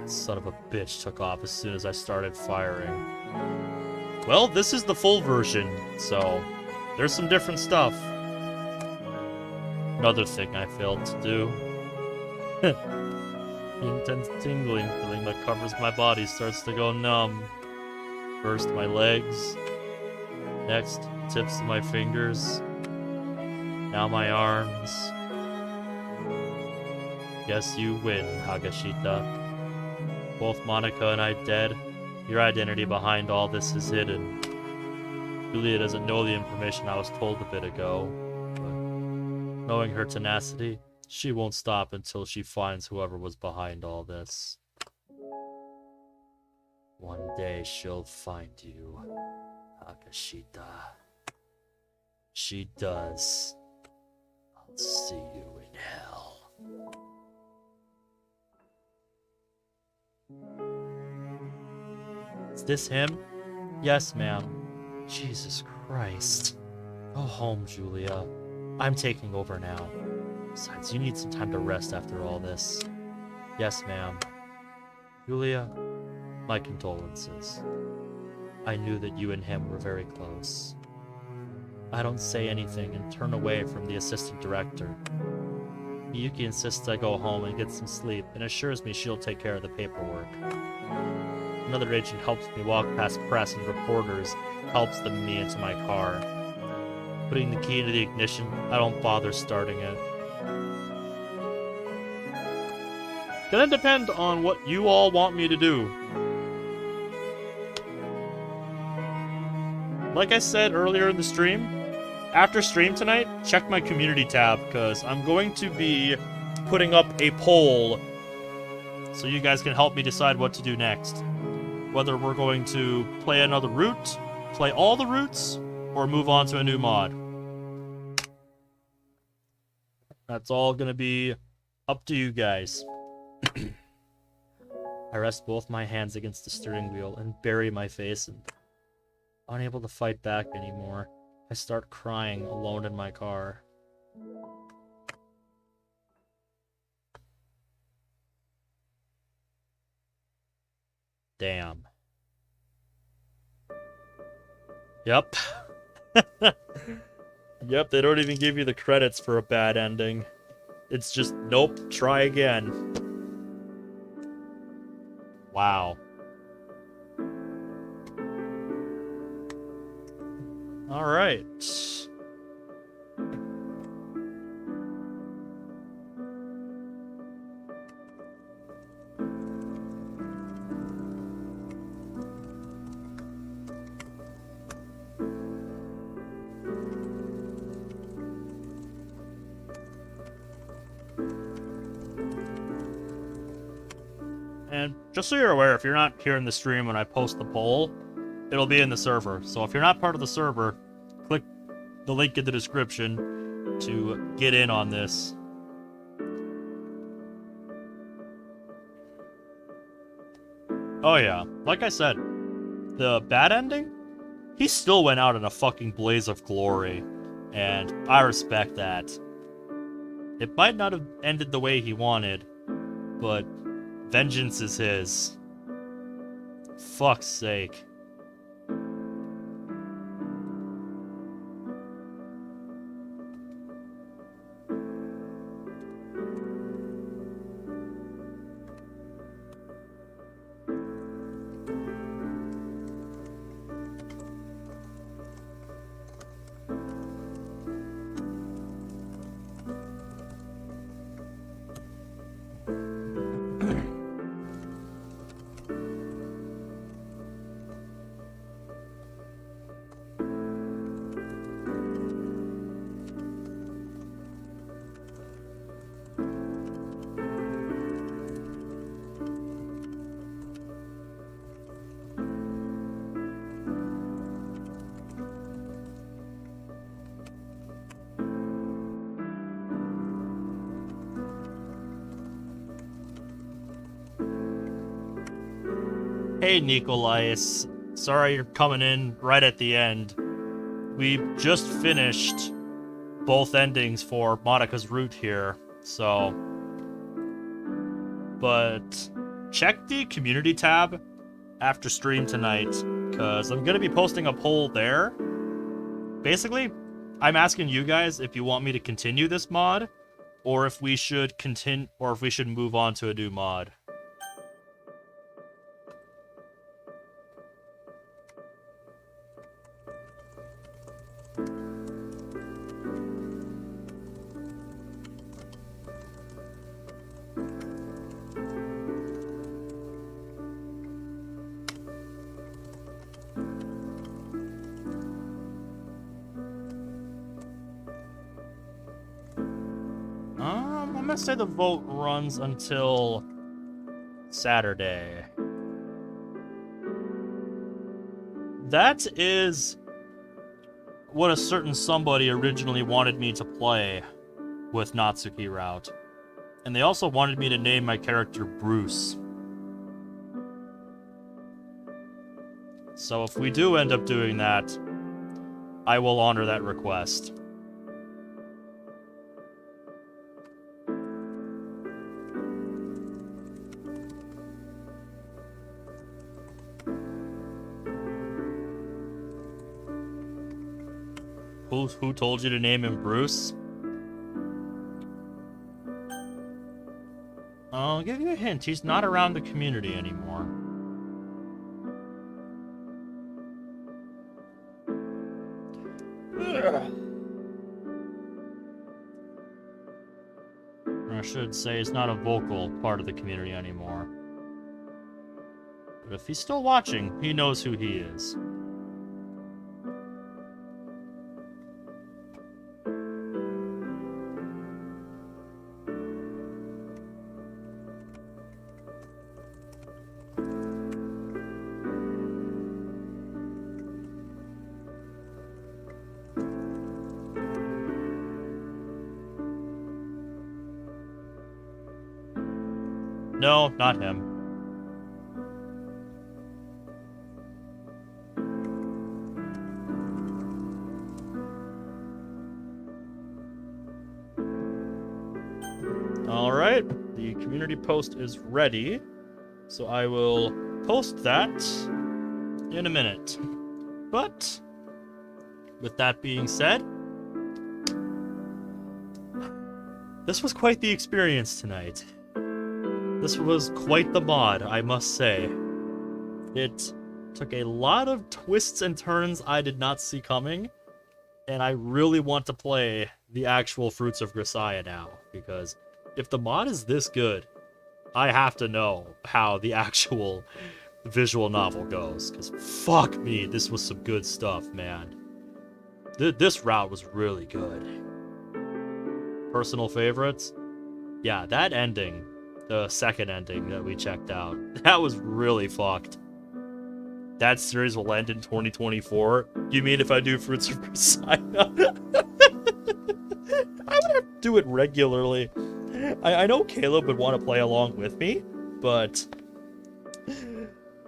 That son of a bitch took off as soon as I started firing. Well, this is the full version, so there's some different stuff. Another thing I failed to do. The intense tingling feeling that covers my body starts to go numb. First my legs, next tips of my fingers, now my arms. Guess you win, Hagashita. Both Monika and I dead. Your identity behind all this is hidden. Julia doesn't know the information I was told a bit ago, but knowing her tenacity, she won't stop until she finds whoever was behind all this. One day she'll find you, Hagashita. She does. I'll see you in hell. Is this him? Yes, ma'am. Jesus Christ. Go home, Julia. I'm taking over now. Besides, you need some time to rest after all this. Yes, ma'am. Julia, my condolences. I knew that you and him were very close. I don't say anything and turn away from the assistant director. Miyuki insists I go home and get some sleep and assures me she'll take care of the paperwork. Another agent helps me walk past press and reporters, helps them me into my car. Putting the key into the ignition, I don't bother starting it. Gonna depend on what you all want me to do. Like I said earlier in the stream, after stream tonight, check my community tab, because I'm going to be putting up a poll so you guys can help me decide what to do next. Whether we're going to play another route, play all the routes, or move on to a new mod. That's all going to be up to you guys. I rest both my hands against the steering wheel and bury my face in. Unable to fight back anymore, I start crying alone in my car. Damn. Yep. Yep, they don't even give you the credits for a bad ending. It's just, nope, try again. Wow. Alright. And just so you're aware, if you're not here in the stream when I post the poll, it'll be in the server. So if you're not part of the server, click the link in the description to get in on this. Oh yeah, like I said, the bad ending, he still went out in a fucking blaze of glory, and I respect that. It might not have ended the way he wanted, but vengeance is his. Fuck's sake. Hey, Nikolais. Sorry you're coming in right at the end. We just finished both endings for Monika's route here, so... But check the community tab after stream tonight, because I'm going to be posting a poll there. Basically, I'm asking you guys if you want me to continue this mod, or if we should move on to a new mod. I'm gonna say the vote runs until Saturday. That is what a certain somebody originally wanted me to play with Natsuki Route. And they also wanted me to name my character Bruce. So if we do end up doing that, I will honor that request. Who told you to name him Bruce? I'll give you a hint. He's not around the community anymore. Or I should say he's not a vocal part of the community anymore. But if he's still watching, he knows who he is. No, not him. Alright, the community post is ready, so I will post that in a minute. But, with that being said, This was quite the experience tonight. This was quite the mod, I must say. It took a lot of twists and turns I did not see coming, and I really want to play the actual Fruits of Grisaia now, because if the mod is this good, I have to know how the actual visual novel goes, because fuck me, this was some good stuff, man. This route was really good. Personal favorites? Yeah, that ending, the second ending that we checked out, that was really fucked. That series will end in 2024. You mean if I do Fruits of Grisaia? I would have to do it regularly. I know Caleb would want to play along with me, but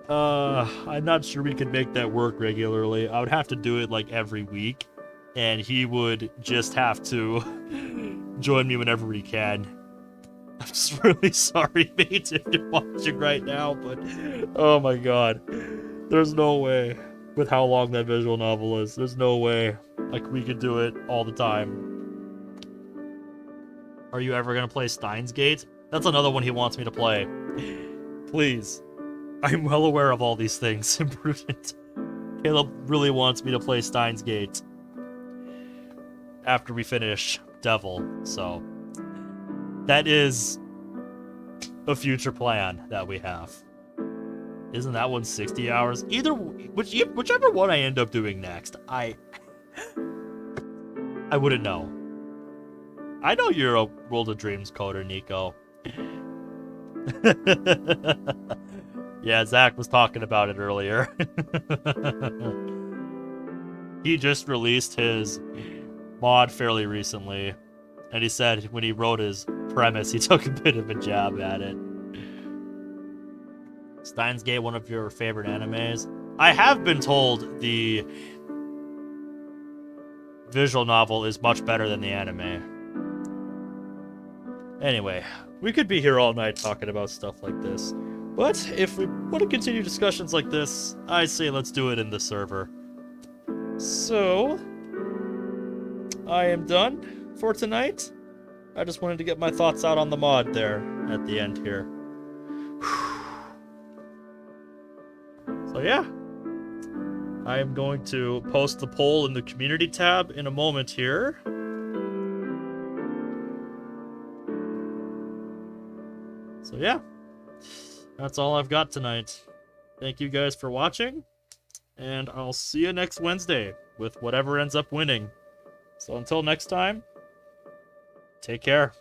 I'm not sure we could make that work regularly. I would have to do it like every week, and he would just have to join me whenever he can. I'm just really sorry, mate, if you're watching right now, but oh my god. There's no way, with how long that visual novel is, there's no way like we could do it all the time. Are you ever gonna play Steins Gate? That's another one he wants me to play. Please. I'm well aware of all these things. Imprudent. Caleb really wants me to play Steins Gate after we finish Devil, so that is a future plan that we have. Isn't that one 60 hours? Whichever one I end up doing next, I wouldn't know. I know you're a World of Dreams coder, Nico. Yeah, Zach was talking about it earlier. He just released his mod fairly recently, and he said when he wrote his premise, he took a bit of a jab at it. Steins Gate, one of your favorite animes? I have been told the visual novel is much better than the anime. Anyway, we could be here all night talking about stuff like this, but if we want to continue discussions like this, I say let's do it in the server. So, I am done for tonight. I just wanted to get my thoughts out on the mod there at the end here. So yeah, I am going to post the poll in the community tab in a moment here. So yeah, that's all I've got tonight. Thank you guys for watching, and I'll see you next Wednesday with whatever ends up winning. So until next time, take care.